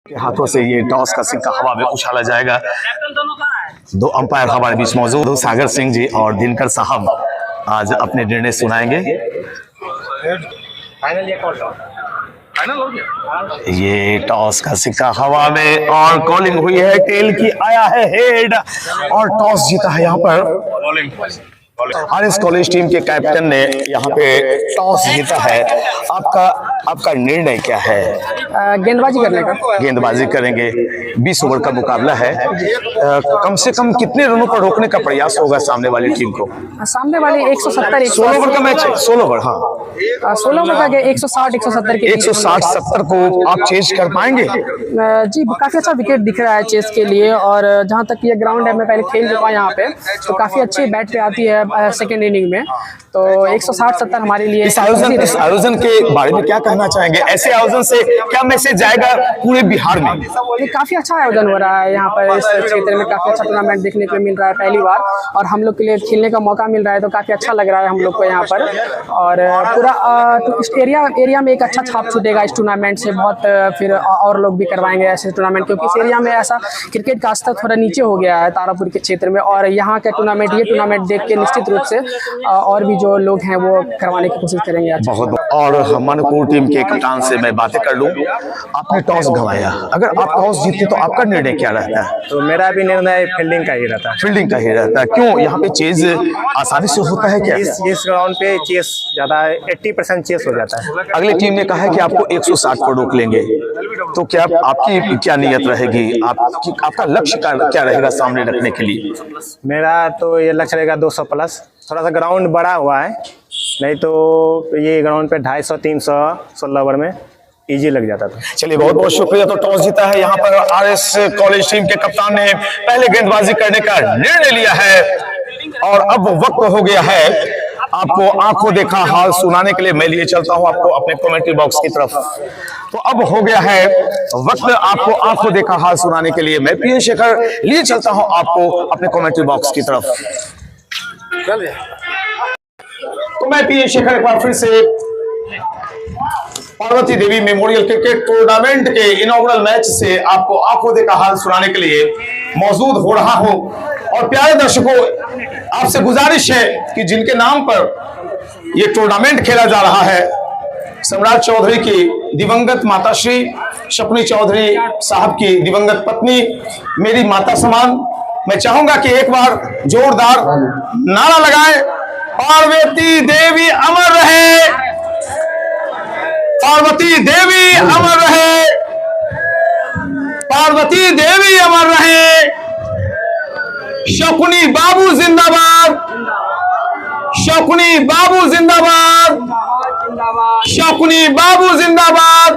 के हाथों से ये टॉस का सिक्का हवा में उछाला जाएगा। दो अंपायर हमारे बीच मौजूद, सागर सिंह जी और दिनकर साहब आज अपने निर्णय सुनाएंगे। ये टॉस का सिक्का हवा में और कॉलिंग हुई है, टेल की आया है हेड और टॉस जीता है यहाँ पर आरएस कॉलेज टीम के कैप्टन ने यहाँ पे टॉस जीता है। आपका निर्णय क्या है? गेंदबाजी करने का। गेंदबाजी करेंगे। 20 ओवर का मुकाबला है। कम से कम कितने रनों पर रोकने का प्रयास होगा सामने वाली टीम को? सामने वाली 170 16 ओवर का मैच है। 16 ओवर, हाँ 16 ओवर का 160 170 के 160-70 को आप चेज कर पाएंगे? जी काफी अच्छा विकेट दिख रहा है चेस के लिए। और जहां तक ये ग्राउंड है, मैं पहले खेल चुका यहाँ पे, तो काफी अच्छी बैट पे आती है सेकेंड इनिंग में। तो 160-70 हमारे लिए। इस आयोजन के बारे में क्या कहना चाहेंगे? ऐसे आयोजन से क्या मैसेज जाएगा पूरे बिहार में? ये काफी अच्छा आयोजन हो रहा है यहाँ पर, इस क्षेत्र में काफी अच्छा टूर्नामेंट देखने को मिल रहा है पहली बार, और हम लोग के लिए खेलने का मौका मिल रहा है, तो काफी अच्छा लग रहा है हम लोग को यहाँ पर। और पूरा इस एरिया में एक अच्छा छाप छूटेगा इस टूर्नामेंट से। बहुत फिर और लोग भी करवाएंगे ऐसे टूर्नामेंट, क्योंकि इस एरिया में ऐसा क्रिकेट का स्तर थोड़ा नीचे हो गया है तारापुर के क्षेत्र में। और यहाँ के टूर्नामेंट, ये टूर्नामेंट देख के निश्चित रूप से और भी जो लोग हैं वो करवाने की कोशिश करेंगे। बहुत। और मणिपुर टीम के कप्तान से मैं बातें कर लूं। आपने टॉस गंवाया, अगर आप टॉस जीते तो आपका निर्णय क्या रहता है? तो मेरा भी निर्णय फील्डिंग का ही रहता है। फील्डिंग का ही रहता है। क्यों? यहाँ पे चेज आसानी से होता है क्या? इस ग्राउंड पे चेस ज्यादा 80% चेस हो जाता है। अगली टीम ने कहा है कि आपको 160 पर रोक लेंगे, तो क्या आपकी क्या नियत रहेगी? आपका लक्ष्य क्या रहेगा सामने रखने के लिए? मेरा तो ये लक्ष्य रहेगा 200 प्लस। थोड़ा सा ग्राउंड बड़ा हुआ है, नहीं तो ये ग्राउंड पे 250-300 16 ओवर में इजी लग जाता था। चलिए बहुत बहुत शुक्रिया। तो टॉस जीता है यहाँ पर आरएस कॉलेज टीम के कप्तान ने पहले गेंदबाजी करने का निर्णय लिया है, और अब वक्त हो गया है आपको आंखों देखा हाल सुनाने के लिए। मैं लिए चलता हूं आपको अपने कमेंट्री बॉक्स की तरफ। तो अब हो गया है वक्त आपको आंखों देखा हाल सुनाने के लिए। मैं पीएन शेखर लिए चलता हूं आपको अपने कमेंट्री बॉक्स की तरफ। तो मैं पीएन शेखर एक बार फिर से Parvati Devi memorial cricket tournament के इनॉग्रल मैच से आपको आंखों देखा हाल सुनाने के लिए मौजूद हो रहा हूं। और प्यारे दर्शकों, आपसे गुजारिश है कि जिनके नाम पर ये टूर्नामेंट खेला जा रहा है, सम्राट चौधरी की दिवंगत माताश्री शपनी चौधरी साहब की दिवंगत पत्नी, मेरी माता समान, मैं चाहूंगा कि एक बार जोरदार नारा लगाएं, पार्वती देवी अमर रहे, पार्वती देवी अमर रहे, पार्वती देवी अमर रहे, शकुनी बाबू जिंदाबाद, शकुनी बाबू जिंदाबाद, शकुनी बाबू जिंदाबाद,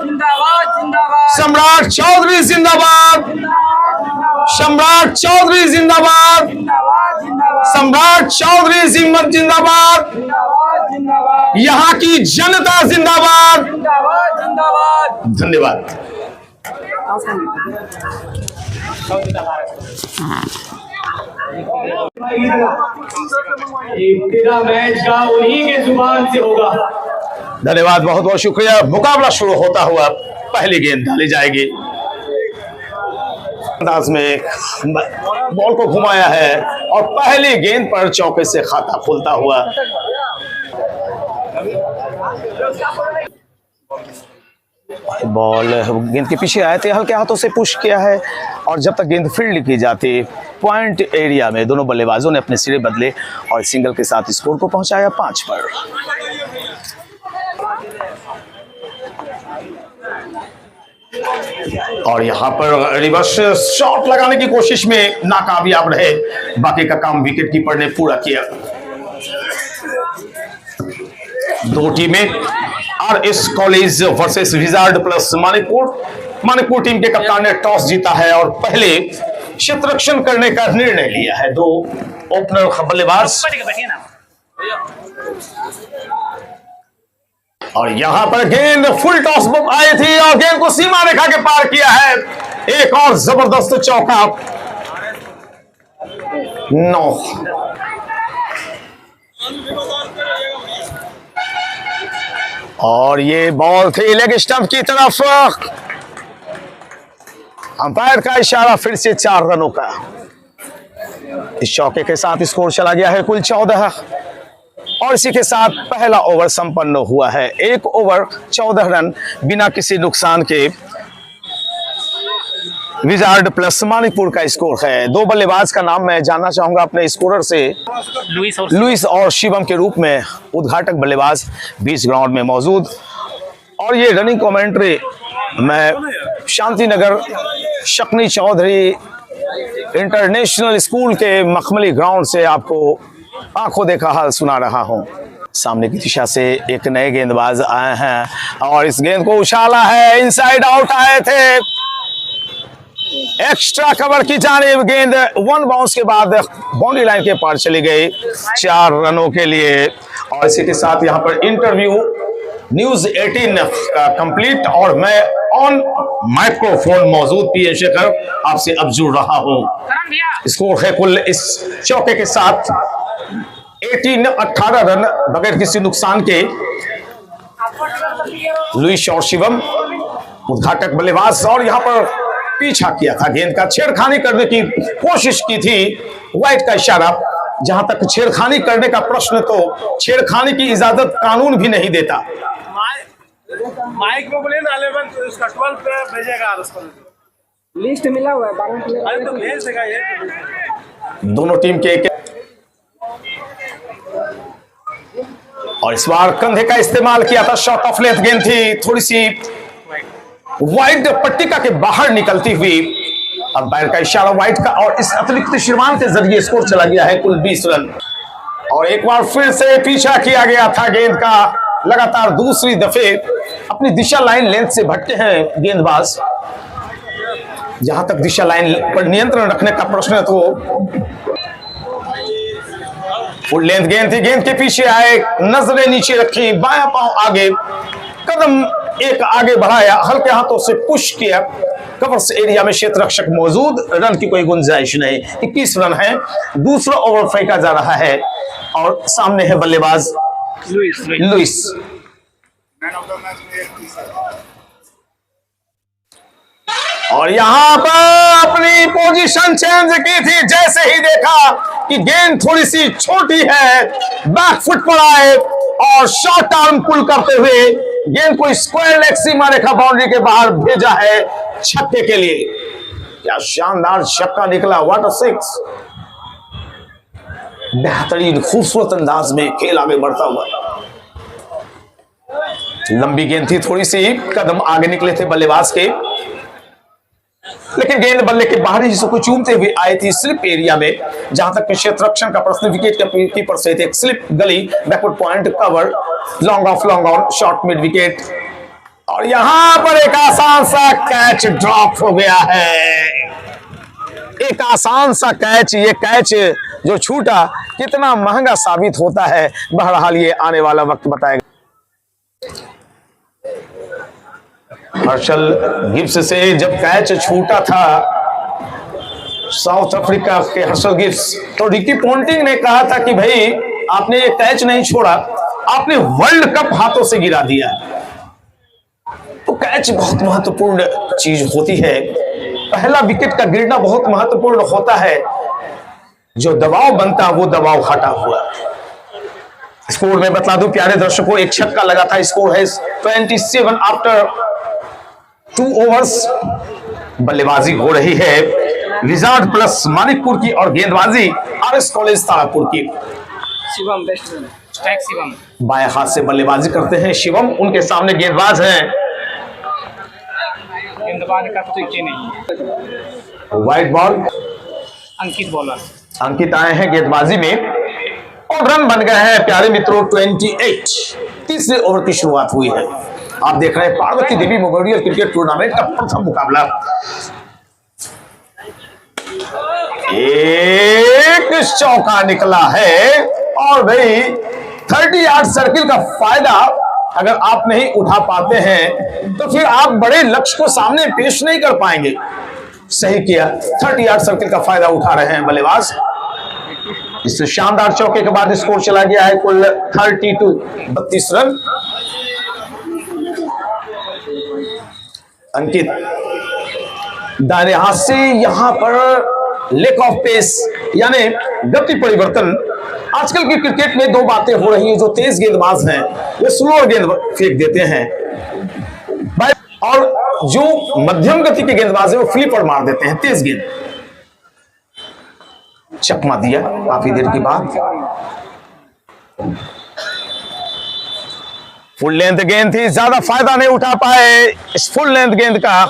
सम्राट चौधरी जिंदाबाद, सम्राट चौधरी जिंदाबाद, सम्राट चौधरी जिंदाबाद, यहाँ की जनता जिंदाबाद। धन्यवाद। मैच का उन्हीं के जुबान से होगा। धन्यवाद, बहुत बहुत शुक्रिया। मुकाबला शुरू होता हुआ पहली गेंद डाली जाएगी। अंदाज में बॉल को घुमाया है और पहली गेंद पर चौके से खाता खुलता हुआ। बॉल गेंद के पीछे आए थे, हल्के हाथों से पुश किया है, और जब तक गेंद फील्ड की जाती, पॉइंट एरिया में दोनों बल्लेबाजों ने अपने सिरे बदले और सिंगल के साथ स्कोर को पहुंचाया 5 पर। और यहां पर रिवर्स शॉट लगाने की कोशिश में नाकामयाब रहे। बाकी का काम विकेट कीपर ने पूरा किया। दो टीमें RS college versus wizard plus Manipur team के कप्तान ने टॉस जीता है और पहले क्षेत्ररक्षण करने का निर्णय लिया है। दो ओपनर बल्लेबाज, और यहां पर गेंद फुल टॉस आई थी और गेंद को सीमा रेखा के पार किया है। एक और जबरदस्त चौका। 9 और ये बॉल थी लेग स्टंप की तरफ। अंपायर का इशारा फिर से 4 रनों का। इस चौके के साथ स्कोर चला गया है कुल 14 और इसी के साथ पहला ओवर संपन्न हुआ है। 1 ओवर 14 रन बिना किसी नुकसान के विजार्ड प्लस मानिकपुर का स्कोर है। 2 बल्लेबाज का नाम मैं जानना चाहूंगा अपने स्कोरर से। लुइस और शिवम के रूप में उद्घाटक बल्लेबाज बीच ग्राउंड में मौजूद। और ये रनिंग कमेंट्री मैं शांतिनगर शकनी चौधरी इंटरनेशनल स्कूल के मखमली ग्राउंड से आपको आंखों देखा हाल सुना रहा हूं। सामने की दिशा से एक नए गेंदबाज आए हैं और इस गेंद को उछाला है, इनसाइड आउट आए थे, एक्स्ट्रा कवर की जानिब गेंद 1 बाउंस के बाद बाउंड्री लाइन के पार चली गई 4 रनों के लिए। और इसी के साथ यहां पर इंटरव्यू न्यूज 18 का कंप्लीट और मैं ऑन माइक्रोफोन मौजूद पीएन शेखर आपसे अब जुड़ रहा हूं। स्कोर है कुल इस चौके के साथ 18 रन बगैर किसी नुकसान के। लुइस और शिवम उद्घाटक बल्लेबाज और यहां पर पीछा किया था गेंद का, छेड़खानी करने की कोशिश की थी, वाइड का इशारा। जहां तक छेड़खानी करने का प्रश्न तो छेड़खानी की इजाजत कानून भी नहीं देता। माइक में बोले ना 11 तो उसका 12 पे भेजेगा लिस्ट मिला हुआ है 12 अरे तो भेज देगा ये। दोनों टीम के और इस बार कंधे का इस्तेमाल किया था, शॉट ऑफ लेंथ गेंद थी, थोड़ी सी वाइड पट्टिका के बाहर निकलती हुई। अंपायर का इशारा वाइड का और इस अतिरिक्त श्रीमान के जरिए स्कोर चला गया है कुल 20 रन। और एक बार फिर से पीछा किया गया था गेंद का, लगातार दूसरी दफे अपनी दिशा लाइन लेंथ से भटके हैं गेंदबाज। जहां तक दिशा लाइन पर नियंत्रण रखने का प्रश्न है तो फुल लेंथ गेंद थी, गेंद के पीछे आए, नजरें नीचे रखी, बायां पांव आगे, कदम एक आगे बढ़ाया, हल्के हाथों से पुश किया, कवर्स एरिया में क्षेत्र रक्षक मौजूद, रन की कोई गुंजाइश नहीं। 21 रन है, दूसरा ओवर फेंका जा रहा है और सामने है बल्लेबाज लुइस। और यहां पर अपनी पोजीशन चेंज की थी, जैसे ही देखा कि गेंद थोड़ी सी छोटी है, बैक फुट पर आए और शॉर्ट आर्म पुल करते हुए गेंद को स्क्वायर लेग सीमा रेखा बाउंड्री के बाहर भेजा है छक्के के लिए। क्या शानदार छक्का निकला, व्हाट अ सिक्स। बेहतरीन खूबसूरत अंदाज में खेल आगे बढ़ता हुआ। लंबी गेंद थी, थोड़ी सी कदम आगे निकले थे बल्लेबाज के, लेकिन गेंद बल्ले के बाहरी हिस्से को चूमते हुए आई थी स्लिप एरिया में। जहां तक क्षेत्र रक्षण का प्रश्न, विकेट कीपर से एक स्लिप गली, backward point cover, long off long on, short mid wicket. और यहां पर एक आसान सा कैच ड्रॉप हो गया है, एक आसान सा कैच। ये कैच जो छूटा कितना महंगा साबित होता है, बहरहाल ये आने वाला वक्त बताएगा। हर्षल गिब्स से जब कैच छूटा था साउथ अफ्रीका के हर्षल गिब्स, तो रिकी पोंटिंग ने कहा था कि भाई आपने ये कैच नहीं छोड़ा, आपने वर्ल्ड कप हाथों से गिरा दिया। तो कैच बहुत महत्वपूर्ण चीज होती है, पहला विकेट का गिरना बहुत महत्वपूर्ण होता है। जो दबाव बनता वो दबाव हटा हुआ। स्कोर में बता दूं प्यारे दर्शकों, एक छक्का लगा था, स्कोर है 27 आफ्टर 2 ओवर्स। बल्लेबाजी हो रही है विजार्ड प्लस मानिकपुर की और गेंदबाजी आरएस कॉलेज तारापुर की। शिवम बेस्ट शिवम बाएं हाथ से बल्लेबाजी करते हैं शिवम, उनके सामने गेंदबाज हैं, गेंदबाज का तो नहीं, व्हाइट बॉल अंकित बॉलर, अंकित आए हैं गेंदबाजी में और रन बन गए हैं प्यारे मित्रों 28। तीसरे ओवर की शुरुआत हुई है। आप देख रहे हैं Parvati Devi memorial cricket tournament का प्रथम मुकाबला। एक चौका निकला है और भाई 30 यार्ड सर्किल का फायदा अगर आप नहीं उठा पाते हैं तो फिर आप बड़े लक्ष्य को सामने पेश नहीं कर पाएंगे। सही किया, 30 यार्ड सर्किल का फायदा उठा रहे हैं बल्लेबाज। इस शानदार चौके के बाद स्कोर चला गया है कुल 32 रन। अंकित दाहिने हाथ से यहां पर लैक ऑफ पेस यानी गति परिवर्तन। आजकल की क्रिकेट में दो बातें हो रही हैं, जो तेज गेंदबाज हैं वे स्लो गेंद फेंक देते हैं और जो मध्यम गति के गेंदबाज हैं वो फ्लिपर मार देते हैं तेज गेंद। चकमा दिया काफी देर के बाद। फुल लेंथ गेंद थी, ज्यादा फायदा नहीं उठा पाए इस फुल लेंथ गेंद का।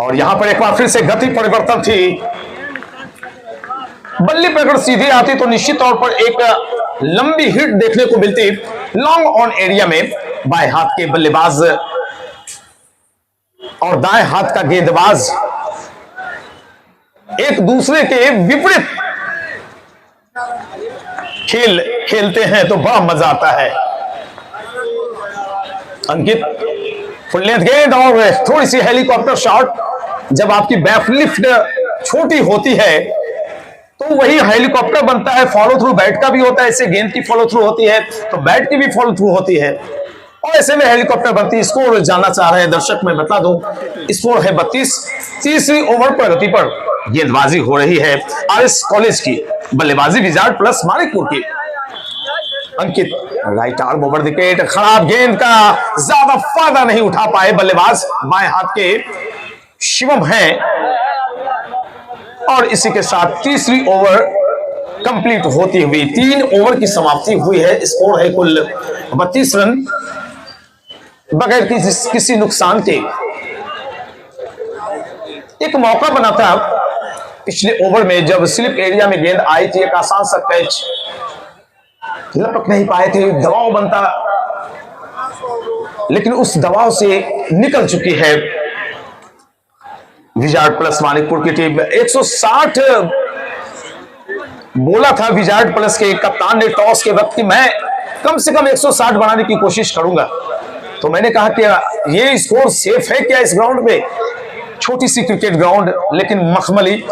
और यहां पर एक बार फिर से गति परिवर्तन थी। बल्ले पर अगर सीधी आती तो निश्चित तौर पर एक लंबी हिट देखने को मिलती। लॉन्ग ऑन एरिया में बाएं हाथ के बल्लेबाज और दाएं हाथ का गेंदबाज एक दूसरे के विपरीत खेल खेलते हैं तो बड़ा मजा आता है। अंकित फुल लेंथ गेंद और थोड़ी सी हेलीकॉप्टर शॉट। जब आपकी बैकलिफ्ट छोटी होती है तो वही हेलीकॉप्टर बनता है। फॉलो थ्रू बैट का भी होता है, इससे गेंद की फॉलो थ्रू होती है तो बैट की भी फॉलो थ्रू होती है और ऐसे में हेलीकॉप्टर बनती है। स्कोर जानना चाह रहे हैं दर्शक, मैं बता दूं स्कोर है 32। तीसरी ओवर प्रगति पर गेंदबाजी हो रही है आरएस कॉलेज की, बल्लेबाजी विजार्ड प्लस मानिकपुर की। अंकित राइट आर्म ओवर विकेट, खराब गेंद का ज्यादा फायदा नहीं उठा पाए बल्लेबाज बाएं हाथ के शिवम हैं। और इसी के साथ तीसरी ओवर कंप्लीट होती हुई 3 ओवर की समाप्ति हुई है। स्कोर है कुल 32 रन बगैर किसी नुकसान के। एक मौका बना था पिछले ओवर में जब स्लिप एरिया में गेंद आई थी, एक आसान सा कैच लपक नहीं पाए थे, दबाव बनता, लेकिन उस दबाव से निकल चुकी है विजार्ड प्लस मानिकपुर की टीम। 160 बोला था विजार्ड प्लस के कप्तान ने टॉस के वक्त कि मैं कम से कम 160 बनाने की कोशिश करूंगा। तो मैंने कहा कि ये स्कोर सेफ है क्या इस ग्राउंड में? छोटी सी क्रिकेट ग्राउंड लेकिन मखमली,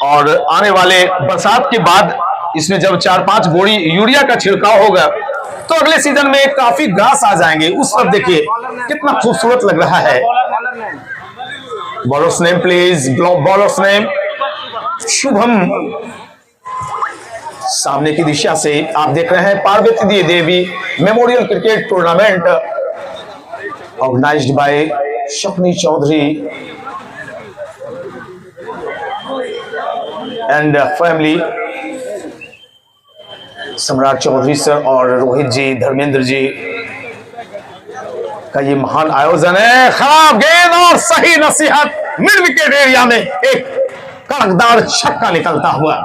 और आने वाले बरसात के बाद इसमें जब 4-5 बोरी यूरिया का छिड़काव होगा तो अगले सीजन में काफी घास आ जाएंगे। उस वक्त देखिए कितना खूबसूरत लग रहा है। Bowlers name please, bowlers name Shubham. सामने की दिशा से आप देख रहे हैं Parvati Devi memorial cricket tournament organised by Shakuni Chaudhary and family. Samrat Chaudhary sir और रोहित जी, धर्मेंद्र जी का ये महान आयोजन है। खराब गेंद और सही नसीहत, मिड विकेट एरिया में एक कड़कदार छक्का निकलता हुआ।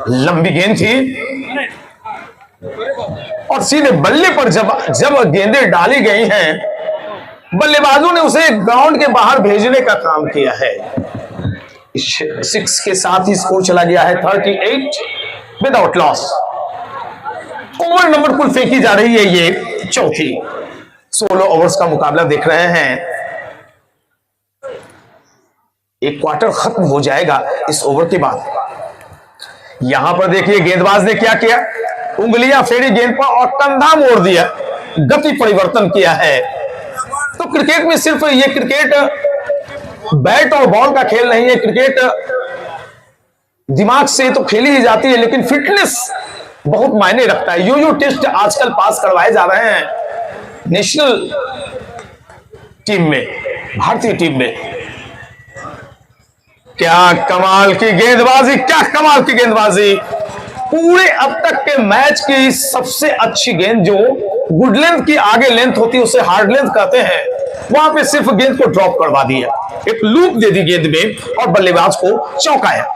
लंबी गेंद थी और सीधे बल्ले पर जब गेंदें डाली गई हैं, बल्लेबाजों ने उसे ग्राउंड के बाहर भेजने का काम किया है। 6 के साथ ही स्कोर चला गया है 38 विदाउट लॉस। ओवर नंबर कुल फेंकी जा रही है ये चौथी। 16 ओवर्स का मुकाबला देख रहे हैं। एक क्वार्टर खत्म हो जाएगा इस ओवर के बाद। यहां पर देखिए गेंदबाज ने क्या किया, उंगलियां फेरी गेंद पर और कंधा मोड़ दिया, गति परिवर्तन किया है। तो क्रिकेट में सिर्फ ये क्रिकेट बैट और बॉल का खेल नहीं है, क्रिकेट दिमाग से तो खेली ही जाती है लेकिन फिटनेस बहुत मायने रखता है। यो टेस्ट आजकल पास करवाए जा रहे हैं नेशनल टीम में, भारतीय टीम में। क्या कमाल की गेंदबाजी, क्या कमाल की गेंदबाजी। पूरे अब तक के मैच की सबसे अच्छी गेंद, जो गुड लेंथ की आगे लेंथ होती है उसे हार्ड लेंथ कहते हैं, वहां पे सिर्फ गेंद को ड्रॉप करवा दिया, एक लूप दे दी गेंद में और बल्लेबाज को चौंकाया।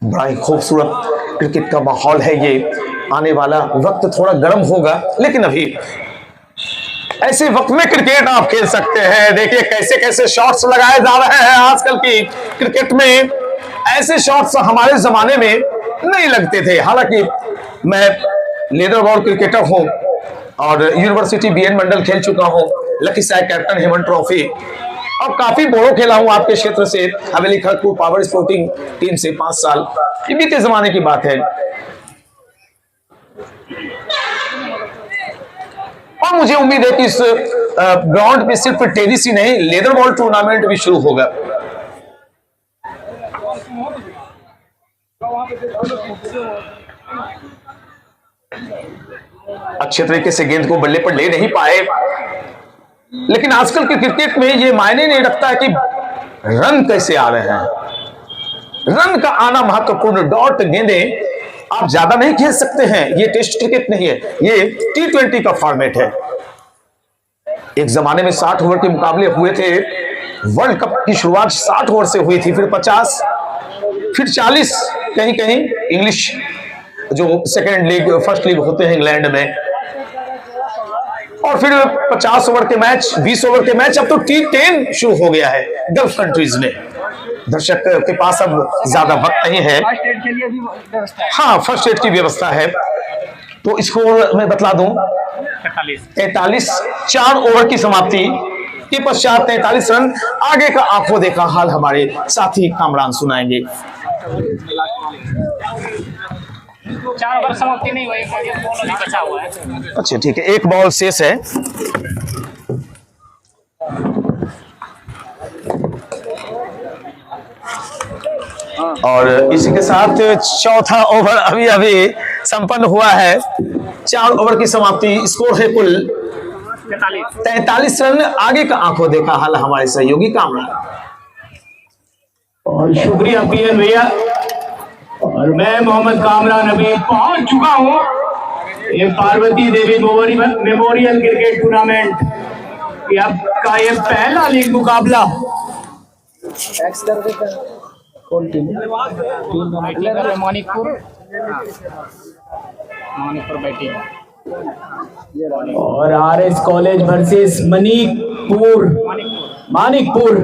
बड़ा ही खूबसूरत क्रिकेट का माहौल है ये। आने वाला वक्त थोड़ा गर्म होगा लेकिन अभी ऐसे वक्त में क्रिकेट आप खेल सकते हैं। देखिए कैसे कैसे शॉट्स लगाए जा रहे हैं आजकल की क्रिकेट में। ऐसे शॉट्स हमारे जमाने में नहीं लगते थे। हालांकि मैं लेदर बॉल क्रिकेटर हूं और यूनिवर्सिटी बीएन मंडल खेल चुका हूं, लखीसराय कैप्टन हेमंत ट्रॉफी, और काफी बोरो खेला हूं आपके क्षेत्र से, Haveli Kharagpur power sporting team से 5 साल। ये बीते जमाने की बात है। और मुझे उम्मीद है कि इस ग्राउंड पे सिर्फ टेनिस ही नहीं, लेदर बॉल टूर्नामेंट भी शुरू होगा। अच्छे तरीके से गेंद को बल्ले पर ले नहीं पाए, लेकिन आजकल के क्रिकेट में ये मायने नहीं रखता है कि रन कैसे आ रहे हैं। रन का आना महत्वपूर्ण। डॉट गेंदें आप ज्यादा नहीं खेल सकते हैं, ये टेस्ट क्रिकेट नहीं है, ये T20 का फॉर्मेट है। एक जमाने में 60 ओवर के मुकाबले हुए थे। वर्ल्ड कप की शुरुआत 60 ओवर से हुई थी, फिर 50, फिर 40, कहीं कहीं इंग्लिश जो सेकेंड लीग फर्स्ट लीग होते हैं इंग्लैंड में, और फिर 50 ओवर के मैच, 20 ओवर के मैच। अब तो T10 शुरू हो गया है गल्फ कंट्रीज में। दर्शक के पास अब ज्यादा वक्त नहीं है। हाँ, फर्स्ट एड की व्यवस्था है। तो स्कोर मैं बतला दूं, 43, 4 ओवर की समाप्ति के पश्चात 43 रन। आगे का आंखों देखा हाल हमारे साथी कामरान सुनाएंगे। 4 ओवर समाप्ति नहीं हुई, एक बॉल अभी बचा हुआ है। अच्छा ठीक है, एक बॉल शेष है। और इसी के साथ चौथा ओवर अभी अभी संपन्न हुआ है। 4 ओवर की समाप्ति, स्कोर है कुल 43 रन। आगे का आंखों देखा हाल हमारे सहयोगी कामरान। और शुक्रिया पीएन भैया। और मैं मोहम्मद कामरान अभी पहुंच चुका हूं ये Parvati Devi memorial cricket tournament का ये पहला लीग मुकाबला। मणिपुर बैटिंग और आरएस कॉलेज वर्सेस मानिकपुर।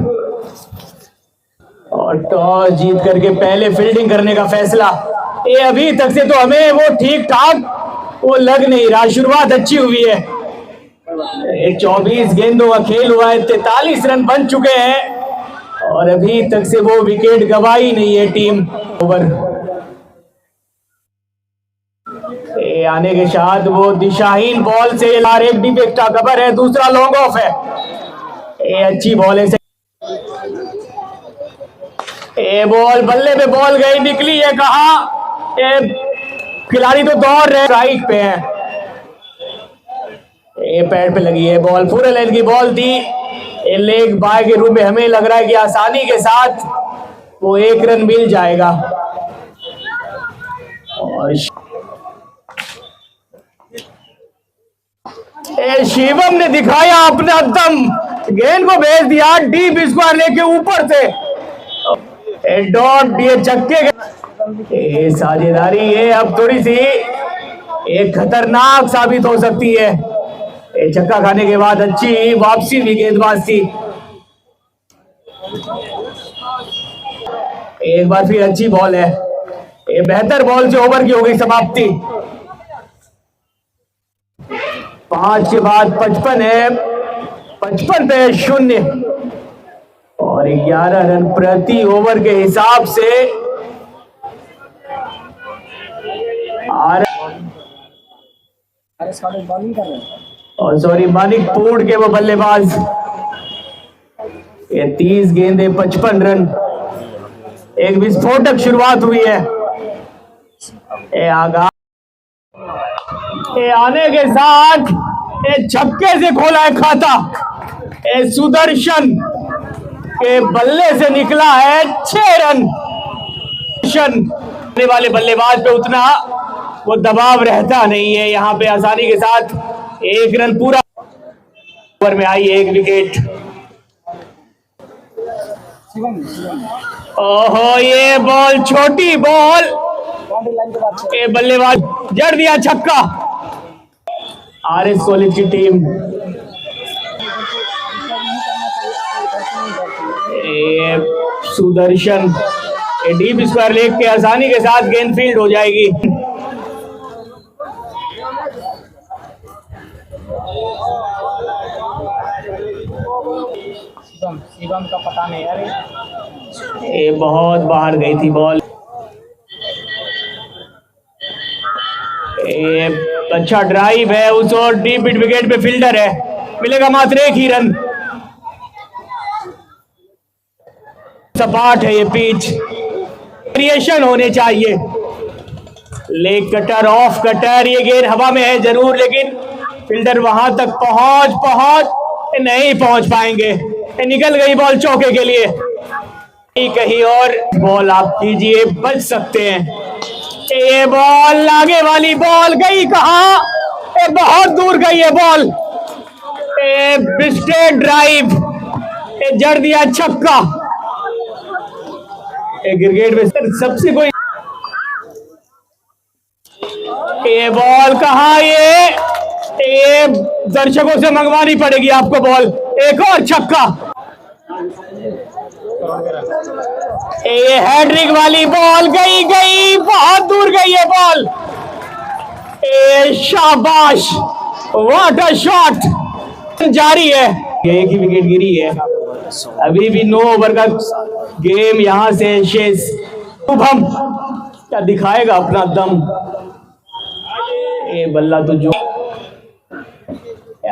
और टॉस जीत करके पहले फील्डिंग करने का फैसला। ये अभी तक से तो हमें वो ठीक ठाक वो लग नहीं रहा। शुरुआत अच्छी हुई है। 24 गेंदों का खेल हुआ है, 43 रन बन चुके हैं और अभी तक से वो विकेट गवाई नहीं है टीम। ओवर आने के साथ वो दिशाहीन बॉल से एक डिफेक्ट का कवर है, दूसरा लॉन्ग ऑफ है। ये अच्छी बॉल है। ये बॉल बल्ले पे बॉल गई, निकली है कहा। खिलाड़ी तो दौड़ रहे, स्ट्राइक पे है। ये पैड पे लगी है बॉल, पूरे लेंथ की बॉल थी। ये लेग बाय के रूप में हमें लग रहा है कि आसानी के साथ वो 1 रन मिल जाएगा। और शिवम ने दिखाया अपना दम, गेंद को भेज दिया डीप स्क्वायर लेके ऊपर से। डॉट ये छक्के साझेदारी ये अब थोड़ी सी एक खतरनाक साबित हो सकती है। ये छक्का खाने के बाद अच्छी वापसी भी गेंदबाज थी। एक बार फिर अच्छी बॉल है। ये बेहतर बॉल से ओवर की हो गई समाप्ति। 5 के बाद 55 है, 55 पे 0 और 11 रन प्रति ओवर के हिसाब से और सॉरी मानिकपुर के वो बल्लेबाज। ये 30 गेंदे 55 रन। एक विस्फोटक शुरुआत हुई है। ये आने के साथ ये छक्के से खोला है खाता। ये सुदर्शन के बल्ले से निकला है 6 रन। वाले बल्लेबाज पे उतना वो दबाव रहता नहीं है। यहाँ पे आसानी के साथ 1 रन पूरा ओवर में आई, 1 विकेट। ओहो ये बॉल, छोटी बॉल, ये बल्लेबाज जड़ दिया छक्का। आरएस कॉलेज की team Sudarshan deep square leg के आसानी के साथ गेंद फील्ड हो जाएगी। शिवम का पता नहीं यार, ये बहुत बाहर गई थी बॉल। अच्छा ड्राइव है उस और डीप मिड विकेट पे फील्डर है, मिलेगा मात्र 1 ही रन। सपाट है ये पिच, वेरिएशन होने चाहिए। लेग कटर, ऑफ कटर, ये गेंद हवा में है जरूर, लेकिन फील्डर वहां तक पहुंच नहीं पहुंच पाएंगे। निकल गई बॉल चौके के लिए। कहीं और बॉल आप कीजिए, बच सकते हैं। ये बॉल आगे वाली बॉल गई कहां? बहुत दूर गई है बॉल। स्ट्रेट ड्राइव, जड़ दिया छक्का। क्रिकेट में सबसे कोई ये बॉल कहां? ये दर्शकों से मंगवानी पड़ेगी आपको बॉल। एक और छक्का। ये हैट्रिक वाली बॉल गई, बहुत दूर गई है बॉल। शाबाश, व्हाट अ शॉट। जारी है, एक ही विकेट गिरी है, अभी भी 9 ओवर का गेम यहां से शेष। शुभम क्या दिखाएगा अपना दम? ये बल्ला तो जो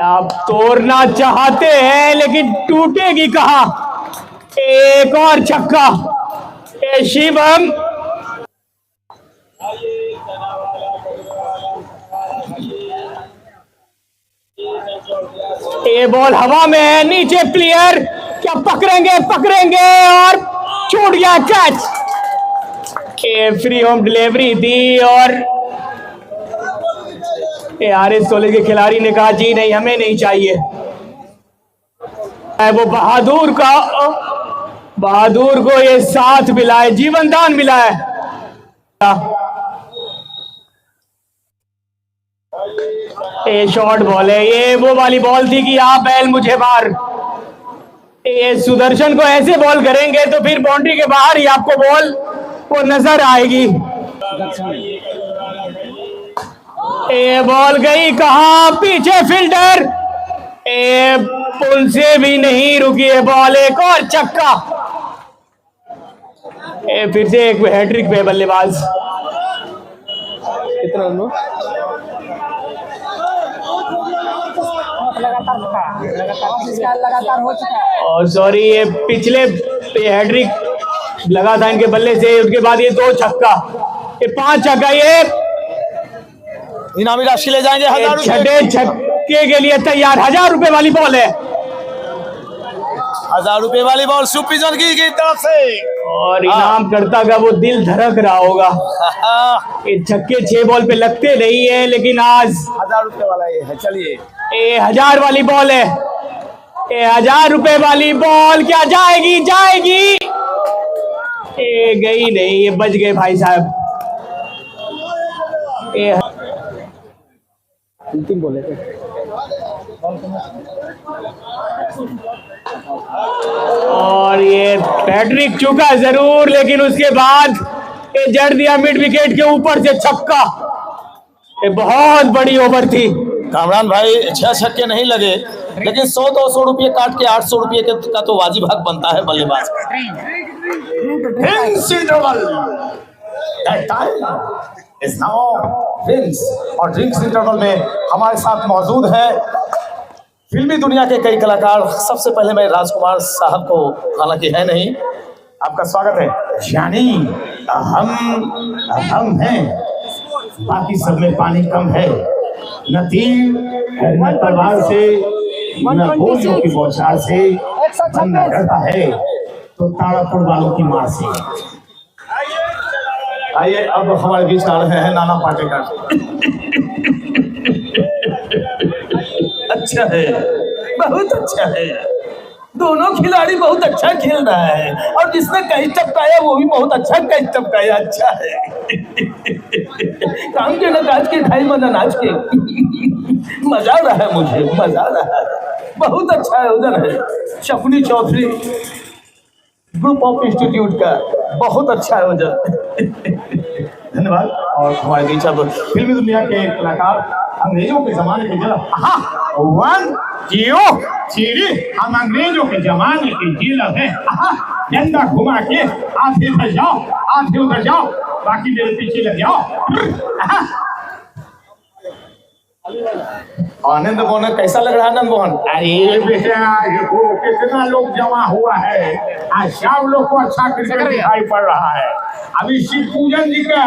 आप तोड़ना चाहते हैं लेकिन टूटेगी कहां? एक और छक्का। शिवम ये बॉल हवा में है, नीचे प्लेयर क्या पकड़ेंगे और छूट गया कैच। ये फ्री होम डिलीवरी दी और आरएस कॉलेज के खिलाड़ी ने कहा जी नहीं, हमें नहीं चाहिए। वो बहादुर को ये साथ मिला है, जीवन दान मिला है। ये शॉर्ट बॉल है, ये वो वाली बॉल थी कि आप बैल मुझे मार। ये सुदर्शन को ऐसे बॉल करेंगे तो फिर बाउंड्री के बाहर ही आपको बॉल वो नजर आएगी। ये बॉल गई कहां? पीछे फील्डर, ये पुल से भी नहीं रुकी है बॉल। एक और छक्का। फिर से एक हैट्रिक पे बल्लेबाज। कितना रन? लगातार हो चुका है। और सॉरी, ये पिछले हैट्रिक लगा था इनके बल्ले से, उसके बाद ये 2 छक्का, ये 5 छक्का। ये इनामी राशि ले जाएंगे 1000 रुपए। छठे छक्के के लिए तैयार। 1000 रुपए वाली बॉल है, 1000 रुपए वाली बॉल सुप्रीजन की तरफ से, और इनाम करता का वो दिल धड़क रहा होगा। ये छक्के 6 बॉल पे लगते नहीं है, लेकिन आज 1000 रुपए वाला ये है। चलिए, ये 1000 वाली बॉल है। ये 1000 रुपए वाली बॉल क्या जाएगी? ये गई नहीं, ये बच गए भाई साहब। ये बोले थे और ये हैट्रिक चुका जरूर, लेकिन उसके बाद ये जड़ दिया मिड विकेट के ऊपर से छक्का। ये बहुत बड़ी ओवर थी। कामरान भाई 6 छक्के नहीं लगे, लेकिन 100-200 रुपये काट के 800 रुपये का तो वाजिब हक बनता है बल्लेबाज का। और ड्रिंक्स इंटरवल में हमारे साथ मौजूद है फिल्मी दुनिया के कई कलाकार। सबसे पहले मैं राजकुमार साहब को, हालांकि है नहीं, आपका स्वागत है। यानी हम हैं, बाकी सब में पानी कम है, न तीर न तलवार से, न गोलियों की बौछार से, मन डरता है तो तारापुर वालों की मार से। आइए, अब हमारे बीच आ रहे हैं नाना पाटेकर। अच्छा है, बहुत अच्छा है। दोनों खिलाड़ी बहुत अच्छा खेल रहा है, और जिसने कैच टपकाया वो भी बहुत अच्छा कैच टपकाया। अच्छा है। काम के न काज के, ढाई मन अनाज के। मजा आ रहा है, मुझे मजा आ रहा है। बहुत अच्छा है। उधर है Shakuni Chaudhary group of institute का, बहुत अच्छा है उधर। धन्यवाद। और हमारे बीच अब फिल्मी दुनिया के कलाकार, अंग्रेजों के जमाने के जरा 1 0 3 हम अंग्रेजों के जमाने के जेलर हैं। डंडा घुमा के आधे इधर जाओ, आधे उधर जाओ, बाकी मेरे पीछे लग जाओ। आनंद मोहन कैसा लग रहा है आनंद मोहन? अरे बेटा देखो कितना लोग जमा हुआ है, आज सब लोग को अच्छा क्रिकेट दिखाई पड़ रहा है। अभी शिव पूजन जी का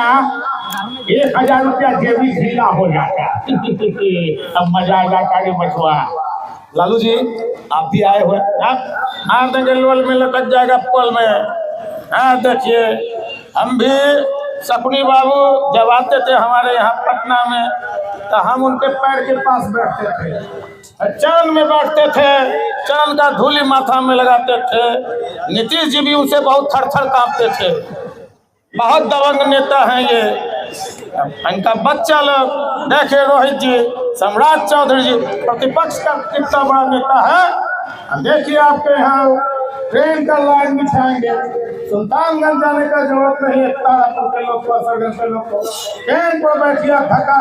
1000 रुपया जेबी ढीला हो जाता अब मजा आ जाता है बचवा। लालू जी आप भी आए हुए हाँ लोल में लटक जाएगा पल में। हाँ देखिए हम भी सपनी बाबू जब आते थे हमारे यहाँ पटना में तो हम उनके पैर के पास बैठते थे, चरण में बैठते थे, चरण का धूली माथा में लगाते थे। नीतीश जी भी उनसे बहुत थर थर कांपते थे। बहुत दबंग नेता हैं ये। इनका बच्चा लोग देखे रोहित जी, सम्राट चौधरी जी प्रतिपक्ष का कितना बड़ा नेता है। देखिए आपके यहाँ ट्रेन का लाइन बिछाएंगे, सुल्तानगंज जाने का जरूरत नहीं है। तारापुर के लोग को, सरगंज के लोग को ट्रेन पर बैठिए, धक्का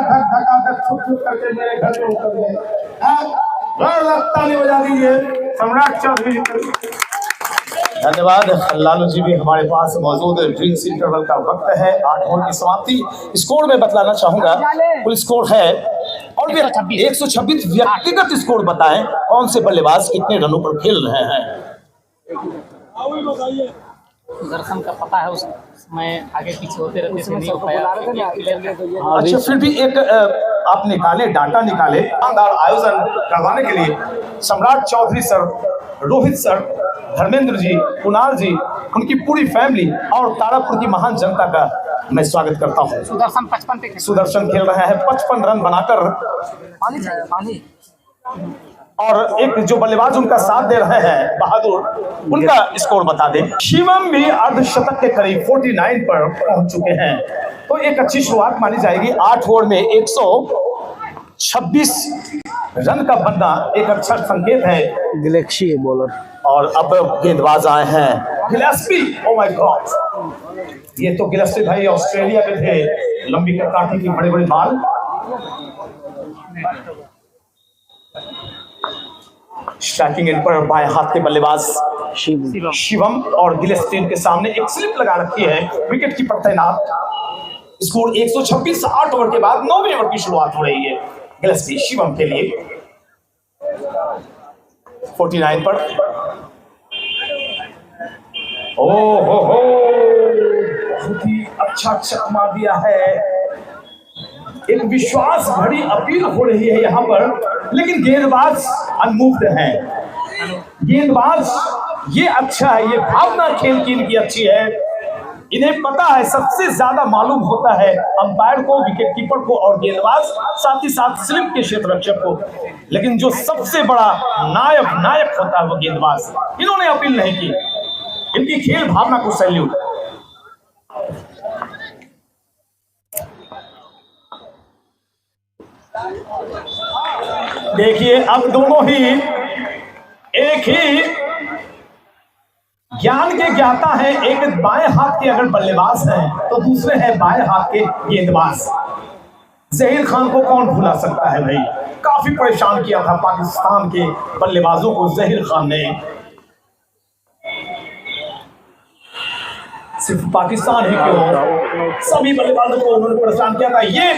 धक छुप छुप करके मेरे घर पे उतर गए। लगता नहीं बजा दीजिए सम्राट चौधरी जी। धन्यवाद। लालू जी भी हमारे पास मौजूद। ड्रिंक्स इंटरवल का वक्त है, 8 ओवर की समाप्ति। स्कोर में बतलाना चाहूंगा, कुल स्कोर है और 126। व्यक्तिगत स्कोर बताएं कौन से बल्लेबाज कितने रनों पर खेल रहे हैं। दर्शन का पता है, उस समय आगे पीछे होते रहते थे, नहीं हो पाया। अच्छा फिर भी एक आप निकाले, डाटा निकाले, शानदार आयोजन करवाने के लिए सम्राट चौधरी सर, रोहित सर, धर्मेंद्र जी, कुणाल जी, उनकी पूरी फैमिली और तारापुर की महान जनता का मैं स्वागत करता हूँ। सुदर्शन 55 पे सुदर्शन खेल रहे हैं 55 रन बनाकर, पानी और एक जो बल्लेबाज उनका साथ दे रहे हैं बहादुर, उनका स्कोर बता दें। शिवम भी अर्धशतक के करीब 49 पर पहुंच चुके हैं, तो एक अच्छी शुरुआत मानी जाएगी। 8 ओवर में 126 रन का बनना एक अच्छा संकेत है। गिलेक्सी है बॉलर। और अब गेंदबाज आए हैं गिलेस्पी। ओ माय गॉड, ये तो गिलेस्पी भाई ऑस्ट्रेलिया के थे, लंबी काठी की बड़े बड़े बाल। स्ट्राइकिंग एंड पर बाएं हाथ के बल्लेबाज शिवम और गिलेस्पी के सामने एक स्लिप लगा रखी है, विकेट कीपर तैनात। स्कोर 126। 8 ओवर के बाद 9वें ओवर की शुरुआत हो रही है गिलेस्पी शिवम के लिए 49 पर। ओ हो बहुत ही अच्छा चकमा दिया है। एक विश्वास भरी अपील हो रही है यहाँ पर, लेकिन गेंदबाज अनमुक्त हैं। गेंदबाज ये अच्छा है, ये भावना खेल की इनकी अच्छी है। इन्हें पता है, सबसे ज्यादा मालूम होता है अंपायर को, विकेट कीपर को और गेंदबाज, साथ ही साथ स्लिप के क्षेत्र रक्षक को। लेकिन जो सबसे बड़ा नायक होता है वो गेंदबाज। इन्होंने अपील नहीं की, इनकी खेल भावना को सैल्यूट। देखिए अब दोनों ही एक ही ज्ञान के ज्ञाता हैं। एक बाएं हाथ के अगर बल्लेबाज हैं तो दूसरे हैं बाएं हाथ के गेंदबाज। जहीर खान को कौन भुला सकता है भाई, काफी परेशान किया था पाकिस्तान के बल्लेबाजों को जहीर खान ने। सिर्फ पाकिस्तान ही क्यों, सभी बल्लेबाजों को उन्होंने परेशान किया था। ये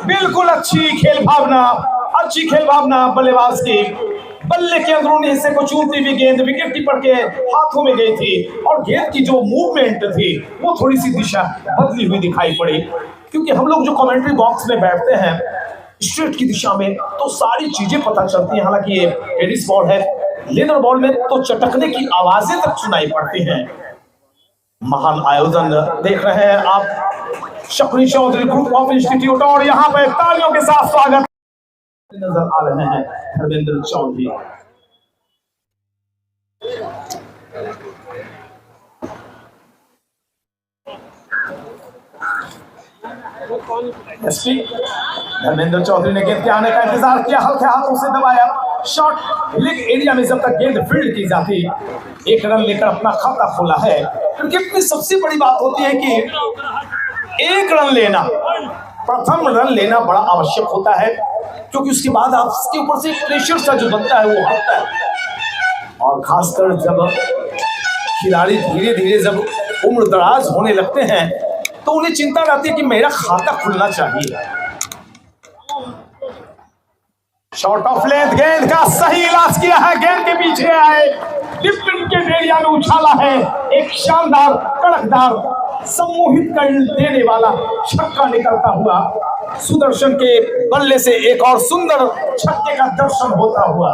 बिल्कुल अच्छी खेल भावना बल्लेबाज की। बल्ले के अंदरूनी हिस्से को चूमती हुई गेंद विकेट कीपर के हाथों में गई थी और गेंद की जो मूवमेंट थी वो थोड़ी सी दिशा बदली हुई दिखाई पड़ी, क्योंकि हम लोग जो कमेंट्री बॉक्स में बैठते हैं स्ट्रेट की दिशा में तो सारी चीजें पता चलती हैं। हालांकि ये टेनिस बॉल है, लेदर बॉल में तो चटकने की आवाजें तक सुनाई पड़ती हैं। महान आयोजन देख रहे हैं आप, शफरी चौधरी ग्रुप ऑफ इंस्टीट्यूट, और यहाँ पे तालियों के साथ स्वागत नजर आ रहे हैं धर्मेंद्र चौधरी। धर्मेंद्र चौधरी ने गेंद के आने का इंतजार किया, हल्के हाथों से दबाया, शॉट लेग एरिया में जब तक गेंद फील्ड की जाती, 1 रन लेकर अपना खाता खोला है। क्रिकेट में सबसे बड़ी बात होती है कि 1 रन लेना, प्रथम रन लेना बड़ा आवश्यक होता है, क्योंकि उसके बाद आपके ऊपर से प्रेशर सा जो बनता है वो हटता है। और खासकर जब खिलाड़ी धीरे धीरे जब उम्र दराज होने लगते हैं तो उन्हें चिंता रहती है कि मेरा खाता खुलना चाहिए। शॉर्ट ऑफ लेंथ, गेंद का सही इलाज किया है, गेंद के पीछे आए, डिफेंस के एरिया में उछाला है, एक शानदार कड़कदार सम्मोहित कर देने वाला छक्का निकलता हुआ सुदर्शन के बल्ले से एक और सुंदर छक्के का दर्शन होता हुआ।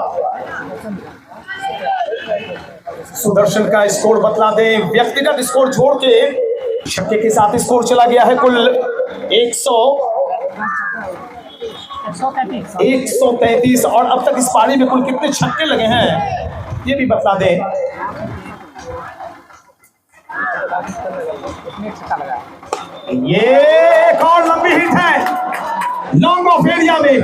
सुदर्शन का स्कोर बतला दें, व्यक्तिगत स्कोर छोड़ के छक्के के साथ स्कोर चला गया है कुल 133 और अब तक इस पारी में कुल कितने छक्के लगे हैं ये भी बतला दें। ये एक और लंबी हिट है लॉन्ग ऑफ एरिया में,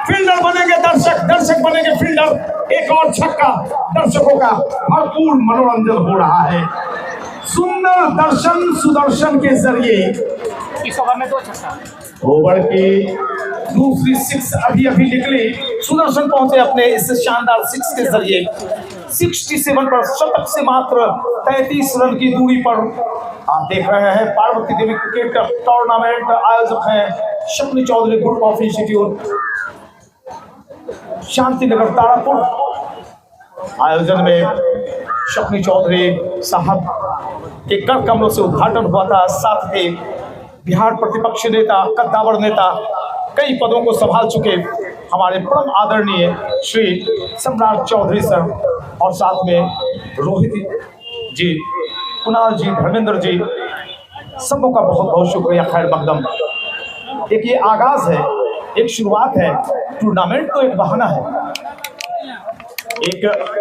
फील्डर बनेंगे दर्शक, दर्शक बनेंगे फील्डर, एक और छक्का, दर्शकों का भरपूर मनोरंजन हो रहा है। सुंदर दर्शन सुदर्शन के जरिए इस ओवर में 2 छक्का। ओवर की दूसरी 6 अभी निकली, सुदर्शन पहुंचे अपने इस शानदार 6 के जरिए 67 पर, शतक से मात्र 33 रन की दूरी पर। आप देख रहे हैं पार्वती देवी क्रिकेट टूर्नामेंट, आयोजक हैं Shakti Chaudhary group of institute, Shantinagar Tarapur. आयोजन में शक्ति चौधरी साहब के कर कमलों से उद्घाटन हुआ था। साथ ही बिहार प्रतिपक्ष नेता, कद्दावर नेता, कई पदों को संभाल चुके हमारे परम आदरणीय श्री सम्राट चौधरी सर, और साथ में रोहित जी, कुणाल जी, धर्मेंद्र जी, सबों का बहुत बहुत शुक्रिया, खैर मकदम। एक ये आगाज है, एक शुरुआत है, टूर्नामेंट तो एक बहाना है, एक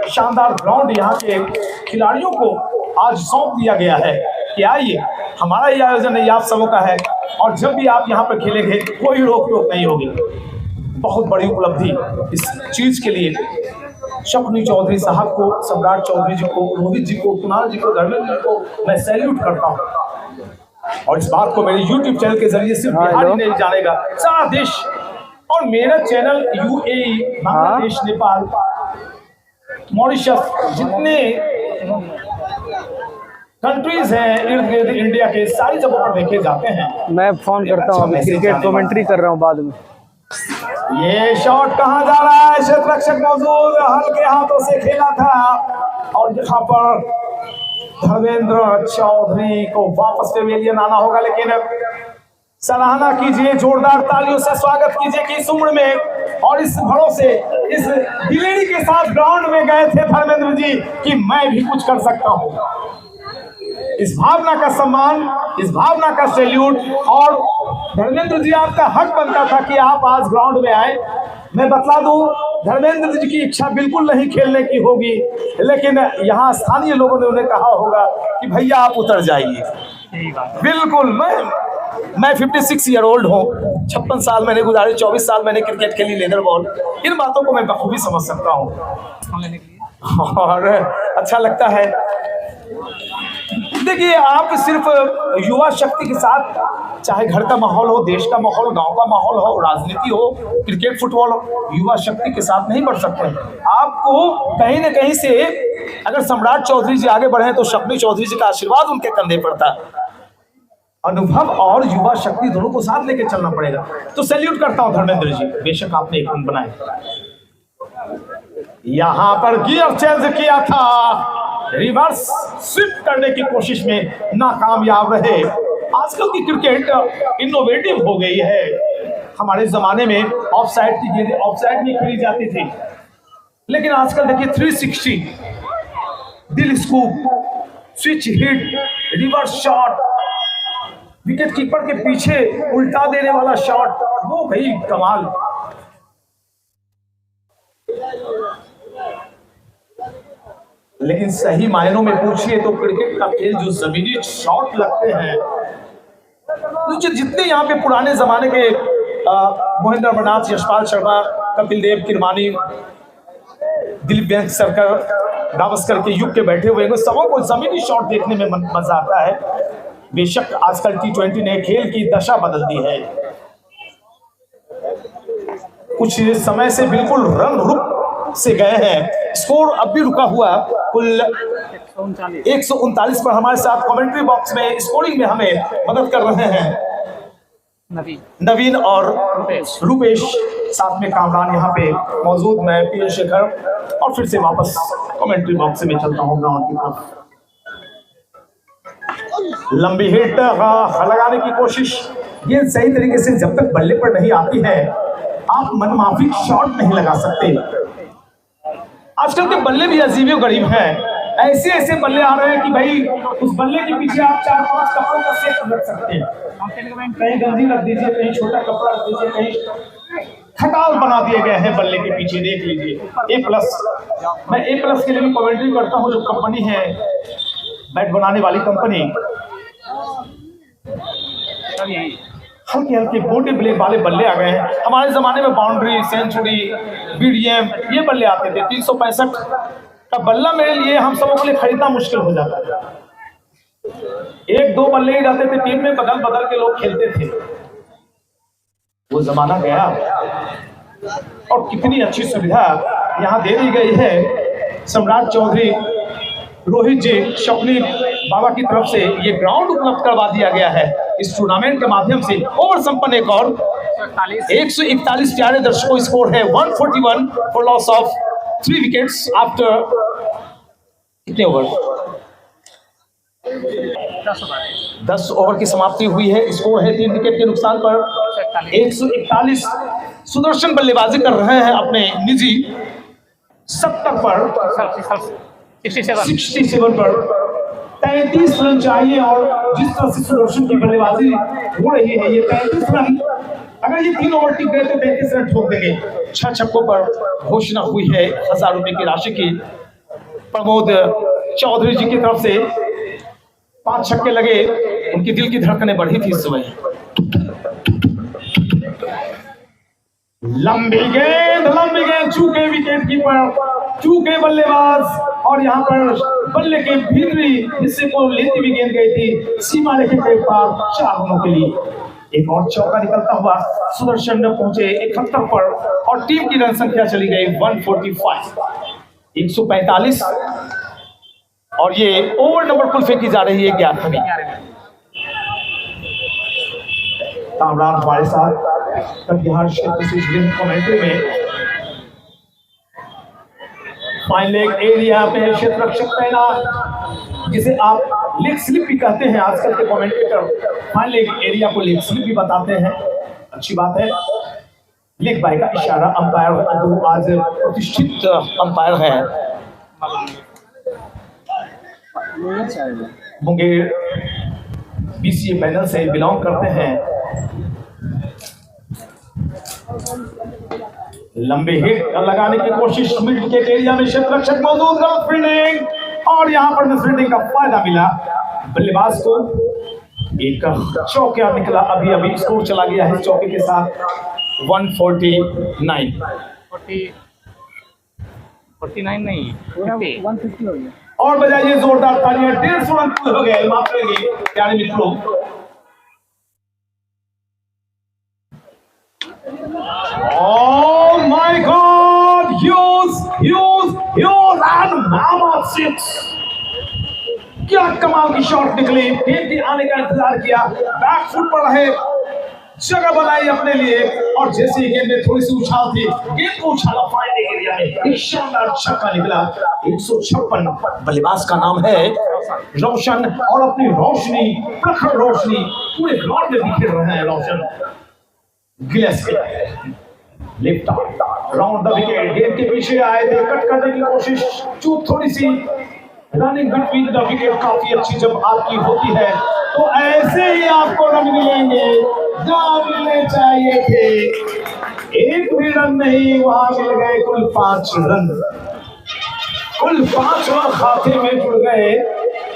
शानदार ग्राउंड यहाँ के खिलाड़ियों को आज सौंप दिया गया है कि आइए, हमारा ये आयोजन है, आप सबों का है, और जब भी आप यहाँ पर खेलेंगे कोई रोक टोक नहीं होगी। बहुत बड़ी उपलब्धि इस चीज के लिए शक्ति चौधरी साहब को, सम्राट चौधरी जी को, रोहित जी को, कुणाल जी को, धर्मेंद्र जी को मैं सैल्यूट करता हूँ। और इस बात को मेरे YouTube चैनल के जरिए सिर्फ बिहार ही नहीं जानेगा, सारा देश, और मेरा channel UAE, Bangladesh, Nepal, Mauritius, जितने कंट्रीज हैं इर्द गिर्द इंडिया के, सारी जगहों पर देखे जाते हैं। मैं फोन करता हूँ, अभी क्रिकेट कमेंट्री कर रहा हूँ बाद में। ये शॉट कहाँ जा रहा है, क्षेत्र रक्षक मौजूद, हल्के हाथों से खेला था, और यहाँ पर धर्मेंद्र चौधरी को वापस पेवेलियन आना होगा, लेकिन सराहना कीजिए, जोरदार तालियों से स्वागत कीजिए कि इस उम्र में और इस भरोसे, इस दिलेरी के साथ ग्राउंड में गए थे धर्मेंद्र जी कि मैं भी कुछ कर सकता हूँ। इस भावना का सम्मान, इस भावना का सैल्यूट, और धर्मेंद्र जी आपका हक बनता था कि आप आज ग्राउंड में आए। मैं बतला दूं, धर्मेंद्र जी की इच्छा बिल्कुल नहीं खेलने की होगी, लेकिन यहाँ स्थानीय लोगों ने उन्हें कहा होगा कि भैया आप उतर जाइए। बिल्कुल, मैं 56 ईयर ओल्ड हूँ, 56 साल मैंने गुजारे, 24 साल मैंने क्रिकेट खेली, लेदर बॉल, इन बातों को मैं बखूबी समझ सकता हूँ और अच्छा लगता है। देखिए, आप सिर्फ युवा शक्ति के साथ, चाहे घर का माहौल हो, देश का माहौल, गांव का माहौल हो, राजनीति हो, क्रिकेट फुटबॉल हो, युवा शक्ति के साथ नहीं बढ़ सकते। आपको कहीं न कहीं से अगर सम्राट चौधरी जी आगे बढ़े तो शक्ति चौधरी जी का आशीर्वाद उनके कंधे पड़ता है। अनुभव और युवा शक्ति दोनों को साथ लेके चलना पड़ेगा। तो सैल्यूट करता हूं धर्मेंद्र जी, बेशक आपने एक रन बनाए। यहां पर गियर चेंज किया था, रिवर्स स्विप करने की कोशिश में नाकामयाब रहे। आजकल की क्रिकेट इनोवेटिव हो गई है। हमारे जमाने में ऑफसाइड की गेंदें ऑफसाइड में खेली जाती थी, लेकिन आजकल देखिए 360, दिल scoop, switch hit, reverse shot, wicket keeper के पीछे उल्टा देने वाला शॉट, वो भाई कमाल। लेकिन सही मायनों में पूछिए तो क्रिकेट का खेल जो जमीनी शॉट लगते हैं, तो जितने यहाँ पे पुराने जमाने के मोहिंद्र अमरनाथ, यशपाल शर्मा, कपिल देव, किरमानी, दिलीप वेंकसरकर, गावस्कर के युग के बैठे हुए हैं, सबों को जमीनी शॉट देखने में मजा आता है। बेशक आजकल T20 ने खेल की दशा बदल दी है। कुछ समय से बिल्कुल रन रुक से गए हैं, स्कोर अब भी रुका हुआ, कुल 139 पर हमारे साथ कमेंट्री बॉक्स में स्कोरिंग में हमें मदद कर रहे हैं नवीन और रूपेश, साथ में कामरान यहाँ पे मौजूद। मैं पीएस शेखर और फिर से वापस कमेंट्री बॉक्स में चलता हूँ ग्राउंड की तरफ। लंबी हिट लगाने की कोशिश, ये सही तरीके से जब तक बल्ले पर नहीं आती है आप मनमाफिक शॉट नहीं लगा सकते। आजकल के बल्ले भी अजीब गरीब हैं, ऐसे ऐसे बल्ले आ रहे हैं कि भाई उस बल्ले के पीछे आप 4-5 कपड़ों का सेट रख सकते हैं। कहीं गंजी रख दीजिए, कहीं छोटा कपड़ा रख दीजिए, कहीं खटाल बना दिए गए हैं बल्ले के पीछे। देख लीजिए A+, मैं A+ के लिए भी कमेंट्री करता हूँ। जो कंपनी है बैट बनाने वाली कंपनी, हल्के हल्के मोटे ब्लेड वाले बल्ले आ गए हैं। हमारे जमाने में बाउंड्री, सेंचुरी, BDM ये बल्ले आते थे। 365 का बल्ला मेरे लिए, हम सबों के लिए खरीदना मुश्किल हो जाता था। 1-2 बल्ले ही रहते थे, टीम में बदल बदल के लोग खेलते थे। वो जमाना गया और कितनी अच्छी सुविधा यहाँ दे दी गई है। सम्राट चौधरी, रोहित जी, शपनी बाबा की तरफ से ये ग्राउंड उपलब्ध करवा दिया गया है इस टूर्नामेंट के माध्यम से। ओवर संपन्न एक और 141 प्यारे दर्शकों, स्कोर है 141 for loss of 3 wickets after कितने ओवर, 10 ओवर की समाप्ति हुई है। स्कोर है 3 विकेट के नुकसान पर 141। सुदर्शन बल्लेबाजी कर रहे हैं अपने निजी 70 पर 67 पर 33 रन चाहिए। और जिस तरह से सुदर्शन की बल्लेबाजी हो रही है, ये 33 रन, अगर ये 3 ओवर टिक गए तो 33 रन ठोक देंगे। 6 छक्कों पर घोषणा हुई है 1000 रुपए की राशि की। प्रमोद चौधरी जी की तरफ से 5 छक्के लगे, उनकी दिल की धड़कनें बढ़ी थी इस समय। लंबी गेंद चूके विकेट कीपर, चूके बल्लेबाज, और यहाँ पर बल्ले के भीतरी हिस्से को लेती हुई गेंद गई थी सीमा रेखे के पार 4 रनों के लिए। एक और चौका निकलता हुआ सुदर्शन ने पहुंचे 71 पर और टीम की रन संख्या चली गई 145, 145। और ये ओवर नंबर कुल फेंकी जा रही है 11वीं। कामरान हमारे साथ बिहार क्षेत्र से जुड़े कमेंट्री में। फाइन लेग एरिया में क्षेत्र रक्षक तैनात, जिसे आप लेग स्लिप भी कहते हैं आजकल के कमेंटेटर। फाइन लेग एरिया को लेग स्लिप भी बताते हैं, अच्छी बात है। लेग बाय का इशारा अंपायर तो आज प्रतिष्ठित अंपायर है, मुंगेर BCA पैनल से बिलोंग करते हैं। लंबे हिट लगाने की कोशिश, मिड विकेट एरिया में क्षेत्र रक्षक मौजूद, गलत फील्डिंग, और यहां पर फील्डिंग का फायदा मिला बल्लेबाज को। एक चौका निकला, अभी अभी स्कोर चला गया है चौके के साथ 149 नहीं 150 हो गया। और बजाइए जोरदार तालियां, 150 रन पूरे हो गए। माफ करेंगे प्यारे मित्रों। Oh my God! Huge and mammoth 6. क्या कमाल की शॉट निकली, गेंद के आने का इंतजार किया, बैक फुट पर रहे, जगह बनाई अपने लिए, और जैसे ही गेंद में थोड़ी सी उछाल थी, गेंद को उछाला फाइनल एरिया में, एक शानदार छक्का निकला। 156। बल्लेबाज का नाम है रोशन, और अपनी रोशनी, प्रखर रोशनी पूरे ग्राउंड में बिखेर रहे हैं रोशन। लिफ्ट राउंड द विकेट, गेंद के पीछे आए थे, कट करने की कोशिश, चूक थोड़ी सी, रनिंग बिटवीन द विकेट काफी अच्छी जब आपकी होती है तो ऐसे ही आपको रन मिलेंगे जहां मिलने चाहिए थे। एक भी रन नहीं, वहां मिल गए कुल 5 रन, कुल 5 रन खाते में जुड़ गए।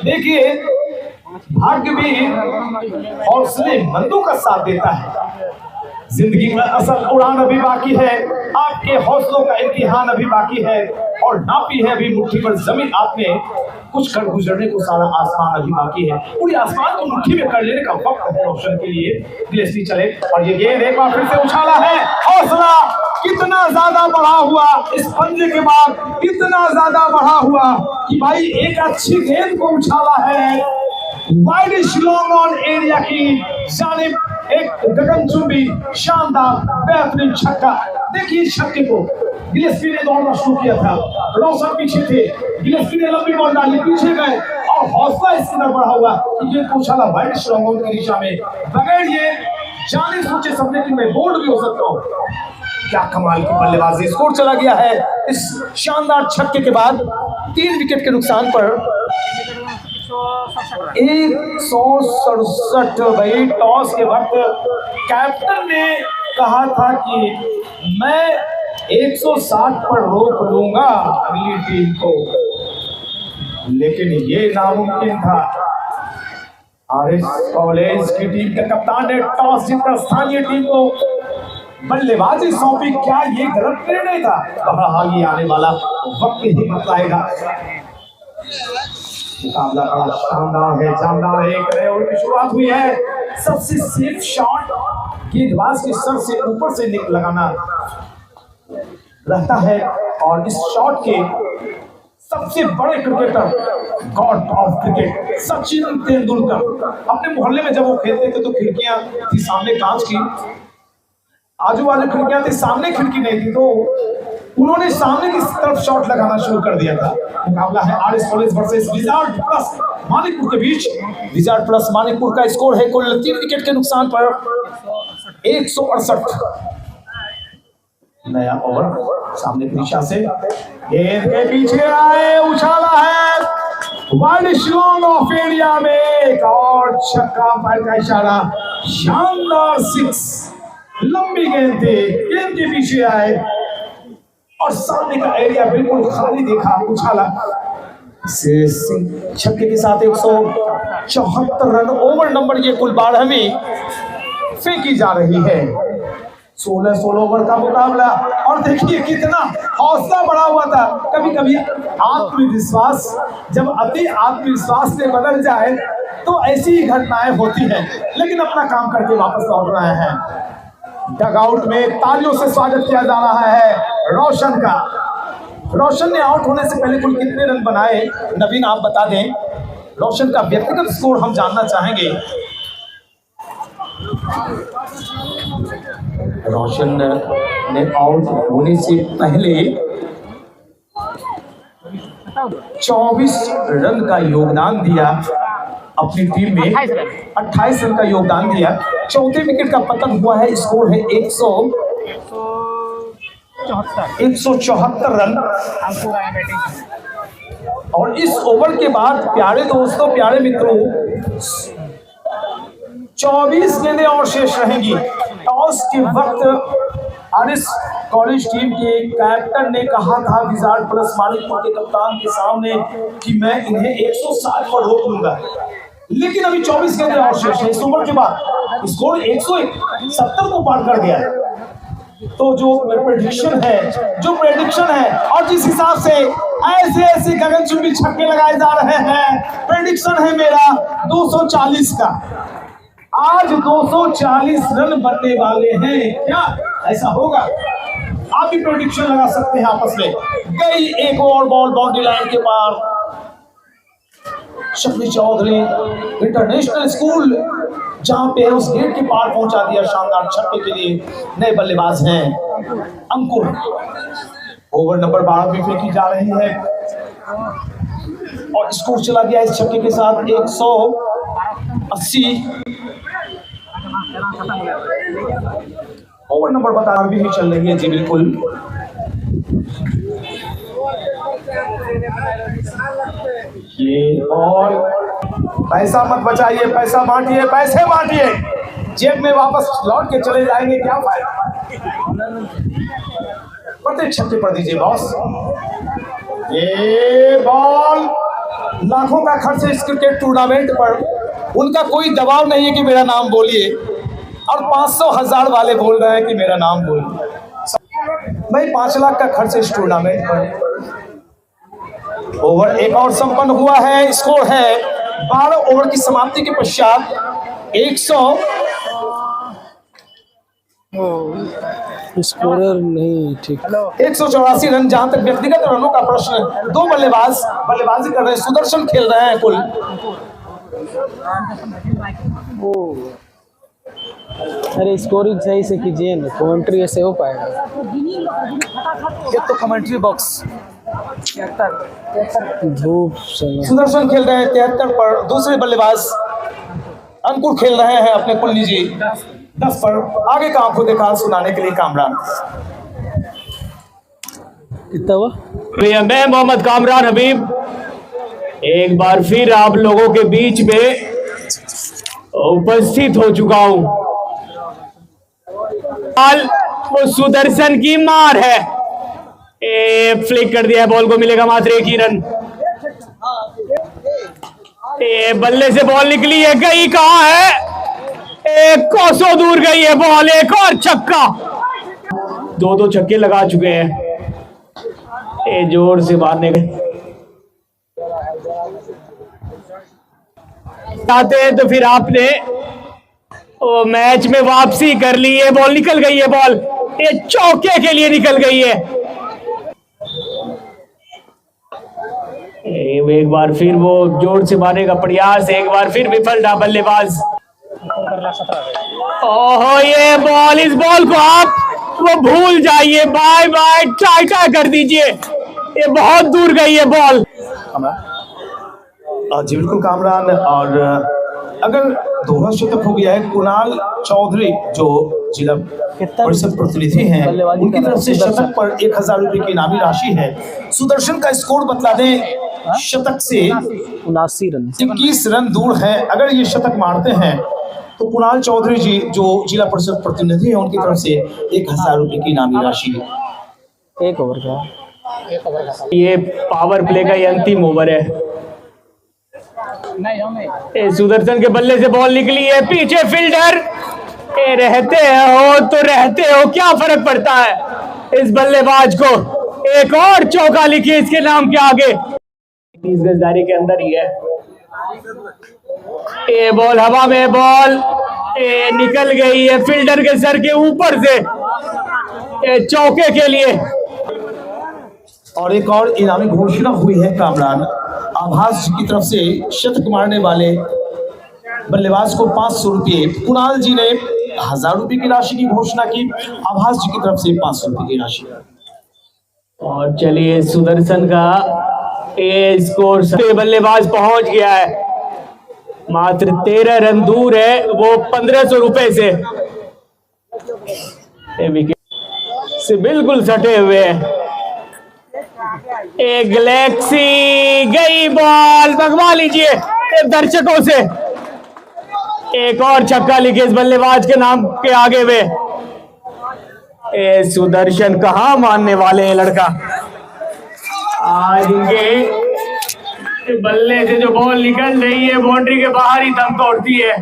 देखिए भाग्य भी हौसले मंदों का साथ देता है। जिंदगी में असल उड़ान अभी बाकी है, आपके हौसलों का इम्तिहान अभी बाकी है, और नापी है अभी मुट्ठी पर जमीन, आपने कुछ कर गुजरने को सारा आसमान अभी बाकी है। पूरी आसमान को मुट्ठी में कर लेने का वक्त है रोशन के लिए। गिलेस्पी चले, और ये गेंद एक बार फिर से उछाला है। हौसला कितना ज्यादा बढ़ा हुआ इस पंजे के बाद, कितना ज्यादा बढ़ा हुआ कि भाई एक अच्छी गेंद को उछाला है वाइड लॉन्ग ऑन एरिया की जानिब, एक गगनचुंबी शानदार बेहतरीन छक्का। देखिए छक्के को गिलेस्पी ने दौड़ना शुरू किया था, रोशन पीछे थे, गिलेस्पी ने लंबी बॉल डाली, पीछे गए और हौसला इसके अंदर बढ़ा हुआ कि ये उछाला वाइड स्ट्रॉन्ग आउट की दिशा में, बगैर ये जाने सोचे सपने कि मैं बोल्ड भी हो सकता हूँ। क्या कमाल की बल्लेबाजी, स्कोर चला गया है इस शानदार छक्के के बाद 3 विकेट के नुकसान पर 167। भाई टॉस के वक्त कैप्टन ने कहा था कि मैं 160 पर रोक लूंगा अगली टीम को, लेकिन ये नामुमकिन था। आरएस कॉलेज की टीम के कप्तान ने टॉस जीतकर स्थानीय टीम को बल्लेबाजी सौंपी। क्या ये गलत निर्णय था? आगे आने वाला वक्त ही बतलाएगा। मुकाबला बड़ा शानदार है, जानदार है। एक नए ओवर की शुरुआत हुई है। सबसे सेफ शॉट गेंदबाज के सर से ऊपर से लगाना रहता है, और इस शॉट के सबसे बड़े cricketer, God of cricket Sachin Tendulkar, अपने मोहल्ले में जब वो खेलते थे तो खिड़कियां थी सामने कांच की, आजू बाजू खिड़कियां थी, सामने खिड़की नहीं थी, तो उन्होंने सामने की तरफ शॉट लगाना शुरू कर दिया था। मुकाबला है RS college versus wizard plus Manikpur के बीच। विजार्ड प्लस मानिकपुर का स्कोर है कुल 3 विकेट के नुकसान पर 168। नया ओवर सामने की दिशा से गेंद के पीछे आए, उछाला है वाइड स्लॉन्ग ऑफ एरिया में, एक और छक्का मार का इशारा, शानदार 6। लंबी गेंद थी, गेंद के पीछे आए और सामने का एरिया बिल्कुल खाली देखा, उछाला। छक्के के साथ 174 रन। ओवर नंबर ये कुल 12वीं फेंकी जा रही है। 16 ओवर का मुकाबला, और देखिए कितना हौसला बढ़ा हुआ था। कभी कभी आत्मविश्वास जब अति आत्मविश्वास से बदल जाए तो ऐसी ही घटनाएं होती हैं, लेकिन अपना काम करके वापस लौट रहे हैं। डगआउट में तालियों से स्वागत किया जा रहा है रोशन का। रोशन ने आउट होने से पहले कुल कितने रन बनाए, नवीन आप बता दें। रोशन का व्यक्तिगत स्कोर हम जानना चाहेंगे। रोशन ने आउट होने से पहले 24 रन का योगदान दिया अपनी टीम में, 28 रन का योगदान दिया। चौथे विकेट का पतन हुआ है, स्कोर है 174 रन। और इस ओवर के बाद प्यारे दोस्तों, प्यारे मित्रों, 24 गेंदें और शेष रहेंगी। टॉस के वक्त आरएस कॉलेज टीम के कैप्टन ने कहा था विजार्ड प्लस मानिकपुर के कप्तान के सामने कि मैं इन्हें 160 पर रोक लूंगा, लेकिन अभी 24 गेंदें और शेष है। इस ओवर के बाद स्कोर 170 को पार कर गया। तो जो प्रेडिक्शन है और जिस हिसाब से ऐसे गगनचुंबी छक्के लगाए जा रहे हैं, प्रेडिक्शन है मेरा 240 का। आज 240 रन बनने वाले हैं। क्या ऐसा होगा? आप भी प्रेडिक्शन लगा सकते हैं आपस में। गई एक और बॉल बाउंड्री लाइन के पार। शफी चौधरी इंटरनेशनल स्कूल जहां पे उस गेट के पार पहुंचा दिया शानदार छक्के के लिए। नए बल्लेबाज हैं अंकुर। ओवर नंबर 12 भी फेंकी जा रही है और स्कोर चला गया इस छक्के के साथ 180। ओवर नंबर 12 भी चल रही है जी, बिल्कुल। ये और पैसा मत बचाइए, पैसा बांटिए, पैसे बांटिए, जेब में वापस लौट के चले जाएंगे, क्या फायदा। प्रत्येक छक्के पर दीजिए बॉस। ये बॉल लाखों का खर्च इस क्रिकेट टूर्नामेंट पर, उनका कोई दबाव नहीं है कि मेरा नाम बोलिए, और 500,000 वाले बोल रहे हैं कि मेरा नाम बोलिए। भाई 5 लाख का खर्च इस टूर्नामेंट पर। ओवर एक और संपन्न हुआ है। स्कोर है 12 ओवर की समाप्ति के पश्चात 184 रन। जहां तक व्यक्तिगत रनों का प्रश्न, 2 बल्लेबाज बल्लेबाजी कर रहे हैं, सुदर्शन खेल रहे हैं कुल। अरे स्कोरिंग सही से कीजिए ना, कमेंट्री ऐसे हो पाएगा। ये तो कमेंट्री बॉक्स। धूप चलो। सुदर्शन खेल रहे हैं 73 पर, दूसरे बल्लेबाज अंकुर खेल रहे हैं अपने कुलनी जी 10 पर। आगे का आंखों देखा हाल सुनाने के लिए कामरान। कितना हुआ? भैया मैं मोहम्मद कामरान हबीब एक बार फिर आप लोगों के बीच में उपस्थित हो चुका हूं। वो सुदर्शन की मार है, फ्लिक कर दिया है, बॉल को मिलेगा मात्र 1 ही रन। बल्ले से बॉल निकली है, गई कहां है, कोसों दूर गई है बॉल, एक और छक्का। 2 छक्के लगा चुके हैं, जोर से मारने गए चाहते हैं तो फिर आपने मैच में वापसी कर ली है। बॉल निकल गई है, बॉल ये चौके के लिए निकल गई है। एक बार फिर वो जोर से मारने का प्रयास, एक बार फिर विफल रहा बल्लेबाज। ओहो ये बॉल, इस बॉल को आप वो भूल जाइए, बाय बाय टाटा कर दीजिए, ये बहुत दूर गई है बॉल। जी बिल्कुल कामरान। और अगर दोनों शतक हो गया है, कुणाल चौधरी जो जिला परिषद प्रतिनिधि हैं उनकी तरफ से शतक पर 1000 रुपए की इनामी राशि है। सुदर्शन का स्कोर बतला दें, शतक से 79 रन, 21 रन दूर है। अगर ये शतक मारते हैं तो कुणाल चौधरी जी जो जिला परिषद प्रतिनिधि है उनकी तरफ से 1000 रुपए की इनामी राशि है। 1 ओवर का, ये पावर प्ले का ये अंतिम ओवर है। सुदर्शन के बल्ले से बॉल निकली है, पीछे फील्डर, रहते हो तो रहते हो, क्या फर्क पड़ता है इस बल्लेबाज को। एक और चौका लिखिए इसके नाम के आगे, 30 गज दायरे के अंदर ही है। ये बॉल हवा में, बॉल निकल गई है फील्डर के सर के ऊपर से, चौके के लिए। और एक और इनामी घोषणा हुई है कामरान। आभास की तरफ से शतक मारने वाले बल्लेबाज को 500 रुपये, कुणाल जी ने 1000 रुपये की राशि की घोषणा की, आभास जी की तरफ से 500 रुपये की राशि। और चलिए सुदर्शन का ये स्कोर से बल्लेबाज पहुंच गया है, मात्र 13 रन दूर है वो 1500 रुपए से। विकेट से बिल्कुल सटे हुए हैं, एक गैलेक्सी गई बॉल, भगवा लीजिए दर्शकों से। एक और छक्का लिखे इस बल्लेबाज के नाम के आगे वे। सुदर्शन कहाँ मानने वाले हैं लड़का, आज इनके बल्ले से जो बॉल निकल रही है बाउंड्री के बाहर ही दम तोड़ती है।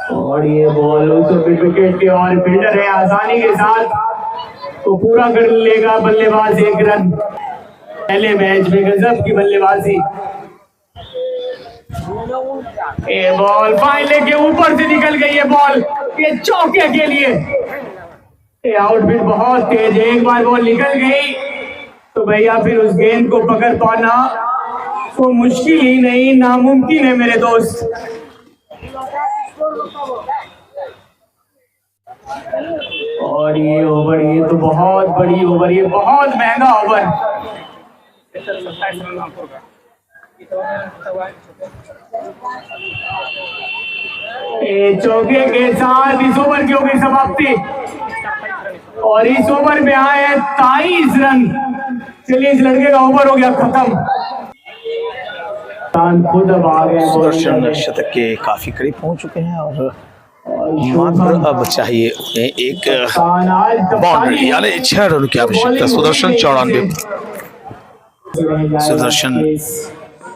और ये बॉल विकेट के और फील्डर है, आसानी के साथ तो पूरा कर लेगा बल्लेबाज 1 रन। पहले मैच में गजब की बल्लेबाजी। ये बॉल फाइनल के ऊपर से निकल गई है बॉल, ये चौके के लिए। ये आउटफील्ड बहुत तेज है, एक बार बॉल निकल गई तो भैया फिर उस गेंद को पकड़ पाना तो मुश्किल ही नहीं, नामुमकिन है मेरे दोस्त। और ये ओवर, ये तो बहुत बड़ी ओवर, ये बहुत महंगा ओवर। चौके के साथ इस ओवर की होगी समाप्ति और इस ओवर में आए हैं 23 रन। चलिए इस लड़के का ओवर हो गया खत्म। खुद अब आ गए, सुदर्शन शतक के काफी करीब पहुंच चुके हैं और मात्र अब चाहिए उन्हें एक बाउंड्री यानी 6 रन की आवश्यकता। सुदर्शन 94, सुदर्शन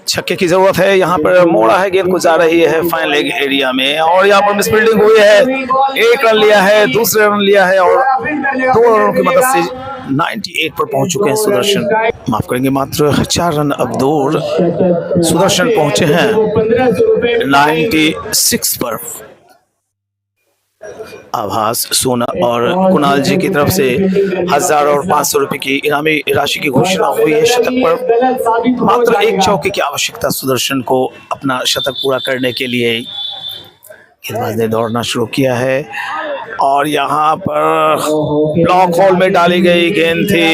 छक्के की जरूरत है। यहाँ पर मोड़ा है, गेंद को जा रही है फाइन लेग एरिया में और यहाँ पर मिसफील्डिंग हुई है। 1 रन लिया है, दूसरे रन लिया है और 2 रनों की मदद से 98 पर पहुंच चुके हैं सुदर्शन। माफ करेंगे, मात्र 4 रन अब दूर सुदर्शन पहुंचे हैं 96 पर। आभास सोना और कुणाल जी की तरफ से 1000 और 500 रुपए की इनामी राशि की घोषणा हुई है। शतक पर मात्र एक चौके की आवश्यकता सुदर्शन को अपना शतक पूरा करने के लिए। गेंदबाज ने दौड़ना शुरू किया है और यहाँ पर ब्लॉक होल में डाली गई गेंद थी,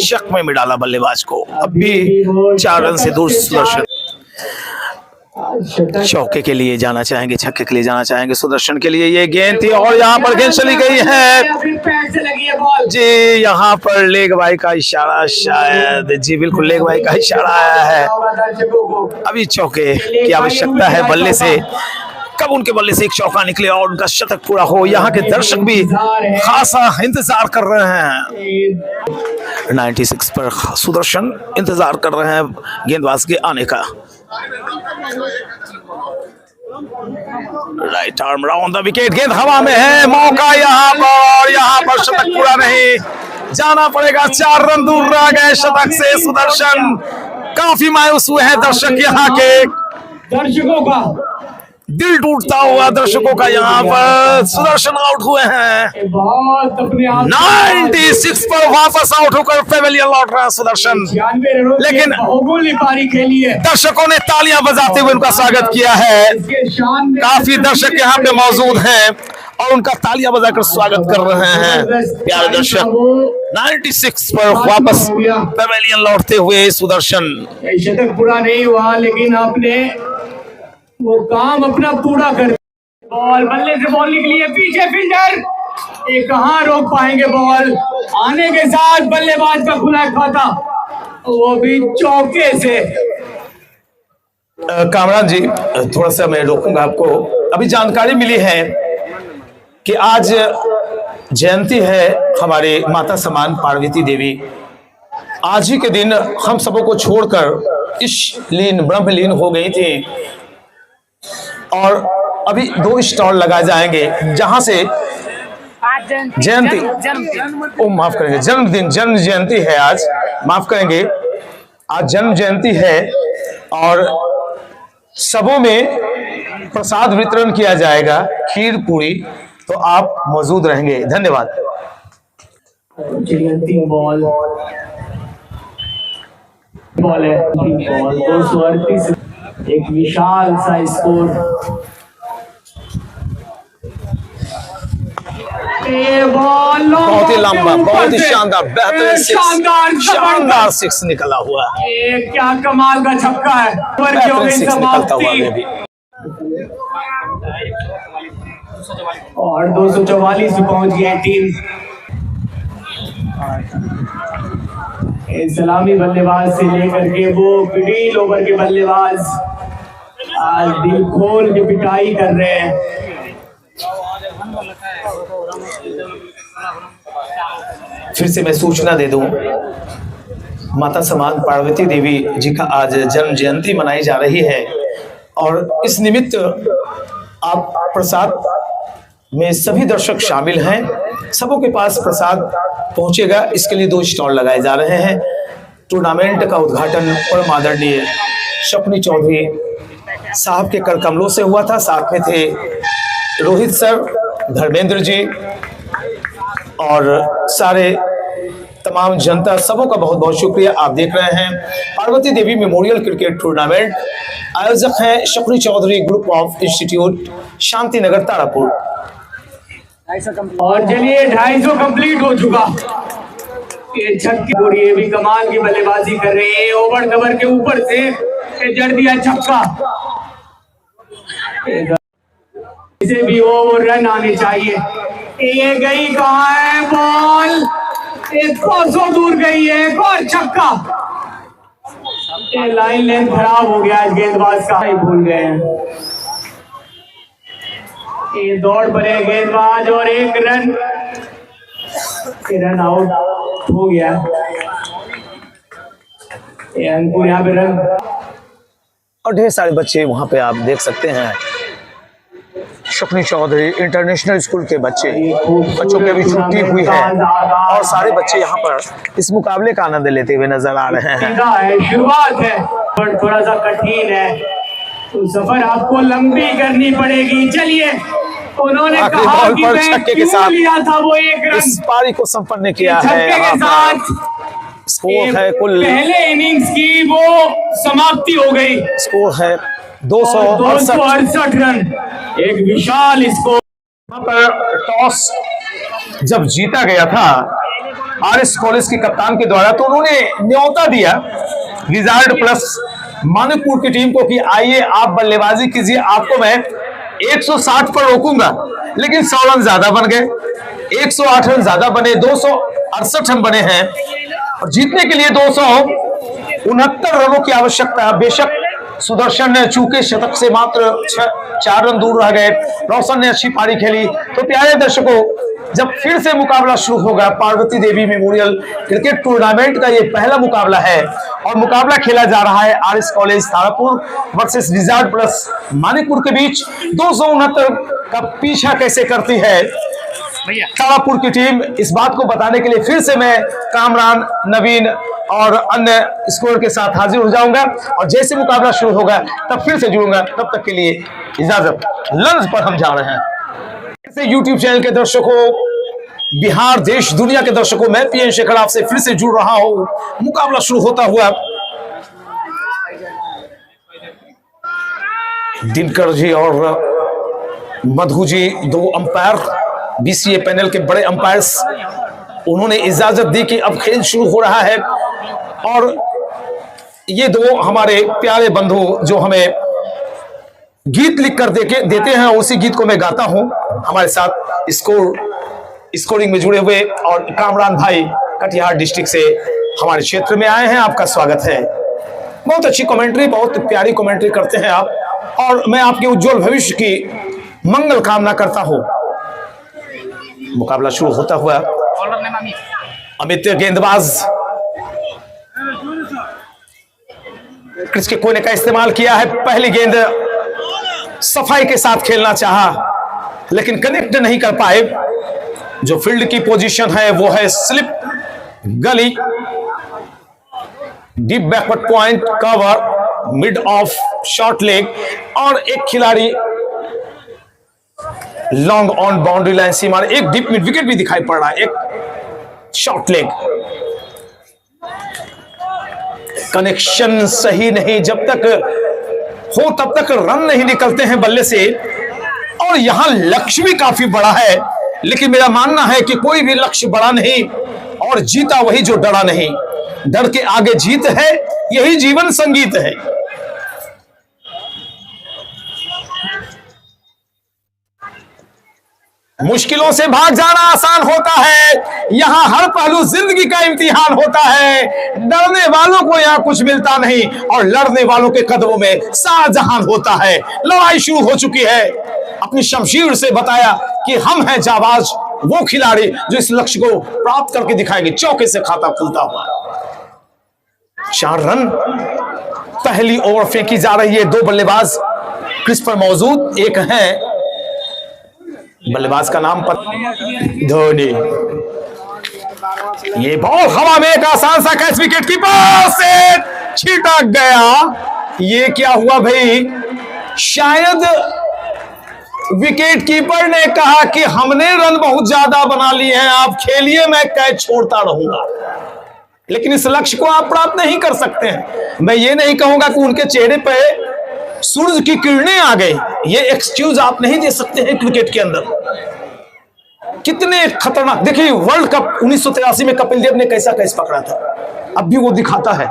शक में डाला बल्लेबाज को। अब भी 4 रन से दूर सुदर्शन चौके के लिए जाना चाहेंगे, छक्के के लिए जाना चाहेंगे सुदर्शन के लिए। ये गेंद थी और यहाँ पर गेंद चली गई है जी। यहाँ पर लेग बाई का इशारा, शायद जी बिल्कुल लेग बाई का इशारा आया है। अभी चौके की आवश्यकता है बल्ले से, कब उनके बल्ले से एक चौका निकले और उनका शतक पूरा हो। यहाँ के दर्शक भी खासा इंतजार कर रहे हैं। 96 पर सुदर्शन इंतजार कर रहे हैं गेंदबाज के आने का। Right arm round the wicket, गेंद हवा में है, मौका यहाँ पर शतक पूरा नहीं, जाना पड़ेगा। 4 रन दूर रह गए शतक से सुदर्शन। काफी मायूस हुए हैं दर्शक, यहाँ के दर्शकों का दिल टूटता हुआ दर्शकों का। यहाँ पर सुदर्शन आउट हुए हैं। बहुत अपने आप 96 पर वापस आउट होकर पेवेलियन लौट रहा है सुदर्शन, लेकिन बहुमूल्य पारी खेली है। दर्शकों ने तालियां बजाते हुए उनका स्वागत किया है। काफी दर्शक यहाँ पे मौजूद हैं और उनका तालियां बजाकर स्वागत कर रहे हैं प्यारे दर्शक। 96 पर वापस पेवेलियन लौटते हुए सुदर्शन। शतक पूरा नहीं हुआ लेकिन आपने वो काम अपना पूरा कर। बॉल बल्ले से बॉल निकली है, पीछे फील्डर, ये कहाँ रोक पाएंगे। बॉल आने के साथ बल्लेबाज का खुला खाता, वो भी चौके से। कामरान जी थोड़ा सा मैं रोकूंगा आपको। अभी जानकारी मिली है कि आज जयंती है हमारे माता समान पार्वती देवी। आज ही के दिन हम सबों को छोड़कर इस लीन ब्रह्मलीन हो गई थी और अभी 2 स्टॉल लगाए जाएंगे जहां से जयंती, ओ माफ करेंगे, जन्मदिन, जन्म जयंती है आज, माफ करेंगे, आज जन्म जयंती है और सबों में प्रसाद वितरण किया जाएगा, खीर पूरी, तो आप मौजूद रहेंगे। धन्यवाद। बॉल है, बॉल 238, एक विशाल सा स्कोर। बहुत ही लंबा, बहुत ही शानदार, बेहतरीन शानदार 6 निकला हुआ है। क्या कमाल का छक्का है, बेहतरीन 6 निकलता हुआ भी। और 244 पे पहुंच गई टीम। सलामी बल्लेबाज से लेकर के वो मिडिल ओवर के बल्लेबाज आज दिल खोल के पिटाई कर रहे हैं। फिर से मैं सूचना दे दूं, माता समान पार्वती देवी जी का आज जन्म जयंती मनाई जा रही है और इस निमित्त आप प्रसाद में सभी दर्शक शामिल हैं, सबों के पास प्रसाद पहुंचेगा। इसके लिए 2 स्टॉल लगाए जा रहे हैं। टूर्नामेंट का उद्घाटन परम आदरणीय शकुनी चौधरी साहब के कर कमलों से हुआ था, साथ में थे रोहित सर, धर्मेंद्र जी और सारे तमाम जनता, सबों का बहुत बहुत शुक्रिया। आप देख रहे हैं Parvati Devi memorial cricket tournament, आयोजक हैं Shakuni Chaudhary group of institute, Shanti Nagar, Tarapur. और चलिए 250 कंप्लीट हो चुका। ये छक्के, ये भी कमाल की बल्लेबाजी कर रहे हैं, ओवर कवर के ऊपर से जड़ दिया छक्का। इसे भी ओवर रन आने चाहिए। ये गई कहाँ है बॉल, एक 200 दूर गई है, एक और छक्का। ये लाइन लेंथ खराब हो गया, गेंदबाज का ही भूल गए हैं। ये दौड़ पड़े गेंदबाज और एक रन आउट हो गया। ये अंकुर यहाँ पे रन, और ढेर सारे बच्चे वहां पे आप देख सकते हैं। शकुनी चौधरी इंटरनेशनल स्कूल के बच्चे, बच्चों की अभी छुट्टी हुई है और सारे बच्चे यहाँ पर इस मुकाबले का आनंद लेते हुए नजर आ रहे हैं। शुरुआत है और थोड़ा सा कठिन है, तो सफर आपको लंबी करनी पड़ेगी। चलिए उन्होंने आखिरी कहा बॉल कि पर मैं छक्के के क्यों साथ लिया था वो एक रन इस पारी को संपन्न किया है। छक्के के यहाँ साथ पर स्कोर है कुल पहले इनिंग्स की वो समाप्ति हो गई। स्कोर है 268 रन, एक विशाल स्कोर। यहाँ पर टॉस जब जीता गया था आरएस कॉलेज के कप्तान के द्वारा, तो उन्होंने न्योता दिया विजार्ड प्लस मानिकपुर की टीम को कि आइए आप बल्लेबाजी कीजिए, आपको मैं 160 पर रोकूंगा। लेकिन 100 रन ज्यादा बन गए, 108 रन ज्यादा बने, 268 रन बने हैं और जीतने के लिए 269 रनों की आवश्यकता। बेशक सुदर्शन ने चूके शतक से मात्र 4 रन दूर रह गए, रोशन ने अच्छी पारी खेली। तो प्यारे दर्शकों, जब फिर से मुकाबला शुरू होगा Parvati Devi memorial cricket tournament का, ये पहला मुकाबला है और मुकाबला खेला जा रहा है RS college Tarapur versus wizard plus Manikpur के बीच। 269 का पीछा कैसे करती है तारापुर की टीम, इस बात को बताने के लिए फिर से मैं कामरान, नवीन और अन्य स्कोर के साथ हाजिर हो जाऊंगा और जैसे मुकाबला शुरू होगा तब फिर से जुड़ूंगा। तब तक के लिए इजाजत, लंच पर हम जा रहे हैं। यूट्यूब चैनल के दर्शकों, बिहार देश दुनिया के दर्शकों, मैं पीएन शेखर आपसे फिर से जुड़ रहा हूं। मुकाबला शुरू होता हुआ दिनकर जी और Madhu ji, 2 umpire BCA panel के बड़े अंपायर्स, उन्होंने इजाजत दी कि अब खेल शुरू हो रहा है। और ये 2 हमारे प्यारे बंधु जो हमें गीत लिख कर देते हैं, उसी गीत को मैं गाता हूं। हमारे साथ स्कोरिंग में जुड़े हुए और कामरान भाई कटिहार डिस्ट्रिक्ट से हमारे क्षेत्र में आए हैं, आपका स्वागत है। बहुत अच्छी कमेंट्री, बहुत प्यारी कमेंट्री करते हैं आप, और मैं आपके उज्जवल भविष्य की मंगल कामना करता हूं। मुकाबला शुरू होता हुआ अमित गेंदबाज क्रिस के कोने का इस्तेमाल किया है। पहली गेंद सफाई के साथ खेलना चाहा लेकिन कनेक्ट नहीं कर पाए। जो फील्ड की पोजीशन है वो है स्लिप गली, deep backward point, cover, mid of short leg और एक खिलाड़ी लॉन्ग ऑन बाउंड्री लाइन सीमा, एक डीप मिड विकेट भी दिखाई पड़ रहा है, एक शॉर्ट लेग। कनेक्शन सही नहीं, जब तक हो तब तक रन नहीं निकलते हैं बल्ले से। और यहां लक्ष्य भी काफी बड़ा है, लेकिन मेरा मानना है कि कोई भी लक्ष्य बड़ा नहीं और जीता वही जो डरा नहीं। डर के आगे जीत है, यही जीवन संगीत है। मुश्किलों से भाग जाना आसान होता है, यहां हर पहलू जिंदगी का इम्तिहान होता है। डरने वालों को यहां कुछ मिलता नहीं और लड़ने वालों के कदमों में शाहजहां होता है। लड़ाई शुरू हो चुकी है। अपनी शमशीर से बताया कि हम हैं जाबाज, वो खिलाड़ी जो इस लक्ष्य को प्राप्त करके दिखाएंगे। चौके से खाता खुलता हुआ 4 रन। पहली ओवर फेंकी जा रही है, 2 बल्लेबाज क्रीज पर मौजूद, एक है बल्लेबाज का नाम धोनी। ये बॉल हवा में, एक आसान सा कैच विकेट कीपर से छिटक गया। ये क्या हुआ भाई? शायद विकेट कीपर ने कहा कि हमने रन बहुत ज्यादा बना लिए हैं, आप खेलिए, मैं कैच छोड़ता रहूंगा। लेकिन इस लक्ष्य को आप प्राप्त नहीं कर सकते हैं। मैं ये नहीं कहूंगा कि उनके चेहरे पे सूरज की किरणें आ गई, ये एक्सक्यूज आप नहीं दे सकते हैं क्रिकेट के अंदर। कितने खतरनाक, देखिए वर्ल्ड कप 1983 में कपिल देव ने कैसा कैच पकड़ा था, अब भी वो दिखाता है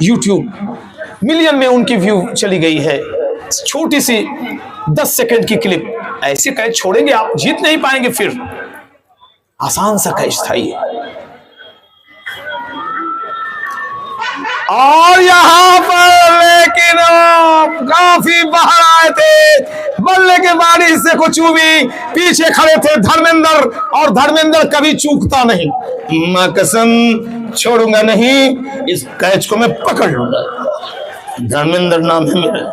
यूट्यूब, मिलियन में उनकी व्यू चली गई है। छोटी सी 10 सेकंड की क्लिप, ऐसे कैच छोड़ेंगे आप, जीत नहीं पाएंगे। फिर आसान सा कैच था ये। और यहां पर लेकिन काफी बाहर आए थे, बल्ले के बारिश से को चूमी, पीछे खड़े थे धर्मेंद्र, और धर्मेंद्र कभी चूकता नहीं। मैं कसम छोड़ूंगा नहीं, इस कैच को मैं पकड़ लूंगा। धर्मेंद्र नाम है मेरा।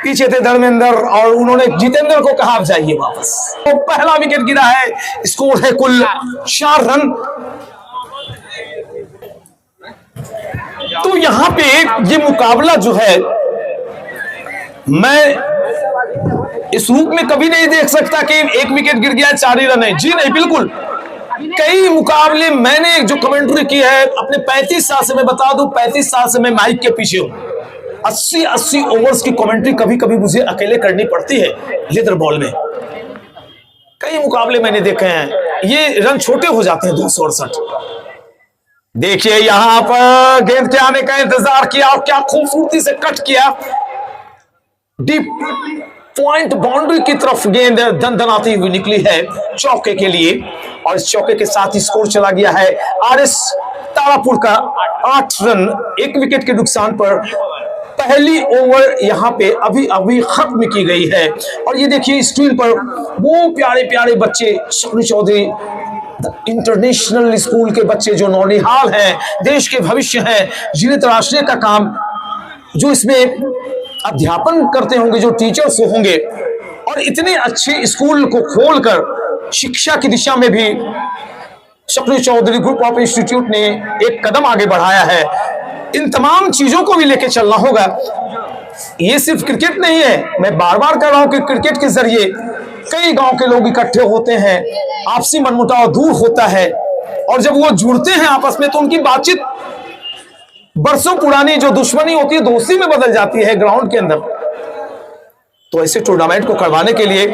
पीछे थे धर्मेंद्र और उन्होंने जितेंद्र को कहा जाइए वापस। तो पहला विकेट गिरा है, स्कोर है कुल 4 रन। तो यहां पे ये मुकाबला जो है, मैं इस रूप में कभी नहीं देख सकता कि एक विकेट गिर गया 4 ही रन है। जी नहीं, बिल्कुल कई मुकाबले मैंने जो कमेंट्री की है अपने 35 साल से, मैं बता दूं 35 साल से मैं माइक के पीछे हूं। 80 ओवर्स की कमेंट्री कभी कभी मुझे अकेले करनी पड़ती है लेदर बॉल में। कई मुकाबले मैंने देखे हैं, ये रन छोटे हो जाते हैं 268। देखिए यहां पर गेंद के आने का इंतजार किया और क्या खूबसूरती से कट किया, डीप पॉइंट बाउंड्री की तरफ गेंद दनदनाती हुई निकली है चौके के लिए। और इस चौके के साथ ही स्कोर चला गया है आरएस तारापुर का 8 रन 1 विकेट के नुकसान पर। पहली ओवर यहां पे अभी अभी खत्म की गई है। और ये देखिए स्क्रीन पर वो प्यारे प्यारे बच्चे, शक्ति चौधरी इंटरनेशनल स्कूल के बच्चे जो नौनिहाल हैं, देश के भविष्य हैं, जिन्हें तराशने का काम जो इसमें अध्यापन करते होंगे, जो टीचर्स होंगे, और इतने अच्छे स्कूल को खोलकर शिक्षा की दिशा में भी शक्ति चौधरी ग्रुप ऑफ इंस्टीट्यूट ने एक कदम आगे बढ़ाया है। इन तमाम चीजों को भी लेके चलना होगा। ये सिर्फ क्रिकेट नहीं है, मैं बार बार कह रहा हूं कि क्रिकेट के जरिए कई गांव के लोग इकट्ठे होते हैं, आपसी मनमुटाव दूर होता है, और जब वो जुड़ते हैं आपस में तो उनकी बातचीत बरसों पुरानी जो दुश्मनी होती है दोस्ती में बदल जाती है ग्राउंड के अंदर। तो ऐसे टूर्नामेंट को करवाने के लिए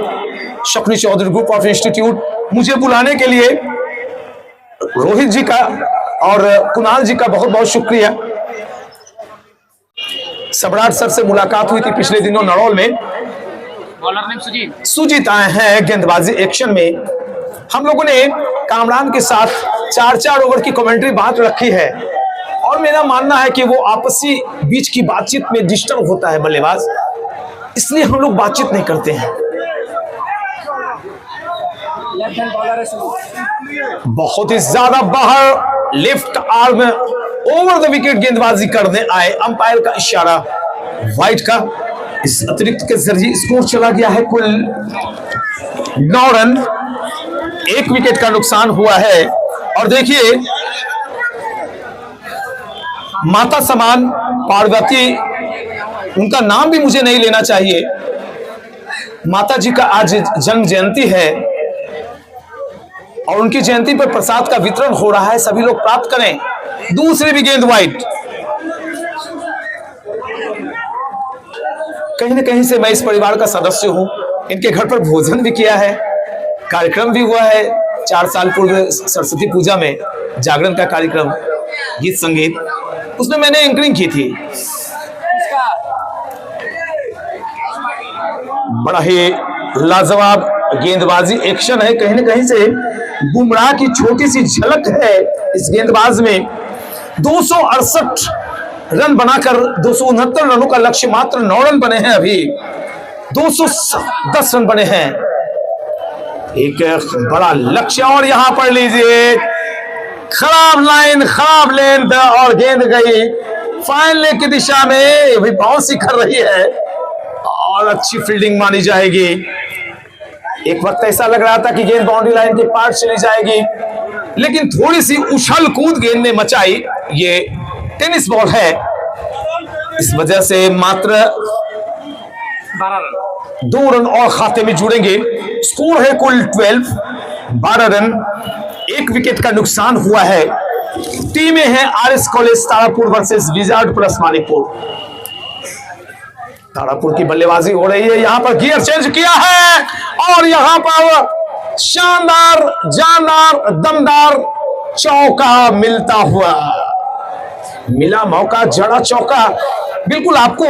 शक्ति चौधरी ग्रुप ऑफ इंस्टीट्यूट, मुझे बुलाने के लिए रोहित जी का और कुणाल जी का बहुत बहुत शुक्रिया। सम्राट सर से मुलाकात हुई थी पिछले दिनों नड़ौल में। बॉलर नेम सुजीत आए हैं गेंदबाजी एक्शन में। हम लोगों ने कामरान के साथ 4-4 ओवर की कमेंट्री बांट रखी है, और मेरा मानना है कि वो आपसी बीच की बातचीत में डिस्टर्ब होता है बल्लेबाज, इसलिए हम लोग बातचीत नहीं करते हैं। बहुत ही ज्यादा बाहर left arm over the wicket गेंदबाजी करने आए, अंपायर का इशारा वाइट का। इस अतिरिक्त के जरिए स्कोर चला गया है कुल 9 रन, 1 विकेट का नुकसान हुआ है। और देखिए माता समान पार्वती, उनका नाम भी मुझे नहीं लेना चाहिए, माता जी का आज जन्म जयंती है और उनकी जयंती पर प्रसाद का वितरण हो रहा है, सभी लोग प्राप्त करें। दूसरी भी गेंद वाइट। कहीं ना कहीं से मैं इस परिवार का सदस्य हूं, इनके घर पर भोजन भी किया है, कार्यक्रम भी हुआ है 4 साल पूर्व सरस्वती पूजा में, जागरण का कार्यक्रम, गीत संगीत, उसमें मैंने एंकरिंग की थी। बड़ा ही लाजवाब गेंदबाजी एक्शन है, कहीं ना कहीं से बुमराह की छोटी सी झलक है इस गेंदबाज में। 268 रन बनाकर 269 रनों का लक्ष्य, मात्र 9 रन बने हैं, अभी 210 रन बने हैं, एक बड़ा लक्ष्य। और यहां पर लीजिए खराब लाइन, खराब लेंथ, और गेंद गई फाइनल की दिशा में, भी बाउंस कर रही है और अच्छी फील्डिंग मानी जाएगी। एक वक्त ऐसा लग रहा था कि गेंद बाउंड्री लाइन के पार चली जाएगी, लेकिन थोड़ी सी उछल कूद गेंद ने मचाई। ये टेनिस बॉल है, इस वजह से मात्र 2 रन और खाते में जुड़ेंगे। स्कोर है कुल 12 रन, 1 विकेट का नुकसान हुआ है। टीमें हैं RS college Tarapur versus wizard plus Manikpur. Tarapur की बल्लेबाजी हो रही है, यहां पर गियर चेंज किया है और यहां पर शानदार, जानदार, दमदार चौका मिलता हुआ, मिला मौका, जड़ा चौका। बिल्कुल आपको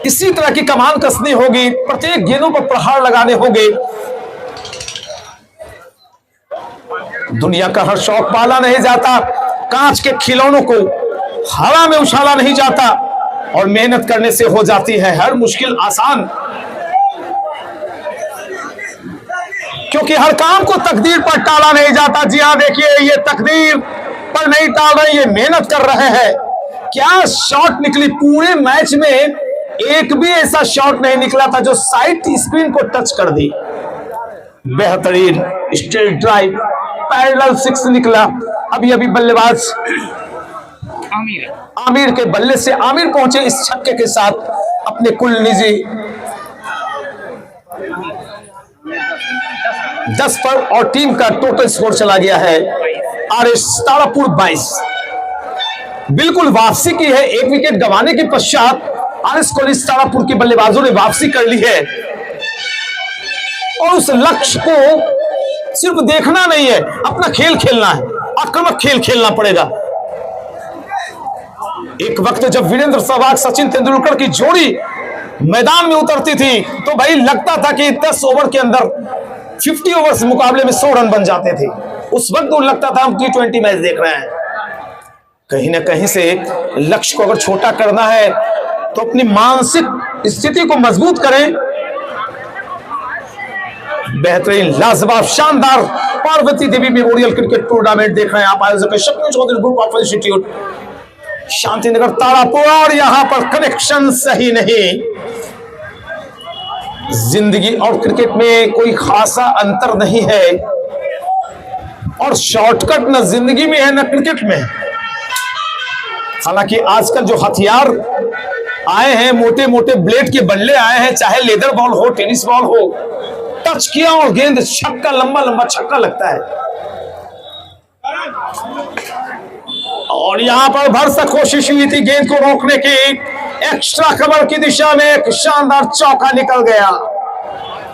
इसी तरह की कमान कसनी होगी, प्रत्येक गेंदों पर प्रहार लगाने होंगे। दुनिया का हर शौक पाला नहीं जाता, कांच के खिलौनों को हवा में उछाला नहीं जाता, और मेहनत करने से हो जाती है हर मुश्किल आसान। क्योंकि हर काम को तकदीर पर टाला नहीं जाता। जी हाँ, देखिए ये तकदीर पर नहीं टाल रहे, ये मेहनत कर रहे हैं। क्या शॉट निकली, पूरे मैच में एक भी ऐसा शॉट नहीं निकला था जो साइड स्क्रीन को टच कर दी। बेहतरीन स्ट्रेट ड्राइव, पैरेलल 6 निकला। अभी अभी बल्लेबाज आमिर के बल्ले से आमिर पहुंचे इस छक्के के साथ अपने कुल निजी 10 पर और टीम का टोटल स्कोर चला गया है आरएस तारापुर 22। बिल्कुल वापसी की है, एक विकेट गंवाने के पश्चात आरएस कॉलेज तारापुर के बल्लेबाजों ने वापसी कर ली है और उस लक्ष्य को सिर्फ देखना नहीं है, अपना खेल खेलना है, आक्रामक खेल खेलना पड़ेगा। एक वक्त जब वीरेंद्र सहवाग सचिन तेंदुलकर की जोड़ी मैदान में उतरती थी तो भाई लगता था कि 10 ओवर के अंदर 50 ओवर्स मुकाबले में 100 रन बन जाते थे। उस वक्त तो लगता था हम T20 मैच देख रहे हैं। कहीं ना कहीं से लक्ष्य को अगर छोटा करना है तो अपनी मानसिक स्थिति को मजबूत करें। बेहतरीन, लाजवाब, शानदार Parvati Devi memorial cricket tournament देख रहे हैं आप। आयोजक Shakti Chaudhary group of institute Shantinagar Tarapur, और यहां पर कनेक्शन सही नहीं। जिंदगी और क्रिकेट में कोई खासा अंतर नहीं है और शॉर्टकट न जिंदगी में है न क्रिकेट में। हालांकि आजकल जो हथियार आए हैं, मोटे मोटे ब्लेड के बल्ले आए हैं, चाहे लेदर बॉल हो, टेनिस बॉल हो, टच किया और गेंद छक्का, लंबा लंबा छक्का लगता है। और यहां पर भरसक कोशिश हुई थी गेंद को रोकने की, एक्स्ट्रा कवर की दिशा में एक शानदार चौका निकल गया।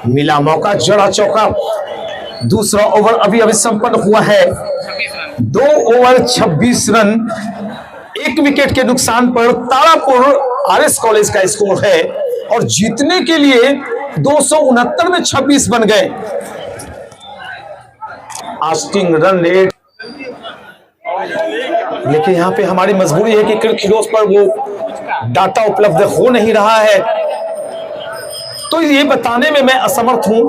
मिला मौका, जड़ा चौका। दूसरा ओवर अभी अभी संपन्न हुआ है। 2 ओवर 26 रन, 1 विकेट के नुकसान पर तारापुर आरएस कॉलेज का स्कोर है और जीतने के लिए 269 में 26 बन गए। आस्टिंग रन रेट, लेकिन यहां पे हमारी मजबूरी है कि क्रिकेट हीरोज पर वो डाटा उपलब्ध हो नहीं रहा है, तो ये बताने में मैं असमर्थ हूं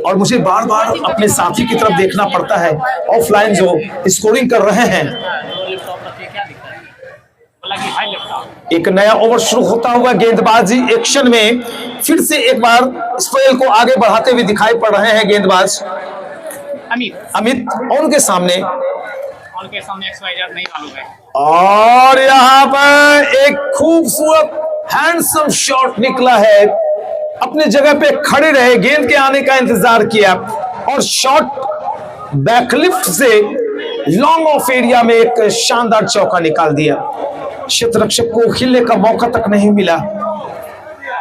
और मुझे बार बार अपने साथी की तरफ देखना पड़ता है ऑफलाइन जो स्कोरिंग कर रहे हैं। एक नया ओवर शुरू होता हुआ गेंदबाजी एक्शन में फिर से एक बार स्पेल को आगे बढ़ाते हुए दिखाई पड़ रहे हैं गेंदबाज अमित और उनके सामने नहीं मालूम है। और यहाँ पर एक खूबसूरत हैंडसम शॉट निकला है। अपने जगह पे खड़े रहे, गेंद के आने का इंतजार किया और शॉट बैकलिफ्ट से लॉन्ग ऑफ एरिया में एक शानदार चौका निकाल दिया। क्षेत्ररक्षक को खिलने का मौका तक नहीं मिला।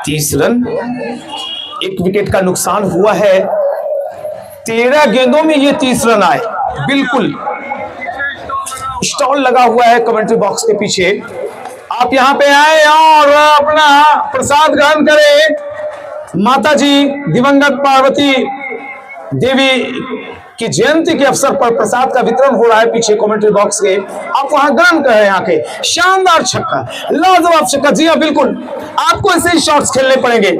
30 रन, 1 विकेट का नुकसान हुआ है। 13 गेंदों में ये 30 रन आए। बिल्कुल स्टॉल लगा हुआ है कमेंट्री बॉक्स के पीछे। आप यहां पे आए और अपना प्रसाद ग्रहण करें। माता जी दिवंगत पार्वती देवी की जयंती के अवसर पर प्रसाद का वितरण हो रहा है पीछे कमेंट्री बॉक्स के। आप वहां ग्रहण करें। यहाँ के शानदार छक्का, लाजवाब छक्का। जी हाँ, बिल्कुल आपको ऐसे ही शॉट्स खेलने पड़ेंगे।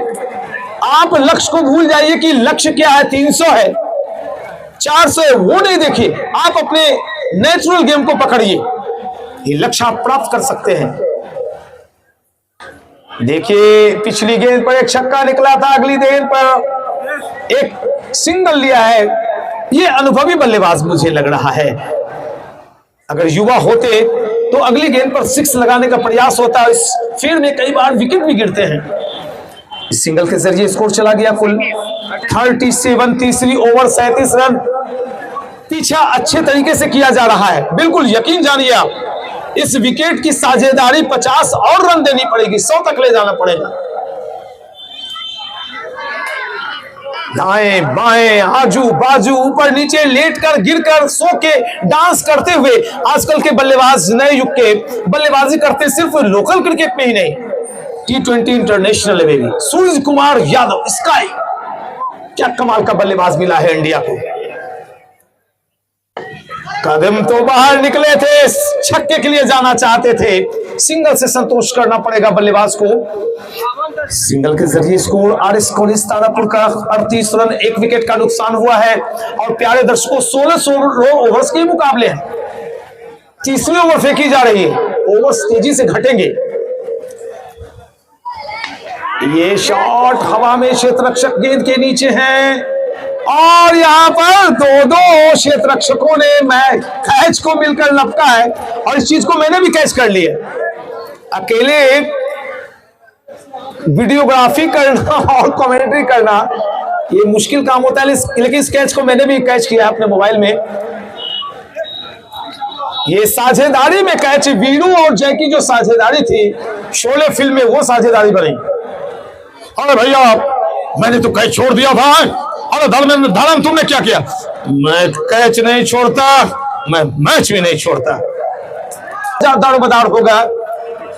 आप लक्ष्य को भूल जाइए कि लक्ष्य क्या है, 300 है, 400 है, वो नहीं देखिए। आप अपने नेचुरल गेम को पकड़िए, ये लक्ष्य आप प्राप्त कर सकते हैं। देखिए पिछली गेंद पर एक छक्का निकला था, अगली गेंद पर एक सिंगल लिया है। ये अनुभवी बल्लेबाज मुझे लग रहा है। अगर युवा होते तो अगली गेंद पर 6 लगाने का प्रयास होता। इस फील्ड में कई बार विकेट भी गिरते हैं। इस सिंगल के जरिए स्कोर चला गया कुल 37। तीसरी ओवर 37 रन। पीछा अच्छे तरीके से किया जा रहा है। बिल्कुल यकीन जानिए आप, इस विकेट की साझेदारी 50 और रन देनी पड़ेगी, 100 तक ले जाना पड़ेगा। दाएं बाएं, आजू बाजू, ऊपर नीचे, लेटकर, गिरकर, सो के, डांस करते हुए आजकल के बल्लेबाज, नए युग के बल्लेबाजी करते सिर्फ लोकल क्रिकेट में ही नहीं, T20 इंटरनेशनल में भी। सूर्य कुमार यादव, स्काई, क्या कमाल का बल्लेबाज मिला है इंडिया को। कदम तो बाहर निकले थे, छक्के के लिए जाना चाहते थे, सिंगल से संतोष करना पड़ेगा बल्लेबाज को। सिंगल के जरिए स्कोर आरएस कॉलेज तारापुर का 38 रन, 1 विकेट का नुकसान हुआ है। और प्यारे दर्शकों, 16 ओवर्स के मुकाबले हैं। तीसरी ओवर फेंकी जा रही है, ओवर्स तेजी से घटेंगे। ये शॉट हवा में, क्षेत्ररक्षक गेंद के नीचे हैं और यहां पर दो क्षेत्ररक्षकों ने कैच को मिलकर लपका है और इस चीज को मैंने भी कैच कर लिया। अकेले वीडियोग्राफी करना और कमेंट्री करना ये मुश्किल काम होता है, लेकिन इस कैच को मैंने भी कैच किया अपने मोबाइल में। ये साझेदारी में कैच, वीरू और जैकी जो साझेदारी थी शोले फिल्म में, वो साझेदारी बनी। अरे भैया मैंने तो कैच छोड़ दिया था। अरे धर्म तुमने क्या किया? मैं कैच नहीं छोड़ता, मैं मैच भी नहीं छोड़ता। दारोमदार होगा।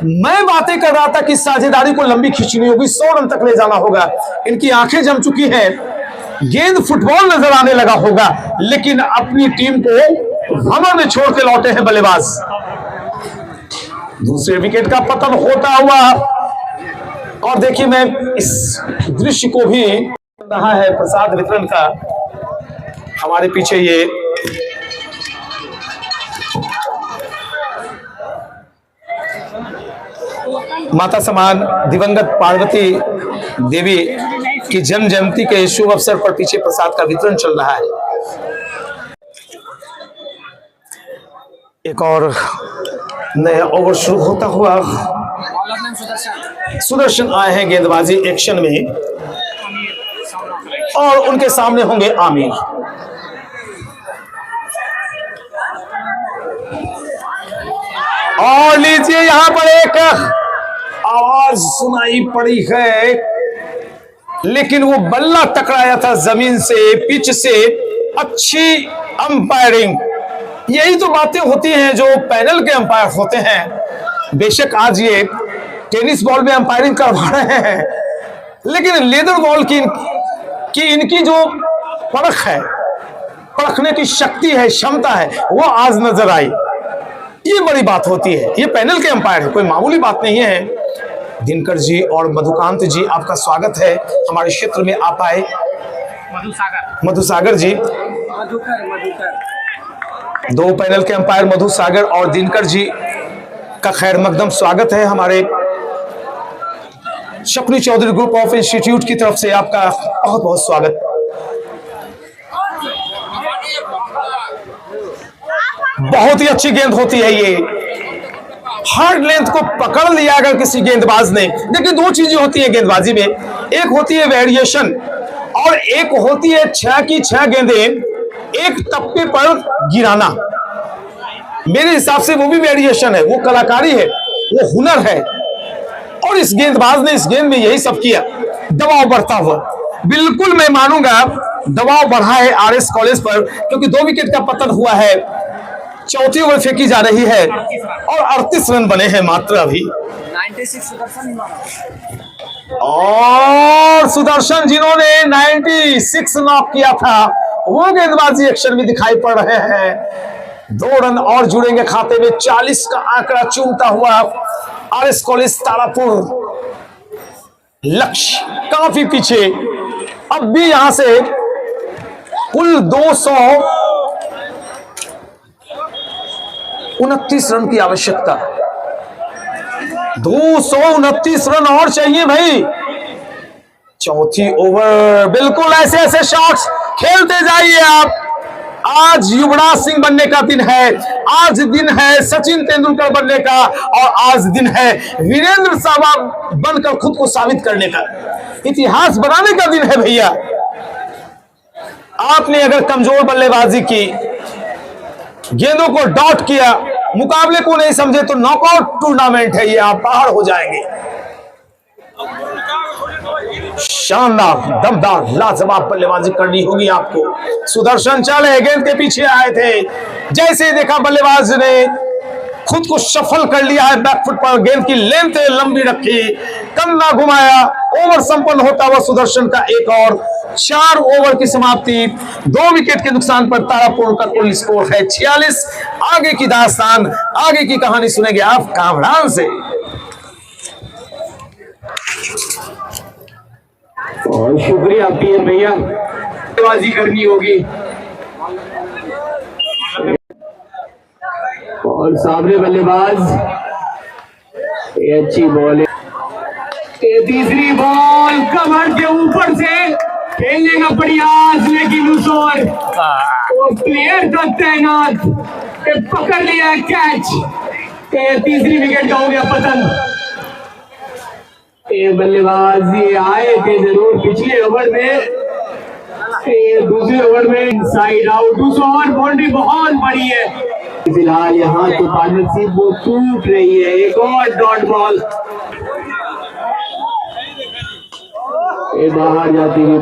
मैं बातें कर रहा था कि साझेदारी को लंबी खींचनी होगी, 100 रन तक ले जाना होगा। इनकी आंखें जम चुकी हैं, गेंद फुटबॉल नजर आने लगा होगा, लेकिन अपनी टीम को हवा में छोड़ के लौटे हैं बल्लेबाज। दूसरे विकेट का पतन होता हुआ, और देखिए मैं इस दृश्य को भी रहा है प्रसाद वितरण का। हमारे पीछे ये माता समान दिवंगत पार्वती देवी की जन्म जयंती के शुभ अवसर पर पीछे प्रसाद का वितरण चल रहा है। एक और नया ओवर शुरू होता हुआ। सुदर्शन आए हैं गेंदबाजी एक्शन में, और उनके सामने होंगे आमिर। और लीजिए यहां पर एक आवाज सुनाई पड़ी है, लेकिन वो बल्ला टकराया था जमीन से, पिच से। अच्छी अंपायरिंग, यही तो बातें होती हैं जो पैनल के अंपायर होते हैं। बेशक आज ये टेनिस बॉल में अंपायरिंग करवा रहे हैं, लेकिन लेदर बॉल की इनकी जो परख है, परखने की शक्ति है, क्षमता है, वो आज नजर आई। ये बड़ी बात होती है। ये पैनल के अंपायर है, कोई मामूली बात नहीं है। दिनकर जी और मधुकांत जी, आपका स्वागत है हमारे क्षेत्र में। आप आए मधुसागर जी, दो पैनल के अंपायर मधुसागर और दिनकर जी का खैर मकदम स्वागत है हमारे Shakuni Chaudhary group of institute की तरफ से। आपका बहुत बहुत स्वागत। बहुत ही अच्छी गेंद होती है ये। हार्ड लेंथ को पकड़ लिया अगर किसी गेंदबाज ने। देखिए दो चीजें होती है गेंदबाजी में, एक होती है वेरिएशन और एक होती है 6 की 6 गेंदें एक टप्पे पर गिराना। मेरे हिसाब से वो भी वेरिएशन है, वो कलाकारी है, वो हुनर है। और इस गेंदबाज ने इस गेंद में यही सब किया, दबाव बढ़ता हुआ। बिल्कुल मैं मानूंगा दबाव बढ़ा है आरएस कॉलेज पर, क्योंकि 2 विकेट का पतन हुआ है, चौथी ओवर फेंकी जा रही है और 38 रन बने हैं मात्र अभी। 96 और सुदर्शन जिन्होंने 96 नॉक किया था, वो गेंदबाजी एक्शन में दिखाई पड़ रहे हैं। 2 रन और जुड़ेंगे खाते में। 40 का आंकड़ा चूमता हुआ आरएस कॉलेज तारापुर लक्ष्य काफी पीछे। अब भी यहां से कुल 229 रन की आवश्यकता। 229 रन और चाहिए भाई। चौथी ओवर, बिल्कुल ऐसे ऐसे शॉट्स खेलते जाइए आप। आज युवराज सिंह बनने का दिन है, आज दिन है सचिन तेंदुलकर बनने का, और आज दिन है वीरेंद्र सहवाग बनकर खुद को साबित करने का, इतिहास बनाने का दिन है भैया। आपने अगर कमजोर बल्लेबाजी की, गेंदों को डॉट किया, मुकाबले को नहीं समझे, तो नॉकआउट टूर्नामेंट है ये, आप बाहर हो जाएंगे। शानदार, दमदार, लाजवाब बल्लेबाजी करनी होगी आपको। सुदर्शन चले, गेंद के पीछे आए थे, जैसे ही देखा बल्लेबाज ने खुद को सफल कर लिया है बैकफुट पर, गेंद की लेंथ लंबी रखी, कंधा घुमाया, ओवर संपन्न होता हुआ सुदर्शन का एक और। 4 ओवर की समाप्ति, 2 विकेट के नुकसान पर तारापुर का कुल स्कोर है 46। आगे की दास्तान, आगे की कहानी सुनेंगे आप कामरान से। और शुक्रिया पीएम भैया, बल्लेबाजी करनी होगी। और सामने बल्लेबाज, ये अच्छी बॉल है, ये तीसरी बॉल कमर के ऊपर से खेलने का प्रयास, लेकिन उस ओर वो प्लेयर का तैनात, पकड़ लिया कैच। ये तीसरी विकेट का हो गया पतन। ये बल्लेबाज ये आए थे जरूर पिछले ओवर में, ये दूसरे ओवर में साइड आउट, दूसरा ओवर बाउंड्री बहुत बड़ी है। फिलहाल यहाँ तो पार्टनरशिप वो टूट रही है। एक और डॉट बॉल ये बाहर जाती है।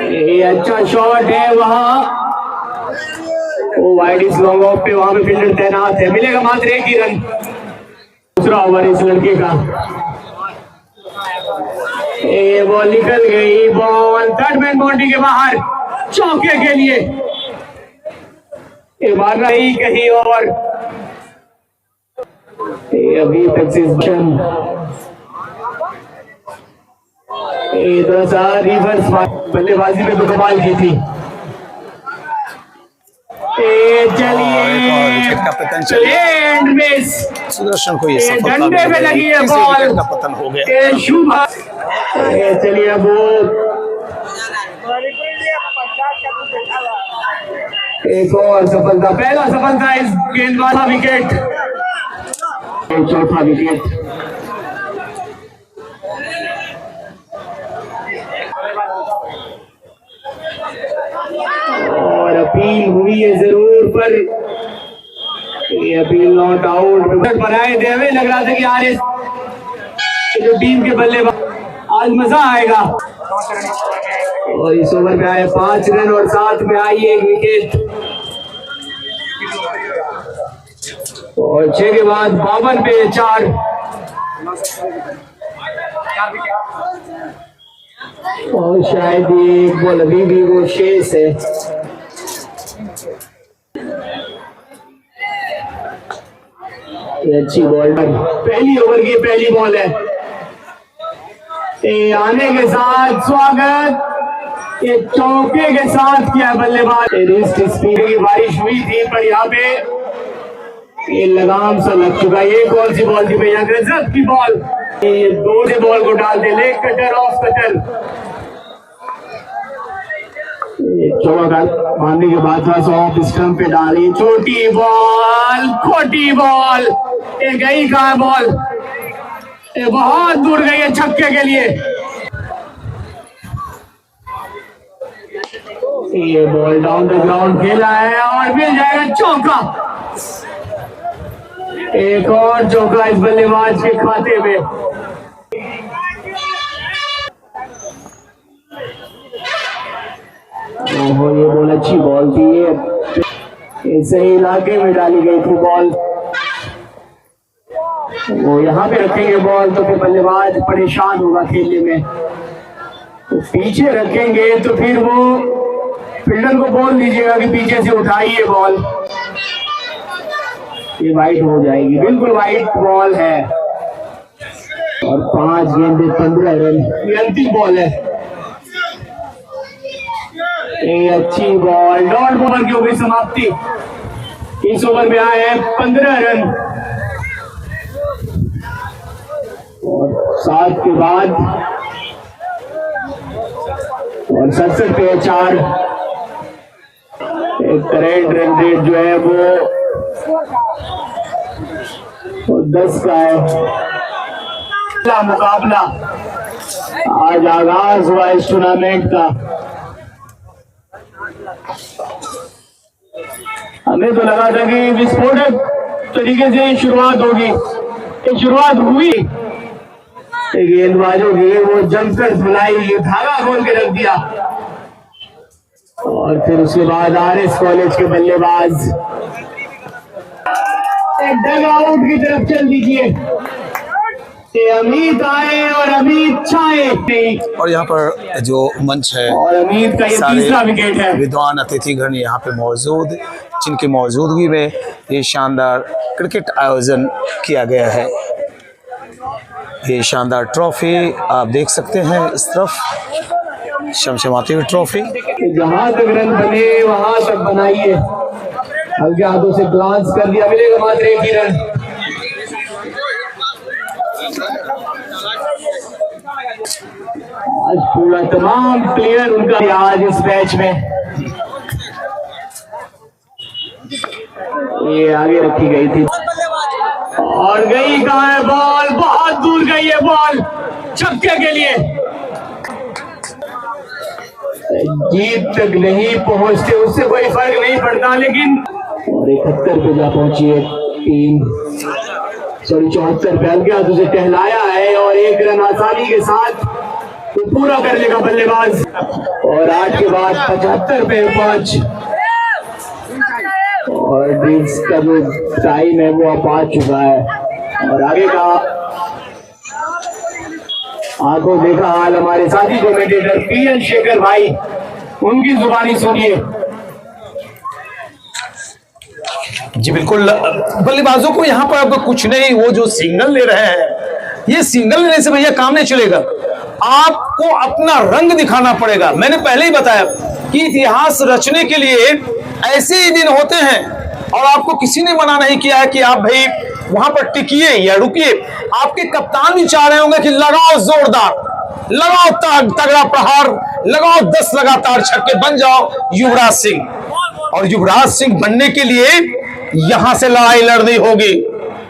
ये अच्छा शॉट है वहां, वो वाइड इस लॉन्ग ऑफ पे, वहां पे फील्डर तैनात है। मिलेगा मात्र एक ही रन। दूसरा ओवर इस लड़के का, ये बॉल निकल गई। बॉल थर्ड मैन बाउंड्री के बाहर चौके के लिए। ये मार रही कहीं और, ये अभी तक थोड़ा सा रिवर्स बल्लेबाजी में तो कमाल की थी। चलिए एंड मिस, सुदर्शन को ये सफलता डंडे पे लगी है बॉल, विकेट का पतन हो गया। शुभ। चलिए अब एक और सफलता, पहला सफलता इस गेंदबाज का विकेट, चौथा विकेट। और अपील हुई है जरूर, पर ये अपील नॉट आउट बनाए थे। हमें लग रहा था कि यार जो टीम के बल्लेबाज आज मजा आएगा। और इस ओवर में आए 5 रन और साथ में आई एक विकेट। और 6 के बाद 52 पे 4। और शायद ये बॉल अभी भी वो शेष है। ये अच्छी बॉल, पहली ओवर की पहली बॉल है। ये आने के साथ स्वागत, ये चौके के साथ किया बल्लेबाज। स्पीड की बारिश हुई थी, पर यहाँ पे ये लगाम सा लग चुका है। ये कौन सी बॉल थी भैया? गजब की बॉल। ये 2 से बॉल को डाल दे, लेग कटर ऑफ कटर। चौका मारने के बाद थोड़ा सा ऑफ स्टंप पे डाली, छोटी बॉल, खोटी बॉल। ये गई कहाँ बॉल? ये बहुत दूर गई है छक्के के लिए। ये बॉल डाउन द ग्राउंड खेला है और मिल जाएगा चौका। एक और चौका इस बल्लेबाज के खाते में। ओहो, ये बॉल अच्छी बॉल थी। ये सही इलाके में डाली गई थी बॉल। वो यहाँ पे रखेंगे बॉल तो फिर बल्लेबाज परेशान होगा खेलने में। तो पीछे रखेंगे तो फिर वो फील्डर को बोल दीजिएगा कि पीछे से उठाइए बॉल। ये वाइड हो जाएगी, बिल्कुल वाइड बॉल है। और 5 गेंदे 15 रन, ये अंतिम बॉल है। ये अच्छी बॉल, डॉट ओवर की हो गई समाप्ति। इस ओवर में आए हैं 15 रन और 7 के बाद और 67 पे 4। करेंट रन रेट जो है वो 10 का है। मुकाबला आज आगाज हुआ इस टूर्नामेंट का। हमें तो लगा था कि विस्फोटक तरीके से शुरुआत होगी, ये शुरुआत हुई। गेंदबाजों की वो जमकर धुलाई, धागा खोल के रख दिया। और फिर उसके बाद आरएस कॉलेज के बल्लेबाज डग आउट की तरफ चल दीजिए। अमित आए और अमित छाए। और यहाँ पर जो मंच है, और अमित का ये तीसरा विकेट है। विद्वान अतिथिगण यहाँ पे मौजूद, जिनकी मौजूदगी में ये शानदार क्रिकेट आयोजन किया गया है। ये शानदार ट्रॉफी आप देख सकते हैं इस तरफ, शमशमाती हुई ट्रॉफी। जहां तक रन बने वहां तक बनाइए। हल्के हाथों से ग्लांस कर दिया, मिलेगा मात्र एक ही रन। आज पूरा तमाम प्लेयर उनका आज इस मैच में। ये आगे रखी गई थी और गई कहाँ है बॉल? बहुत दूर गई है बॉल छक्के के लिए। जीत तक नहीं पहुंचते उससे कोई फर्क नहीं पड़ता, लेकिन और 71 पे जा पहुंची है टीम, सॉरी 74 पे हल्के हाथों से टहलाया है और एक रन आसानी के साथ तो पूरा कर लेगा बल्लेबाज। और 8 के बाद 75 पे 5 और ड्रीम्स का जो टाइम है वो अब आ चुका है। और आगे का आंखों देखा हाल हमारे साथी कमेंटेटर पीएन शेखर भाई, उनकी जुबानी सुनिए। जी बिल्कुल, बल्लेबाजों को यहाँ पर अब कुछ नहीं, वो जो सिंगल ले रहे हैं, ये सिंगल लेने से भैया काम नहीं चलेगा, आपको अपना रंग दिखाना पड़ेगा। मैंने पहले ही बताया कि इतिहास रचने के लिए ऐसे ही दिन होते हैं और आपको किसी ने मना नहीं किया है कि आप भाई वहां पर टिकिए या रुकिए। आपके कप्तान भी चाह रहे होंगे कि लगाओ जोरदार, लगाओ तगड़ा प्रहार, लगाओ 10 लगातार छक्के, बन जाओ युवराज सिंह। और युवराज सिंह बनने के लिए यहां से लड़ाई लड़नी होगी,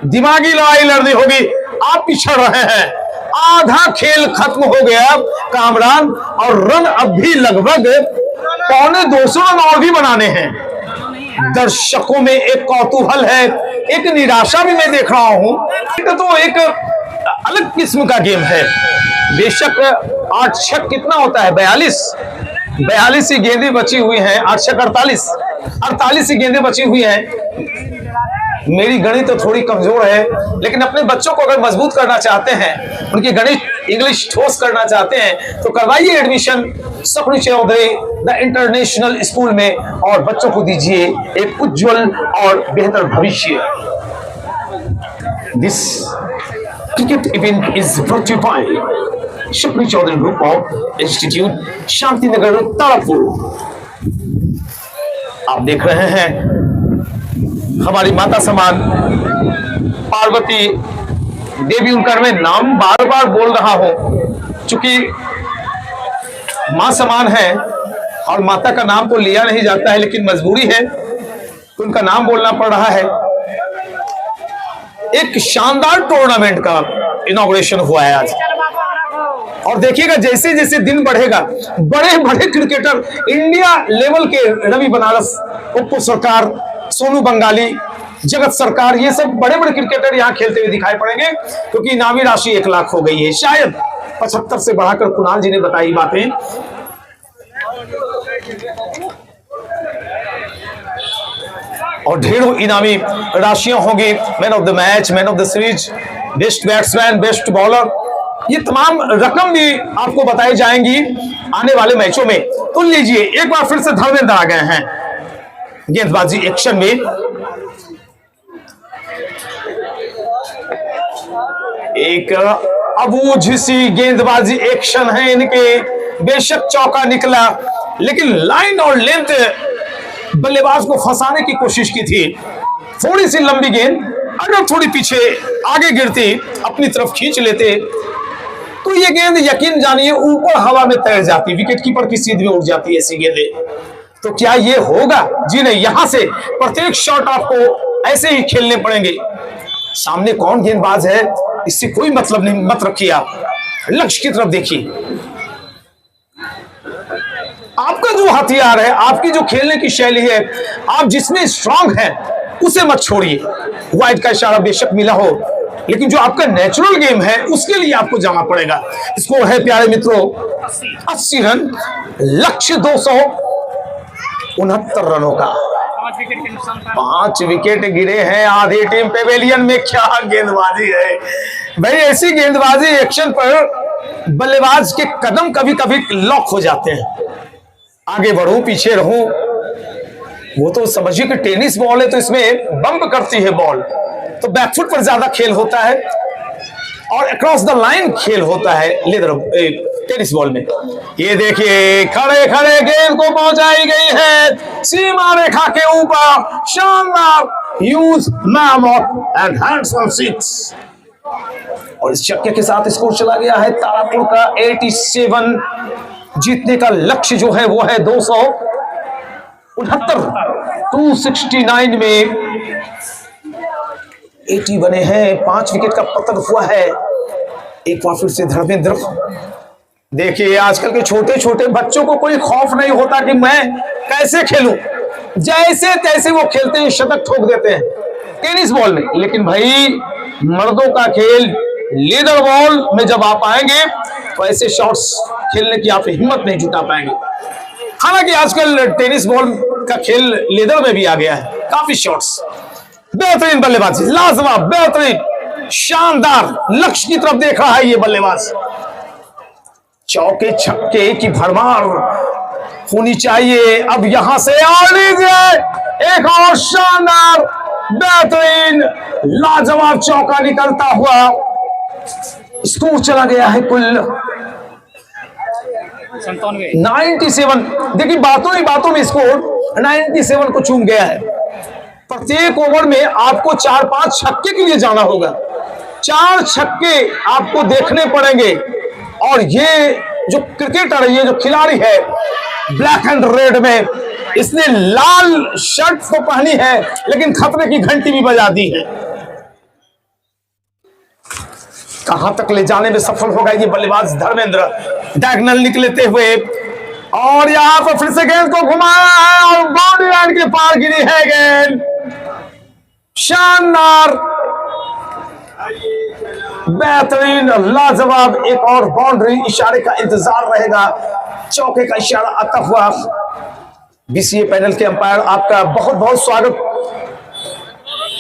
दिमागी लड़ाई लड़नी होगी। आप पिछड़ रहे हैं, आधा खेल खत्म हो गया कामरान, और रन अब भी लगभग 250 रन और भी बनाने हैं। दर्शकों में एक कौतूहल है, एक निराशा भी मैं देख रहा हूं। तो एक अलग किस्म का गेम है। बेशक 8 छक कितना होता है, 42 ही गेंदें बची हुई हैं, 8 छक 48 ही गेंदें बची हुई हैं। मेरी गणित तो थोड़ी कमजोर है, लेकिन अपने बच्चों को अगर मजबूत करना चाहते हैं, उनकी गणित इंग्लिश ठोस करना चाहते हैं, तो करवाइए admission Sapni Chaudhary the international school में और बच्चों को दीजिए एक उज्जवल और बेहतर भविष्य। This cricket event is brought you by Sapni Chaudhary group of institute, Shanti Nagar, Tarapur. आप देख रहे हैं हमारी माता समान पार्वती देवी, उनका मैं नाम बार बार बोल रहा हूं, चूंकि मां समान है और माता का नाम तो लिया नहीं जाता है, लेकिन मजबूरी है तो उनका नाम बोलना पड़ रहा है। एक शानदार टूर्नामेंट का इनॉग्रेशन हुआ है आज, और देखिएगा जैसे जैसे दिन बढ़ेगा, बड़े बड़े क्रिकेटर इंडिया लेवल के, रवि बनारस, उप्पू सरकार, सोनू बंगाली, जगत सरकार, ये सब बड़े बड़े क्रिकेटर यहाँ खेलते हुए दिखाई पड़ेंगे, क्योंकि इनामी राशि 1 लाख हो गई है, शायद 75 से बढ़ाकर कुणाल जी ने बताई बातें। और ढेरों इनामी राशियां होंगी, man of the match, man of the series, best batsman, best bowler, ये तमाम रकम भी आपको बताई जाएंगी आने वाले मैचों में। तो लीजिए, एक बार फिर से धर्मेंद्र आ गए हैं गेंदबाजी एक्शन में। एक अबूझ सी गेंदबाजी एक्शन है इनके, बेशक चौका निकला, लेकिन लाइन और लेंथ बल्लेबाज को फंसाने की कोशिश की थी। थोड़ी सी लंबी गेंद अगर थोड़ी पीछे आगे गिरती, अपनी तरफ खींच लेते, तो ये गेंद यकीन जानिए ऊपर हवा में तैर जाती, विकेट कीपर की सीध में उड़ जाती ऐसी गेंदें। तो क्या ये होगा? जी नहीं, यहां से प्रत्येक शॉट आपको ऐसे ही खेलने पड़ेंगे। सामने कौन गेंदबाज है इससे कोई मतलब नहीं, मत रखिए, आप लक्ष्य की तरफ देखिए। आपका जो हथियार है, आपकी जो खेलने की शैली है, आप जिसमें स्ट्रांग है उसे मत छोड़िए। वाइड का इशारा बेशक मिला हो, लेकिन जो आपका नेचुरल गेम है उसके लिए आपको जाना पड़ेगा। स्कोर है प्यारे मित्रों 80 रन, लक्ष्य 269 रनों का। 5 विकेट गिरे हैं आधी टीम पेवेलियन में। क्या गेंदबाजी है भाई, ऐसी गेंदबाजी एक्शन पर बल्लेबाज के कदम कभी कभी लॉक हो जाते हैं। आगे बढ़ूं पीछे रहूं, वो तो समझिए कि टेनिस बॉल है तो इसमें बम्प करती है बॉल, तो बैकफुट पर ज्यादा खेल होता है और अक्रॉस द लाइन खेल होता है लेदर टेनिस बॉल में। ये देखिए खड़े खड़े गेंद को पहुंचाई गई है सीमा रेखा के ऊपर, शानदार use mammoth and handsome six, और इस छक्के के साथ स्कोर चला गया है तारापुर का 87। जीतने का लक्ष्य जो है वो है 269, 269 में 80 बने हैं। 5 विकेट का पतन हुआ है। एक बार फिर से धर्मेंद्र देखिए आजकल के छोटे छोटे बच्चों को कोई खौफ नहीं होता कि मैं कैसे खेलूं, जैसे तैसे वो खेलते हैं, शतक ठोक देते हैं टेनिस बॉल में। लेकिन भाई मर्दों का खेल लीडर बॉल में जब आप आएंगे तो ऐसे शॉट्स खेलने की आप हिम्मत नहीं जुटा पाएंगे। हालांकि आजकल टेनिस बॉल का खेल लेदर में भी आ गया है, काफी शॉट्स। बेहतरीन बल्लेबाजी, लाजवाब, बेहतरीन, शानदार, लक्ष्य की तरफ देख रहा है ये बल्लेबाज। चौके छक्के की भरमार होनी चाहिए। अब यहां से और लीजिए एक और शानदार, बेहतरीन, लाजवाब चौका निकलता हुआ। स्कोर चला गया है कुल 97। देखिए बातों ही बातों में स्कोर 97 को चूम गया है। प्रत्येक ओवर में आपको 4-5 छक्के के लिए जाना होगा, 4 छक्के आपको देखने पड़ेंगे। और ये जो क्रिकेटर है, ये जो खिलाड़ी है ब्लैक एंड रेड में, इसने लाल शर्ट तो पहनी है लेकिन खतरे की घंटी भी बजा दी है। कहां तक ले जाने में सफल होगा ये बल्लेबाज धर्मेंद्र, डायगोनल निकलते हुए, और यहां पर फिर से गेंद को घुमाया है और बाउंड्री लाइन के पार गिरी है गेंद। शानदार, बेहतरीन, लाजवाब, एक और बाउंड्री। इशारे का इंतजार रहेगा, चौके का इशारा आता हुआ। बीसीए पैनल के अंपायर आपका बहुत बहुत स्वागत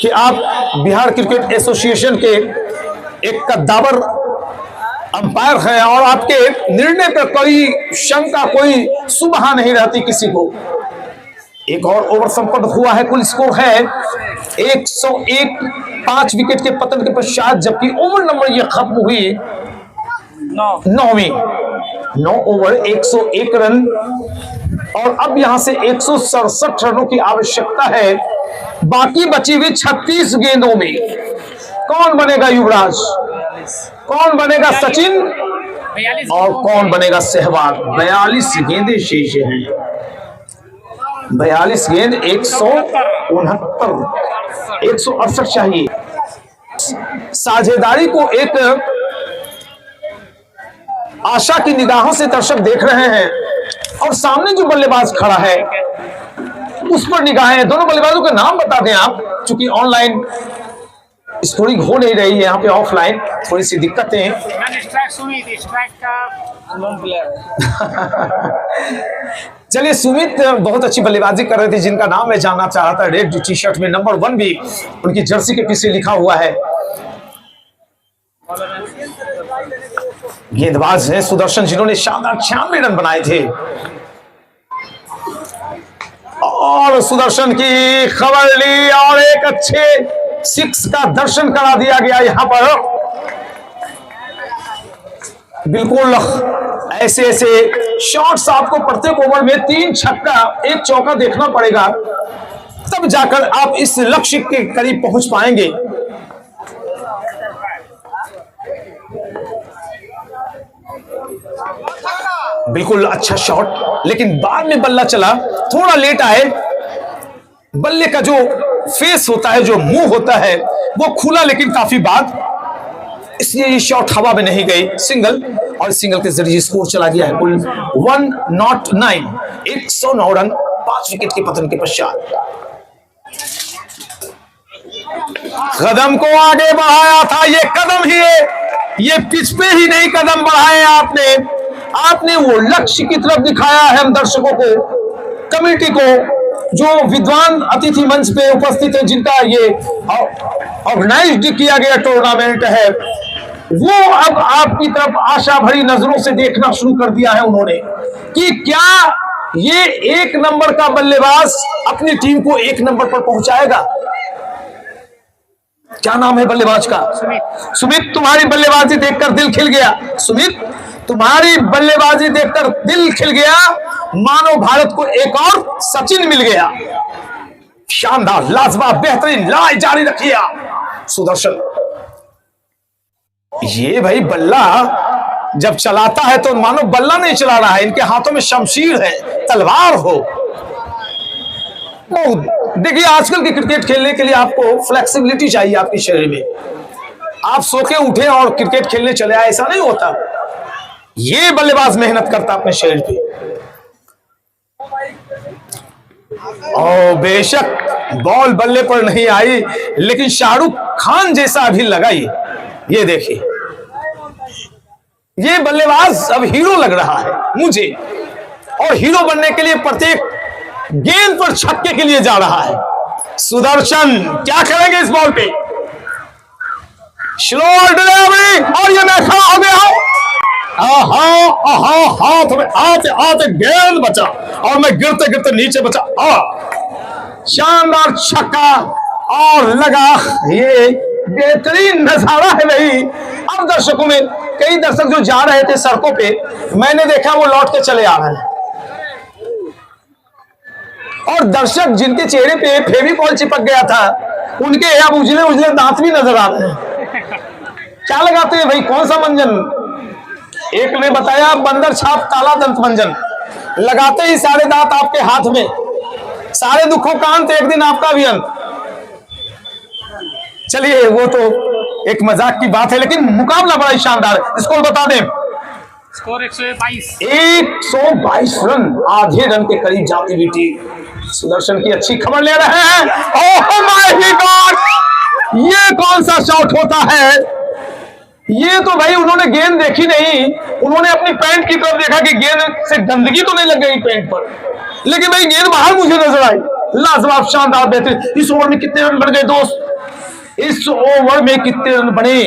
कि आप बिहार क्रिकेट एसोसिएशन के एक कद्दावर अंपायर हैं और आपके निर्णय पर कोई शंका, कोई सुबह नहीं रहती किसी को। एक और ओवर संपन्न हुआ है, कुल स्कोर है 101, 5 विकेट के पतन के पश्चात, जबकि ओवर नंबर ये खत्म हुई 9 ओवर 101 रन। और अब यहां से 167 रनों की आवश्यकता है बाकी बची हुई 36 गेंदों में। कौन बनेगा युवराज, कौन बनेगा सचिन और कौन बनेगा सहवाग। 42 गेंदें शेष हैं, 42 गेंद, 169, 168 चाहिए। साझेदारी को एक आशा की निगाहों से दर्शक देख रहे हैं और सामने जो बल्लेबाज खड़ा है उस पर निगाहें। दोनों बल्लेबाजों के नाम बता दें आप, चूंकि ऑनलाइन स्कोरिंग हो नहीं रही है, यहाँ पे ऑफलाइन थोड़ी सी दिक्कतें हैं। चलिए, सुमित बहुत अच्छी बल्लेबाजी कर रहे थे, जिनका नाम मैं जानना चाह रहा था। रेड टी शर्ट में नंबर 1 भी उनकी जर्सी के पीछे लिखा हुआ है। गेंदबाज हैं सुदर्शन, जिन्होंने शानदार 96 रन बनाए थे। और सुदर्शन की खबर ली और एक अच्छे 6 का दर्शन करा दिया गया यहां पर। बिल्कुल ऐसे ऐसे शॉट्स आपको प्रत्येक ओवर में 3 छक्का 1 चौका देखना पड़ेगा, तब जाकर आप इस लक्ष्य के करीब पहुंच पाएंगे। बिल्कुल अच्छा शॉट, लेकिन बाद में बल्ला चला, थोड़ा लेट आए। बल्ले का जो फेस होता है, जो मुंह होता है, वो खुला लेकिन काफी बाद, इसलिए ये शॉट हवा में नहीं गई। सिंगल, और सिंगल के जरिए स्कोर चला गया है कुल 109, 109 रन 5 विकेट के पतन के पश्चात। कदम को आगे बढ़ाया था, ये कदम ही है, ये पिच पे ही नहीं कदम बढ़ाए आपने वो लक्ष्य की तरफ दिखाया है हम दर्शकों को, कमेटी को, जो विद्वान अतिथि मंच पे उपस्थित है, जिनका ये ऑर्गेनाइज किया गया टूर्नामेंट है, वो अब आपकी तरफ आशा भरी नजरों से देखना शुरू कर दिया है उन्होंने कि क्या ये 1 नंबर का बल्लेबाज अपनी टीम को 1 नंबर पर पहुंचाएगा। क्या नाम है बल्लेबाज का? सुमित, तुम्हारी बल्लेबाजी देखकर दिल खिल गया। सुमित, तुम्हारी बल्लेबाजी देखकर दिल खिल गया, मानो भारत को एक और सचिन मिल गया। शानदार, लाजवाब, बेहतरीन, लाए जारी रखिए सुदर्शन। ये भाई बल्ला जब चलाता है तो मानो बल्ला नहीं चला रहा है, इनके हाथों में शमशीर है, तलवार हो। देखिए, आजकल के क्रिकेट खेलने के लिए आपको फ्लेक्सिबिलिटी चाहिए आपके शरीर में। आप सो के उठे और क्रिकेट खेलने चले आए, ऐसा नहीं होता। ये बल्लेबाज मेहनत करता अपने शरीर पे। और बेशक बॉल बल्ले पर नहीं आई, लेकिन शाहरुख खान जैसा अभी लगाई। ये देखिए, ये बल्लेबाज अब हीरो लग रहा है मुझे, और हीरो बनने के लिए प्रत्येक गेंद पर छक्के के लिए जा रहा है। सुदर्शन क्या करेंगे इस बॉल पे? स्लो डिलीवरी, और ये मैं खड़ा हो गया हूं। हाथ में आते आते गेंद बचा, और मैं गिरते गिरते नीचे बचा। शानदार छक्का, और लगा। ये बेहतरीन नजारा है भाई। अब दर्शकों में कई दर्शक जो जा रहे थे सड़कों पे, मैंने देखा वो लौट के चले आ रहे हैं। और दर्शक जिनके चेहरे पे फेविकॉल चिपक गया था, उनके अब उजले उजले दांत भी नजर आ रहे हैं। क्या लगाते हैं भाई, कौन सा मंजन? एक ने बताया बंदर छाप काला दंत मंजन। लगाते ही सारे दांत आपके हाथ में, सारे दुखों का अंत, एक दिन आपका भी अंत। चलिए, वो तो एक मजाक की बात है, लेकिन मुकाबला बड़ा ही शानदार है। स्कोर बता दें। स्कोर 122। 122 रन, आधे रन के करीब जाती हुई टीम सुदर्शन की अच्छी खबर ले रहे हैं। ओह माय गॉड, ये कौन सा शॉट होता है? ये तो भाई उन्होंने गेंद देखी नहीं, उन्होंने अपनी पैंट की तरफ देखा कि गेंद से गंदगी तो नहीं लग गई पैंट पर, लेकिन भाई गेंद बाहर मुझे नजर आई। लाजवाब, शानदार, बेहतरीन। इस ओवर में कितने रन बन गए दोस्त? इस ओवर में कितने रन बने?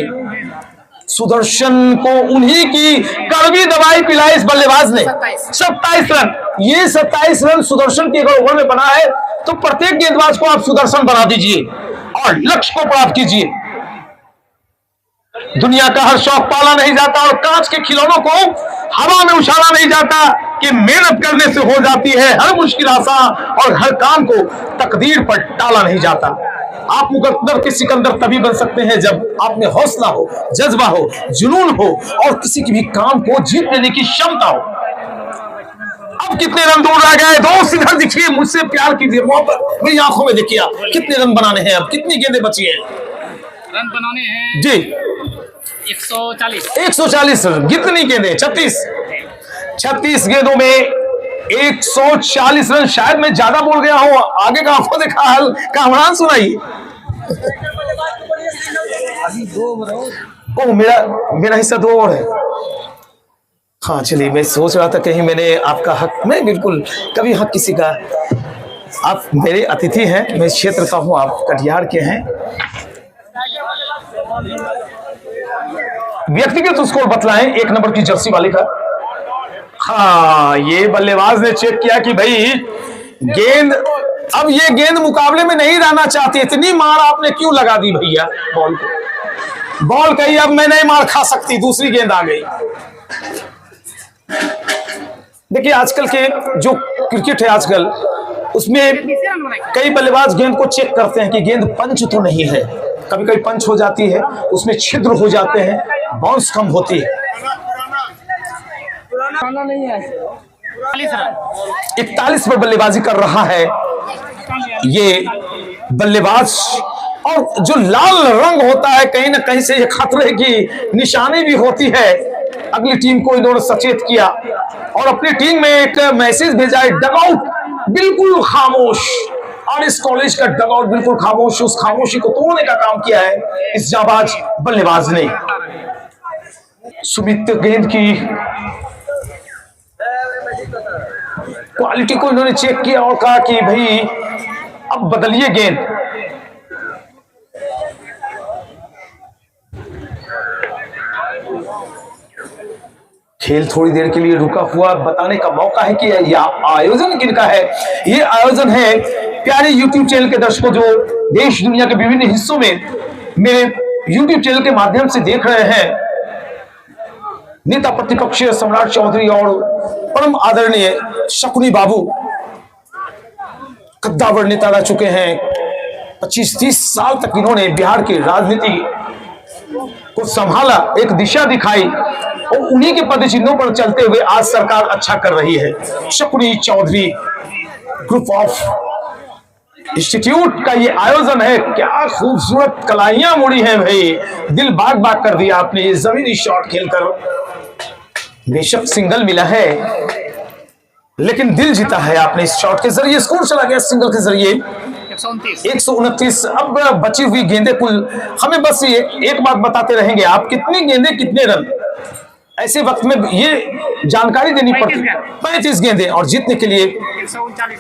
सुदर्शन को उन्हीं की कड़वी दवाई पिलाई इस बल्लेबाज ने। 27 रन। ये 27 रन सुदर्शन के अगर ओवर में बना है, तो प्रत्येक गेंदबाज को आप सुदर्शन बना दीजिए और लक्ष्य को प्राप्त कीजिए। दुनिया का हर शौक पाला नहीं जाता, और कांच के खिलौनों को हवा में उछाला नहीं जाता, कि मेहनत करने से हो जाती है हर मुश्किल आसान, और हर काम को तकदीर पर टाला नहीं जाता। आप मुकद्दर के सिकंदर तभी बन सकते हैं जब आप में हौसला हो, जज्बा हो, जुनून हो, और किसी की भी काम को जीत लेने की क्षमता हो। अब कितने रन दूर रह गए दोस्त? इधर दिखिए, मुझसे प्यार कीजिए, मोहब्बत मेरी आंखों में देखिए। कितने रन बनाने हैं? अब कितनी गेंदें बची हैं? रन बनाने हैं जी 140। 140 रन। कितनी गेंदें? 36 गेंदों में 140 रन। शायद मैं ज्यादा बोल गया हूं, आगे का आपको देखा हाल कामरान सुनाइए। ओ, मेरा हिस्सा 2 ओवर है। हाँ चलिए, मैं सोच रहा था कहीं मैंने आपका हक, मैं बिल्कुल कभी हक किसी का, आप मेरे अतिथि हैं, मैं इस क्षेत्र का हूं, आप कटिहार के हैं। व्यक्तिगत स्कोर बतलाएं 1 नंबर की जर्सी वाले का। हाँ, ये बल्लेबाज ने चेक किया कि भाई गेंद, अब ये गेंद मुकाबले में नहीं रहना चाहती, इतनी मार आपने क्यों लगा दी भैया बॉल को? बॉल कही अब मैं नहीं मार खा सकती, दूसरी गेंद आ गई। देखिए आजकल के जो क्रिकेट है आजकल, उसमें कई बल्लेबाज गेंद को चेक करते हैं कि गेंद पंच तो नहीं है। कभी कभी पंच हो जाती है, उसमें छिद्र हो जाते हैं, बाउंस कम होती है। 41 पर बल्लेबाजी कर रहा है ये बल्लेबाज, और जो लाल रंग होता है कहीं ना कहीं से ये खतरे की निशानी भी होती है। अगली टीम को इन्होंने सचेत किया और अपनी टीम में एक मैसेज भेजा है, डगआउट बिल्कुल खामोश, और इस कॉलेज का डगआउट बिल्कुल खामोश। उस खामोशी को तोड़ने का काम किया है इस जाबाज बल्लेबाज ने। सुमित गेंद की क्वालिटी को इन्होंने चेक किया और कहा कि भाई अब बदलिए गेंद। खेल थोड़ी देर के लिए रुका हुआ, बताने का मौका है कि यह आयोजन किनका है। यह आयोजन है प्यारे YouTube चैनल के दर्शकों जो देश दुनिया के विभिन्न हिस्सों में मेरे YouTube चैनल के माध्यम से देख रहे हैं। नेता प्रतिपक्ष सम्राट चौधरी और परम आदरणीय शकुनी बाबू कद्दावर नेता रह चुके हैं। 25-30 साल तक इन्होंने बिहार की राजनीति को संभाला, एक दिशा दिखाई, और उन्हीं के पद चिन्हों पर चलते हुए आज सरकार अच्छा कर रही है। Shakuni Chaudhary group of institute का ये आयोजन है। क्या खूबसूरत कलाइयां मुड़ी हैं भाई, दिल बाग बाग कर दिया आपने ये जमीनी शॉट खेलकर। बेशक सिंगल मिला है, लेकिन दिल जीता है आपने इस शॉट के जरिए। स्कोर चला गया सिंगल के जरिए 129। अब बची हुई गेंदें कुल, हमें बस ये एक बात बताते रहेंगे आप, कितनी गेंदें कितने रन, ऐसे वक्त में ये जानकारी देनी पड़ती है। 35 गेंदें और जीतने के लिए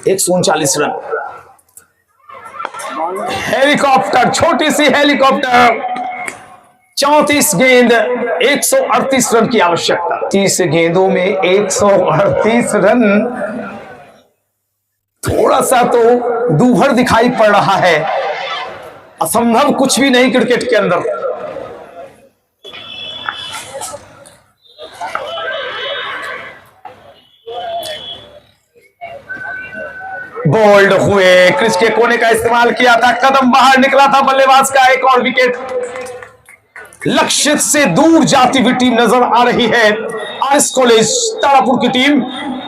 139 रन। हेलीकॉप्टर, छोटी सी हेलीकॉप्टर, 34 गेंद 138 रन की आवश्यकता। 30 गेंदों में 138 रन, थोड़ा सा तो दूभर दिखाई पड़ रहा है। असंभव कुछ भी नहीं क्रिकेट के अंदर। बोल्ड हुए, क्रिच के कोने का इस्तेमाल किया था, कदम बाहर निकला था बल्लेबाज का, एक और विकेट। लक्ष्य से दूर जाती हुई टीम नजर आ रही है आरएस कॉलेज तारापुर की टीम।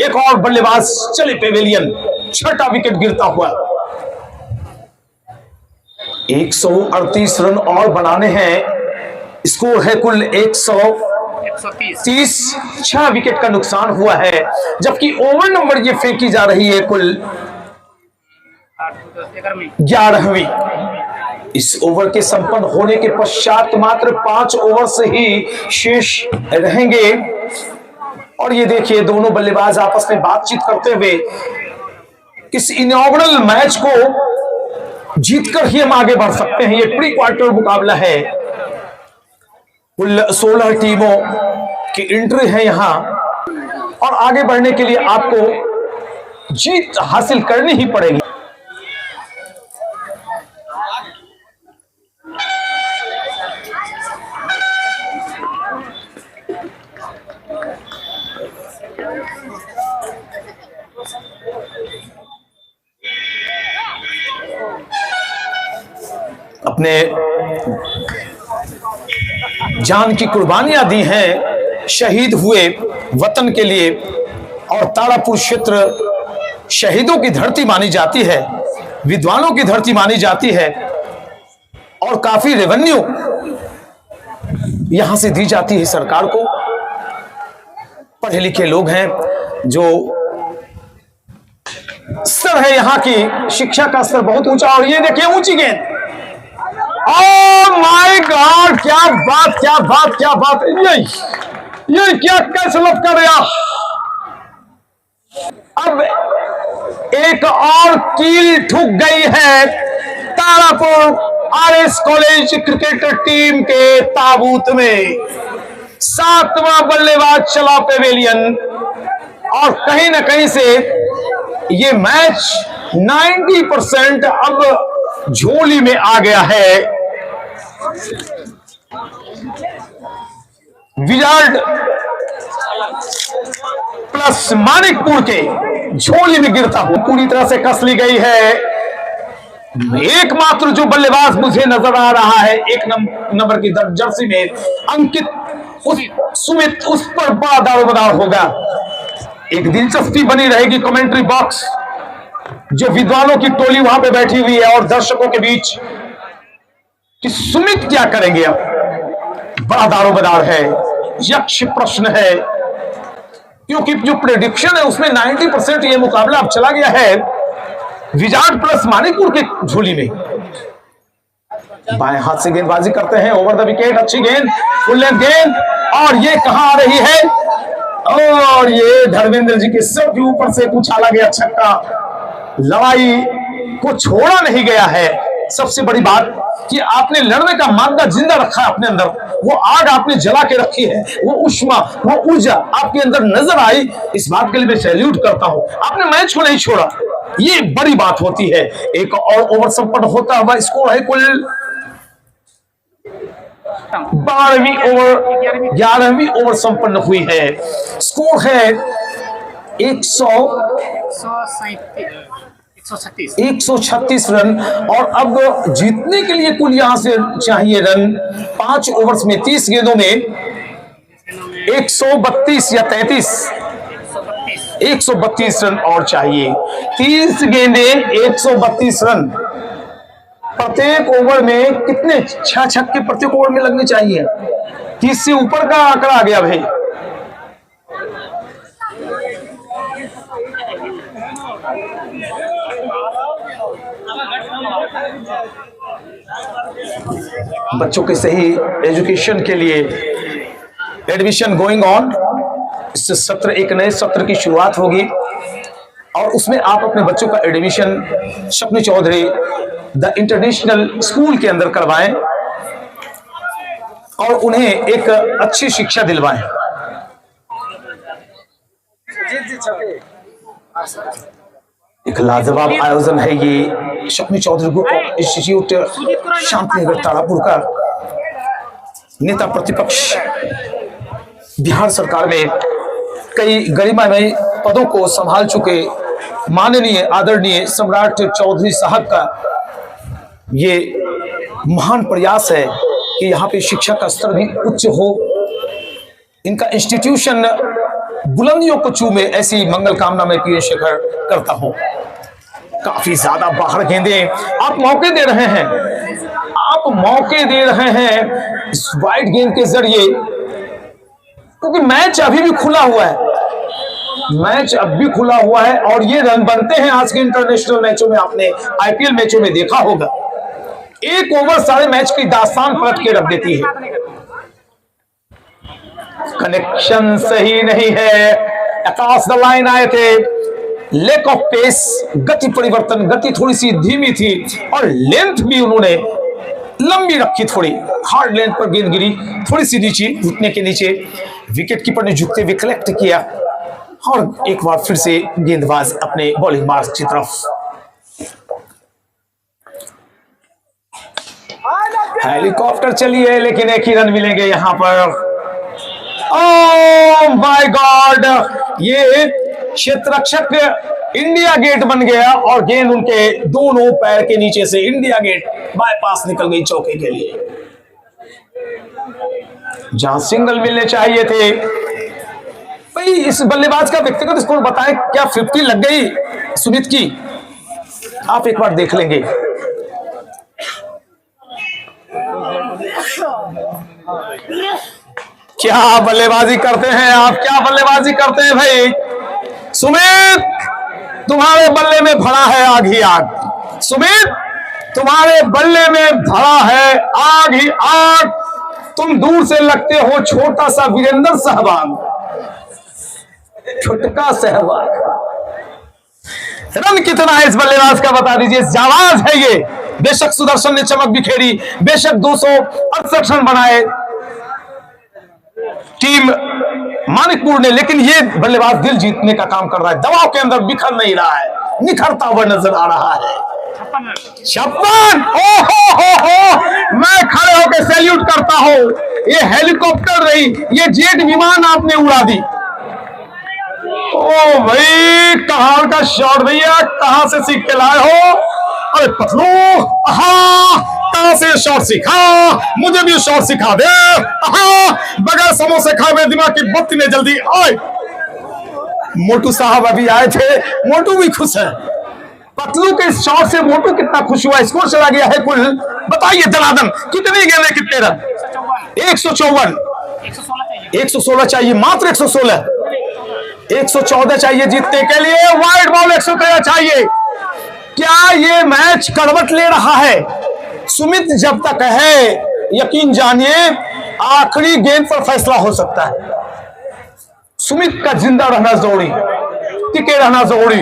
एक और बल्लेबाज चले पेवेलियन, छठा विकेट गिरता हुआ। 138 रन और बनाने हैं, स्कोर है कुल 130। 6 विकेट का नुकसान हुआ है, जबकि ओवर नंबर ये फेंकी जा रही है कुल 11वीं। इस ओवर के संपन्न होने के पश्चात मात्र 5 ओवर से ही शेष रहेंगे। और ये देखिए दोनों बल्लेबाज आपस में बातचीत करते हुए, इस इनॉग्रल मैच को जीतकर ही हम आगे बढ़ सकते हैं। ये प्री क्वार्टर मुकाबला है, कुल 16 टीमों की एंट्री है यहां, और आगे बढ़ने के लिए आपको जीत हासिल करनी ही पड़ेगी। अपने जान की कुर्बानियां दी हैं, शहीद हुए वतन के लिए, और तारापुर क्षेत्र शहीदों की धरती मानी जाती है, विद्वानों की धरती मानी जाती है, और काफी रेवेन्यू यहां से दी जाती है सरकार को। पढ़े लिखे लोग हैं, जो स्तर है यहाँ की शिक्षा का स्तर बहुत ऊंचा। और ये देखिए ऊंची गेंद, ओह माय गॉड, क्या बात क्या बात क्या बात, ये क्या कैसे लपका गया। अब एक और कील ठुक गई है Tarapur RS college cricket team के ताबूत में। 7वां बल्लेबाज चला पेवेलियन, और कहीं ना कहीं से ये मैच 90% अब झोली में आ गया है। विजार्ड प्लस मानिकपुर के झोली में गिरता हुआ पूरी तरह से कस ली गई है। एकमात्र जो बल्लेबाज मुझे नजर आ रहा है 1 नंबर की जर्सी में, अंकित सुमित, उस पर बड़ा दारोमदार होगा। एक दिलचस्पी बनी रहेगी कमेंट्री बॉक्स, जो विद्वानों की टोली वहां पे बैठी हुई है और दर्शकों के बीच, कि सुमित क्या करेंगे। अब बड़ा दारोमदार है, यक्ष प्रश्न है, क्योंकि जो प्रेडिक्शन है उसमें 90% ये मुकाबला अब चला गया है विजार्ड प्लस मानिकपुर के झोली में। बाएं हाथ से गेंदबाजी करते हैं, ओवर द विकेट, अच्छी गेंद, फुल लेंथ गेंद, और ये कहां आ रही है, और ये धर्मेंद्र जी के सिर के ऊपर से उछाला गया छक्का। लड़ाई को छोड़ा नहीं गया है। सबसे बड़ी बात कि आपने लड़ने का मादा जिंदा रखा है अपने अंदर, वो आग आपने जला के रखी है, वो उष्मा, वो ऊर्जा आपके अंदर नजर आई। इस बात के लिए मैं सैल्यूट करता हूं, आपने मैच को नहीं छोड़ा, ये बड़ी बात होती है। एक और ओवर संपन्न होता हुआ, स्कोर है कुल 11वीं ओवर संपन्न हुई है। स्कोर है 136 रन, और अब जीतने के लिए कुल यहां से चाहिए रन 5 ओवर्स में 30 गेंदों में 132 या 132 रन और चाहिए। 30 गेंदें 132 रन, प्रत्येक ओवर में कितने 6 छक्के प्रत्येक ओवर में लगने चाहिए। 30 से ऊपर का आंकड़ा आ गया भाई। बच्चों के सही एजुकेशन के लिए एडमिशन गोइंग ऑन। इससे सत्र, एक नए सत्र की शुरुआत होगी और उसमें आप अपने बच्चों का admission Shapni Chaudhary the international school के अंदर करवाएं और उन्हें एक अच्छी शिक्षा दिलवाएं। एक लाजवाब आयोजन है ये Shapni Chaudhary group of institute Shantinagar Tarapur का। नेता प्रतिपक्ष बिहार सरकार में कई गरिमामय पदों को संभाल चुके माननीय आदरणीय सम्राट चौधरी साहब का ये महान प्रयास है कि यहाँ पे शिक्षा का स्तर भी उच्च हो, इनका इंस्टीट्यूशन बुलंदियों को चूमे, ऐसी मंगल कामना में पीएन शेखर करता हूं। काफी ज्यादा बाहर गेंदे आप मौके दे रहे हैं, आप मौके दे रहे हैं इस वाइड गेंद के जरिए, क्योंकि मैच अभी भी खुला हुआ है, मैच अब भी खुला हुआ है और ये रन बनते हैं। आज के इंटरनेशनल मैचों में आपने आईपीएल मैचों में देखा होगा, एक ओवर सारे मैच की दास्तान पलट के रख देती है। कनेक्शन सही नहीं है, अक्रॉस द लाइन आए थे, लैक ऑफ पेस, गति परिवर्तन, गति थोड़ी सी धीमी थी और लेंथ भी उन्होंने लंबी रखी, थोड़ी हार्ड लेंथ पर गेंद गिरी, थोड़ी सी नीचे, घुटने के नीचे। विकेट कीपर ने झुकते हुए कलेक्ट किया और एक बार फिर से गेंदबाज अपने बॉलिंग मार्क की तरफ। हेलीकॉप्टर चली है लेकिन एक ही रन मिलेंगे यहां पर। ओह माय गॉड, ये क्षेत्ररक्षक इंडिया गेट बन गया और गेंद उनके दोनों पैर के नीचे से इंडिया गेट बाईपास निकल गई चौके के लिए। जहां सिंगल मिलने चाहिए थे, भाई इस बल्लेबाज का व्यक्तिगत स्कोर बताएं, क्या 50 लग गई सुमित की? आप एक बार देख लेंगे। क्या बल्लेबाजी करते हैं आप, क्या बल्लेबाजी करते हैं भाई। सुमित, तुम्हारे बल्ले में भरा है आग ही आग। सुमित, तुम्हारे बल्ले में भरा है आग ही आग। तुम दूर से लगते हो छोटा सा वीरेंद्र सहवाग, छुटका सहवाग। रन कितना है इस बल्लेबाज का बता दीजिए। जाबाज है ये। बेशक सुदर्शन ने चमक बिखेरी, बेशक 268 रन बनाए टीम मानिकपुर ने, लेकिन ये बल्लेबाज दिल जीतने का काम कर रहा है, दबाव के अंदर बिखर नहीं रहा है, निखरता हुआ नजर आ रहा है। 56! ओहो, मैं खड़े होकर सैल्यूट करता हूं। ये हेलीकॉप्टर नहीं, ये जेट विमान आपने उड़ा दी। ओ भाई, कहां का शॉट भैया, कहां से सीख के लाए हो? अरे पतलू, कहां से शॉट सीखा? मुझे भी शॉट सिखा दे। बगैर समोसे खाए दिमाग की बत्ती ने जल्दी आए। मोटू साहब अभी आए थे, मोटू भी खुश है। पतलू के शॉट से मोटू कितना खुश हुआ। स्कोर चला गया है कुल, बताइए जनार्दन, कितनी गेंदें, कितने रन? 154, 116 चाहिए, मात्र 116, 114 चाहिए जीतने के लिए। वाइड बॉल 113 चाहिए। क्या ये मैच करवट ले रहा है? सुमित जब तक है, यकीन जानिए आखिरी गेंद पर फैसला हो सकता है। सुमित का जिंदा रहना जरूरी, टिके रहना जरूरी।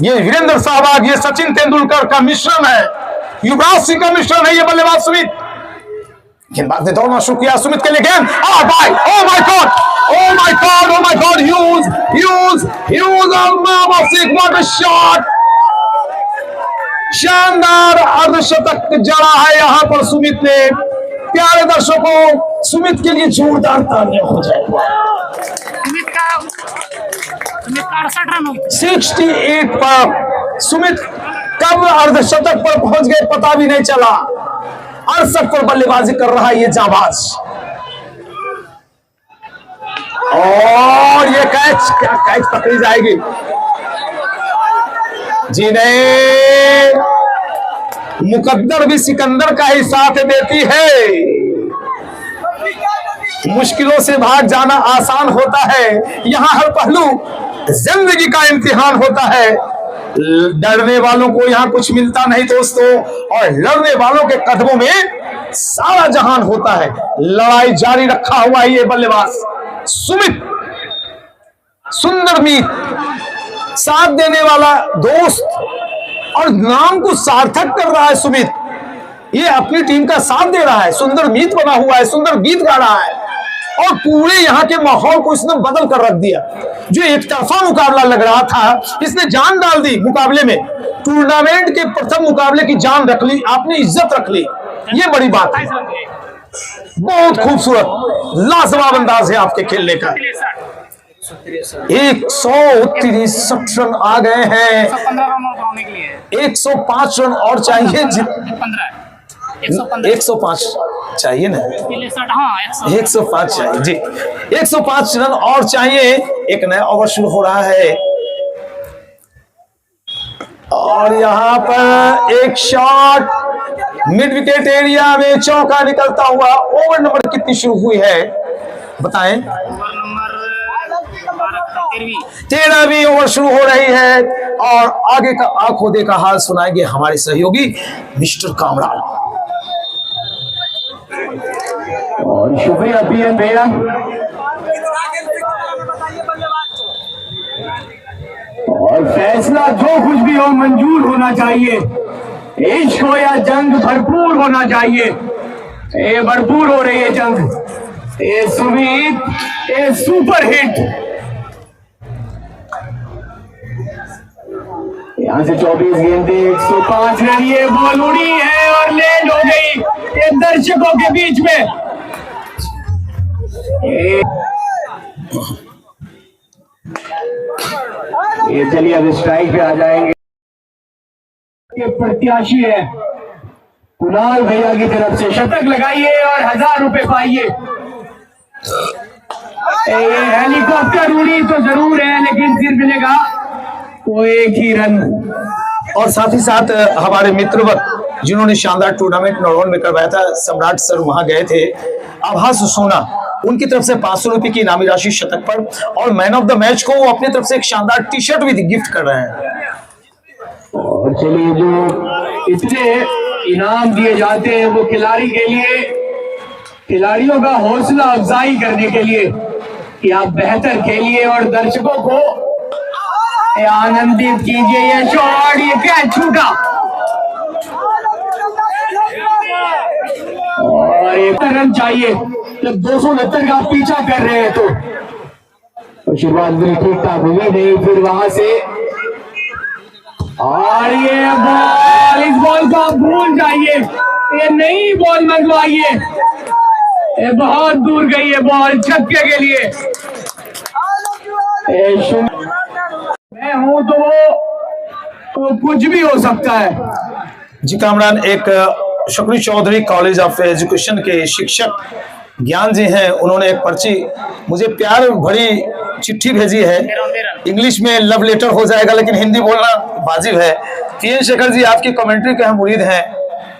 ये वीरेंद्र सहवाग, ये सचिन तेंदुलकर का मिश्रण है, युवराज सिंह का मिश्रण है ये बल्लेबाज सुमित। गेंदबाज ने दौड़ना शुरू किया सुमित के लिए। गेंद, oh my God, oh my God, oh my God, huge what a shot. शानदार अर्धशतक जड़ा है यहां पर सुमित ने। प्यारे दर्शकों, सुमित के लिए जोरदार तालियां हो जाएगा। 68 पर सुमित कब अर्धशतक पर पहुंच गए पता भी नहीं चला। 68 पर बल्लेबाजी कर रहा है ये जाबाज। और ये कैच, क्या कैच पकड़ी जाएगी? जी नहीं, मुकद्दर भी सिकंदर का ही साथ देती है। मुश्किलों से भाग जाना आसान होता है, यहां हर पहलू जिंदगी का इम्तिहान होता है। डरने वालों को यहाँ कुछ मिलता नहीं दोस्तों, और लड़ने वालों के कदमों में सारा जहान होता है। लड़ाई जारी रखा हुआ है ये बल्लेबाज सुमित, सुंदर मीत, साथ देने वाला दोस्त, और नाम को सार्थक कर रहा है सुमित। ये अपनी टीम का साथ दे रहा है, सुंदर मीत बना हुआ है, सुंदर गीत गा रहा है, और पूरे यहाँ के माहौल को इसने बदल कर रख दिया। जो एक तरफा मुकाबला लग रहा था, इसने जान डाल दी मुकाबले में। टूर्नामेंट के प्रथम मुकाबले की जान रख ली, आपने इज्जत रख ली, ये बड़ी बात है। बहुत खूबसूरत, लाजवाब अंदाज है आपके खेलने का। 163 रन आ गए हैं। 15 रन और होने के लिए 105 रन और चाहिए। 105 चाहिए ना, 105 चाहिए जी, 105 रन और चाहिए। एक नया ओवर शुरू हो रहा है, और यहां पर एक शॉट मिड विकेट एरिया में चौका निकलता हुआ। ओवर नंबर कितनी शुरू हुई है बताएं? 13वीं ओवर शुरू हो रही है, और आगे का आंखों देखा हाल सुनाएंगे हमारे सहयोगी मिस्टर कामरान। और शुक्रिया पीएम भैया। और फैसला जो कुछ भी हो मंजूर होना चाहिए। इश्क हो या जंग भरपूर होना चाहिए। ये भरपूर हो रही है जंग। ये सुमित, ये सुपर हिट। यहाँ से 24 गेंदे, 105 रन। ये बॉल उड़ी है और लैंड हो गई ये दर्शकों के बीच में। ये चलिए अब स्ट्राइक पे आ जाएंगे। ये प्रत्याशी है कुणाल भैया की तरफ से, शतक लगाइए और 1000 रुपए पाइए। ये हेलीकॉप्टर उड़ी तो जरूर है, लेकिन सिर्फ मिलेगा वो एक ही रन। और साथ ही साथ हमारे मित्रवत जिन्होंने शानदार टूर्नामेंट नौरौन में करवाया था, सम्राट सर वहां गए थे, आभास सोना, उनकी तरफ से 500 रुपए की इनामी राशि शतक पर, और मैन ऑफ द मैच को वो अपनी तरफ से एक शानदार टी शर्ट भी गिफ्ट कर रहे हैं। और चलिए जो इतने इनाम दिए जाते हैं वो खिलाड़ी के लिए, खिलाड़ियों का हौसला अफजाई करने के लिए कि आप बेहतर खेलिए और दर्शकों को आनंदित कीजिए। ये शॉट, ये कैच छूटा, और एक रन चाहिए जब 269 का पीछा कर रहे हैं तो शुरुआत में ठीक ठाक हुई नहीं, फिर वहां से, और ये बॉल, इस बॉल को आप भूल जाइए, ये नई बॉल मंगवाइए। ये बहुत दूर गई है बॉल छक्के के लिए। मैं हूं तो वो कुछ भी हो सकता है जी। कामरान, एक Shukri Chaudhary college of education के शिक्षक ज्ञान जी हैं, उन्होंने एक पर्ची मुझे प्यार भरी चिट्ठी भेजी है। इंग्लिश में लव लेटर हो जाएगा, लेकिन हिंदी बोलना वाजिब है। पीएन शेखर जी, आपकी कमेंट्री के हम मुरीद हैं,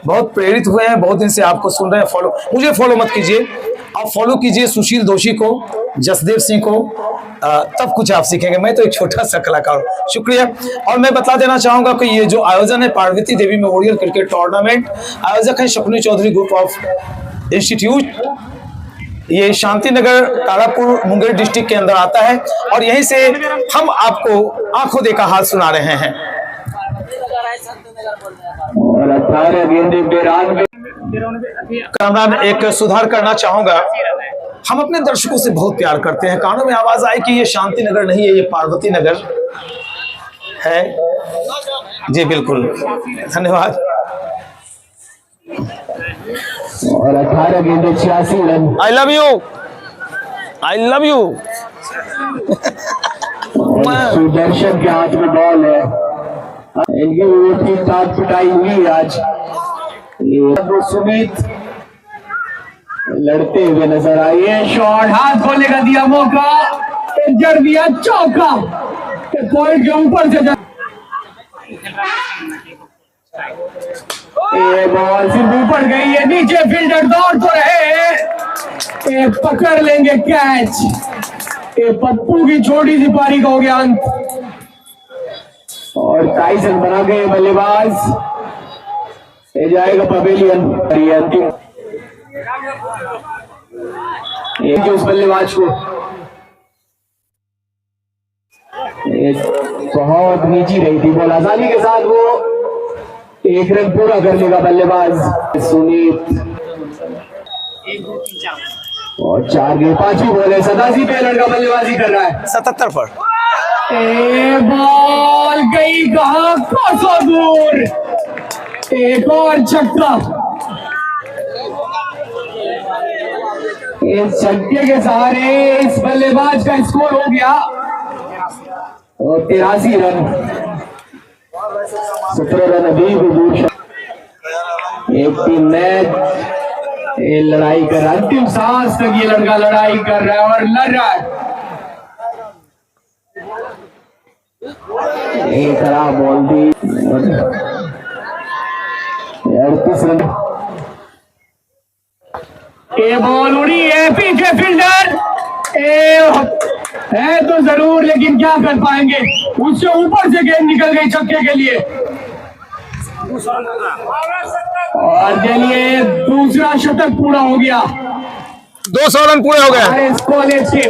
बहुत प्रेरित हुए हैं, बहुत दिन से आपको सुन रहे हैं। फॉलो, मुझे फॉलो मत कीजिए, आप फॉलो कीजिए सुशील दोषी को, जसदेव सिंह को, तब कुछ आप सीखेंगे। मैं तो एक छोटा सा कलाकार हूं। शुक्रिया। और मैं बता देना चाहूंगा कि ये जो आयोजन है Parvati Devi memorial cricket tournament, आयोजक है Shakuni Chaudhary group of institute. ये शांति नगर तारापुर मुंगेर डिस्ट्रिक्ट के अंदर आता है, और यहीं से हम आपको आंखों देखा हाल सुना रहे हैं। और 18 गेंदे 92। कामरान, एक सुधार करना चाहूंगा, हम अपने दर्शकों से बहुत प्यार करते हैं। कानों में आवाज आए कि ये शांति नगर नहीं है, ये पार्वती नगर है। जी बिल्कुल, धन्यवाद। और 18 गेंदे 86 run. I love you, I love you. Sudarshan के हाथ में बॉल है, इनकी वो ठीक ठाक पिटाई हुई आज। ये सुमित लड़ते हुए नजर आए। शॉट हाथ खोलने का दिया मौका, जड़ दिया चौका, पॉइंट के ऊपर से ये बॉल सिर्फ ऊपर गई है, नीचे फील्डर दौड़ तो रहे हैं, पकड़ लेंगे कैच। ये पप्पू की छोटी सी पारी का हो गया अंत और 23 रन बना गए बल्लेबाज। ये जाएगा पवेलियन। ये अंतिम एक उस बल्लेबाज को बहुत नीची रही थी बॉल, आसानी के साथ वो 1 रन पूरा कर लेगा बल्लेबाज सुमित। और 4 गेंद 5वीं बॉल है, 87 पे लड़का बल्लेबाजी कर रहा है 77 पर। ए बॉल गई कहां कोसों दूर, एक और छक्का। इस छक्के के सहारे इस बल्लेबाज का स्कोर हो गया और 83 रन। 17 रन अभी भी दूर। एक टीम मैच ये लड़ाई कर रहा है, अंतिम सांस तक ये लड़का लड़ाई कर रहा है और लड़ रहा है। एक खराब बॉल दी 38 रन। ये बॉल उड़ी है, पीछे फील्डर है तो जरूर, लेकिन क्या कर पाएंगे, उससे ऊपर से गेंद निकल गई छक्के के लिए। और चलिए दूसरा शतक पूरा हो गया, 200 रन पूरे हो गए। इस कॉलेज के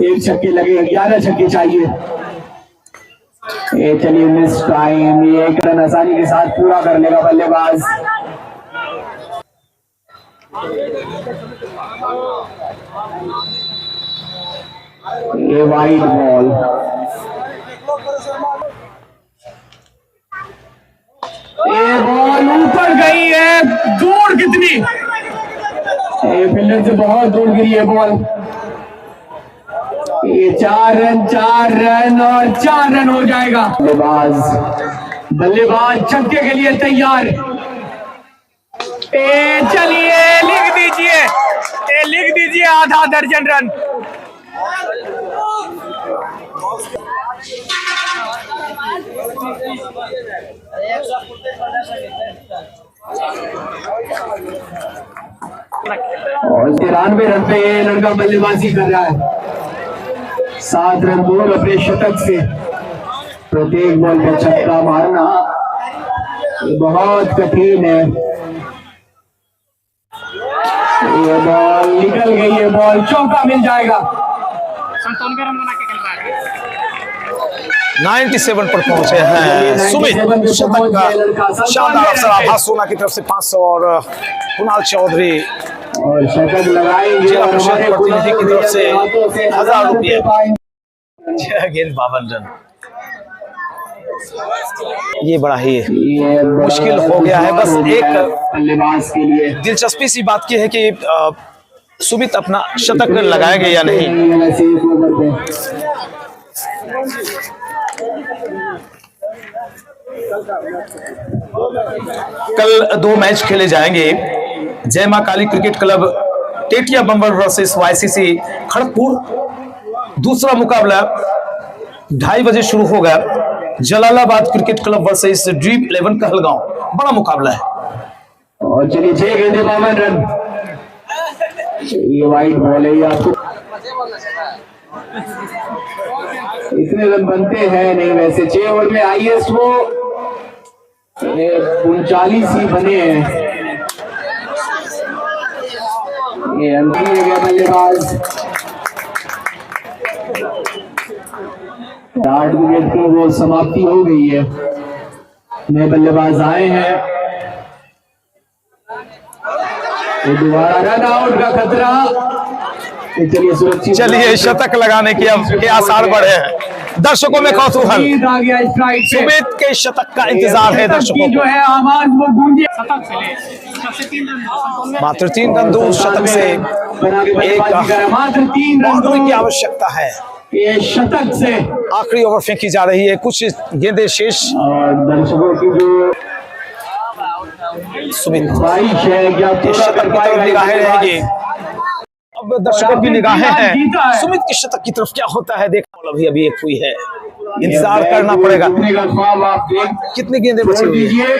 1 छक्के लगे, 11 छक्के चाहिए। ये चलिए मिस टाइम, ये 1 रन आसानी के साथ पूरा कर लेगा बल्लेबाज। ये वाइड बॉल, ये बॉल ऊपर गई है, दूर कितनी, ये फील्डर से बहुत दूर गिरी है बॉल। ये 4 रन और 4 रन हो जाएगा। बल्लेबाज छक्के के लिए तैयार। चलिए लिख दीजिए आधा दर्जन रन। और 93 रन पे ये लड़का बल्लेबाजी कर रहा है, 7 रन दूर अपने शतक से। प्रत्येक बॉल पर छक्का मारना ये बहुत कठिन है। ये बॉल निकल गई है, बॉल चौका मिल जाएगा। 97 रन बना के खेल रहा है। 97 पर पहुंचे हैं सुमित। शतक का शानदार अवसर आभास सोना की तरफ से 500 और कुणाल चौधरी और शतक लगाएंगे जिला परिषद प्रतिनिधि की तरफ से 1000 रुपये। गेंद 52 रन। ये बड़ा ही मुश्किल हो गया है। बस एक बल्लेबाज के लिए दिलचस्पी सी बात की है कि सुमित अपना शतक लगाएंगे या नहीं। कल 2 मैच खेले जाएंगे। जय मां काली cricket club Tetiya बम्बर versus YCC Kharagpur. दूसरा मुकाबला 2:30 बजे शुरू होगा। Jalalabad cricket club versus dream 11 Kahalgaon. बड़ा मुकाबला है। और चलिए 6 गेंदे 52 रन। ये वाइड बॉल है, आपको इतने रन बनते हैं नहीं वैसे। 6 ओवर में हाईएस्ट वो 39 ही बने हैं। ये अंतिम गया बल्लेबाज 8 विकेट की वो समाप्ति हो गई है। नए बल्लेबाज आए हैं। ये दोबारा रन आउट का खतरा। चलिए सुरक्षित, चलिए शतक लगाने की अब के आसार बढ़े हैं। दर्शकों में कौतूहल, सुमित के शतक का इंतजार है दर्शकों जो है आवाज वो गूंजे। मात्र 3 रन दूर शतक से मात्र 3 रन बाउंड्री की आवश्यकता है। ये शतक से आखिरी ओवर फेंकी जा रही है, कुछ गेंदें शेष। और दर्शकों की जो सुमित ख्वाहिश है कि शतक की तरफ निगाहें रहेंगी। अब दर्शकों की निगाहें हैं सुमित के शतक की तरफ। क्या होता है देखा, अभी एक हुई है, इंतजार करना पड़ेगा। कितनी गेंदें बची हुई है?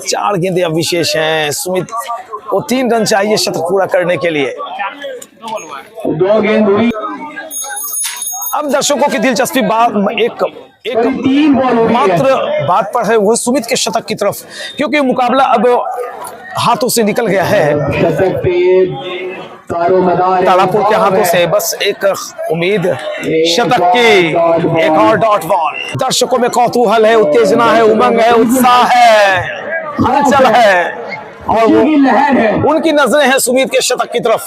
4 गेंदें अब विशेष हैं। सुमित को 3 रन चाहिए शतक पूरा करने के लिए। 2 गेंद हुई, अब दर्शकों की दिलचस्पी एक 3 बॉल हुई है। मात्र बात पर है, वो सुमित के शतक की तरफ, क्योंकि मुकाबला अब हाथों से निकल गया है। शतक पे तारोमदार तारापुर के हाथों से बस एक उम्मीद शतक की, एक और डॉट बॉल। दर्शकों में कौतूहल है, उत्तेजना है, उमंग है, उत्साह है, हलचल है और वो लहर है उनकी नजरें हैं सुमित के शतक की तरफ।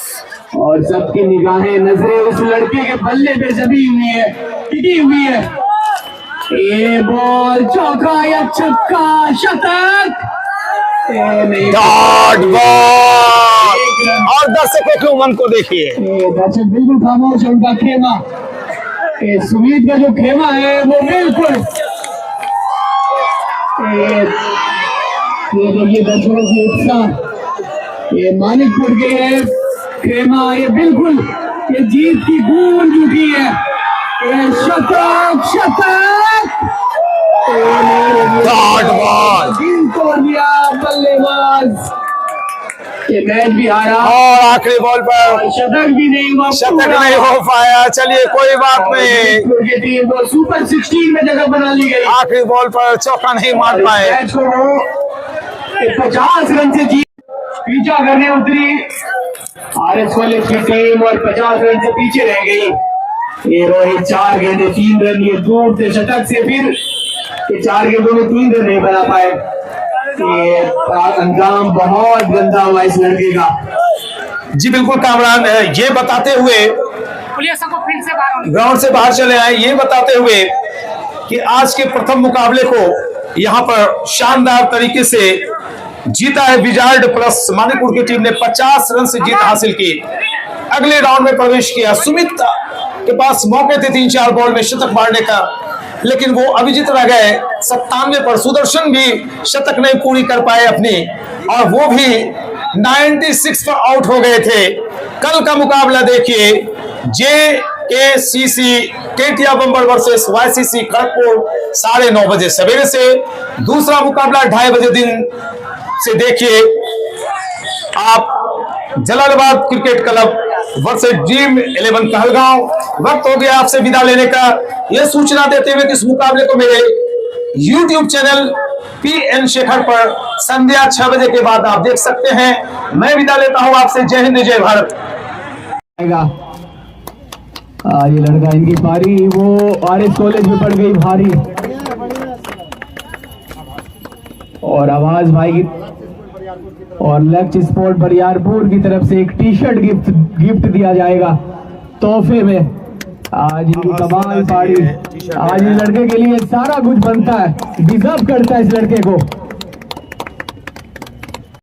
और सबकी निगाहें नजरें उस लड़के के बल्ले पे जमी हुई है, टिकी हुई है। ये बॉल चौका या छक्का, शतक, डॉट बॉल। और दर्शकों के उमंग को देखिए, दर्शक बिल्कुल खामोश है, उनका खेमा, सुमित का जो खेमा है वो बिल्कुल, ये देखिए दर्शकों की उत्साह, ये मानिकपुर के है खेमा, ये बिल्कुल ये जीत की गूंज उठी है। ये शतक, शतक, डॉट बॉल। दिल तोड़ दिया बल्लेबाज, ये मैच भी हारा और आखिरी बॉल पर शतक भी नहीं हुआ, शतक नहीं हो पाया। चलिए कोई बात नहीं, की टीम को सुपर 16 में जगह बना ली गई। आखिरी बॉल पर चौका नहीं मार पाए। मैच को वो 50 रन से जीत पीछा करने उतरी आरएस कॉलेज की टीम और 50 रन से पीछे रह गई। ये रोहित 4 गेंदे 3 रन, ये दूर से शतक से फिर ये 4 गेंदों में 3 रन नहीं बना पाए। ये अंजाम बहुत गंदा हुआ इस लड़के का। जी बिल्कुल कामरान, ये बताते हुए पुलिस को फील्ड से बाहर ग्राउंड से बाहर चले आए, ये बताते हुए कि आज के प्रथम मुकाबले को यहाँ पर शानदार तरीके से जीता है विजार्ड प्लस मानिकपुर की टीम ने। 50 रन से जीत हासिल की, अगले राउंड में प्रवेश किया। सुमित के पास मौके थे 3-4 बॉल में शतक मारने का, लेकिन वो अभिजीत रह गए 97 पर। सुदर्शन भी शतक नहीं पूरी कर पाए अपनी, और वो भी 96 पर आउट हो गए थे। कल का मुकाबला देखिए, JKCC Katia बम्बर versus YCC Kharagpur 9:30 बजे सवेरे से। दूसरा मुकाबला 2:30 बजे दिन से देखिए आप, Jalalabad cricket club versus dream 11 Kahalgaon. वक्त हो गया आपसे विदा लेने का, यह सूचना देते हुए कि इस मुकाबले को मेरे YouTube चैनल PN शेखर पर संध्या 6 बजे के बाद आप देख सकते हैं। मैं विदा लेता हूं आपसे। जय हिंद, जय भारत। ये लड़का, इनकी पारी वो आरएस कॉलेज में पड़ गई भारी, और आवाज भाई की और लक्ष्य स्पोर्ट बरियारपुर की तरफ से एक टी-शर्ट गिफ्ट दिया जाएगा तोहफे में। आज इनकी कमाल पारी, आज इस लड़के के लिए सारा कुछ बनता है, डिजर्व करता है इस लड़के को।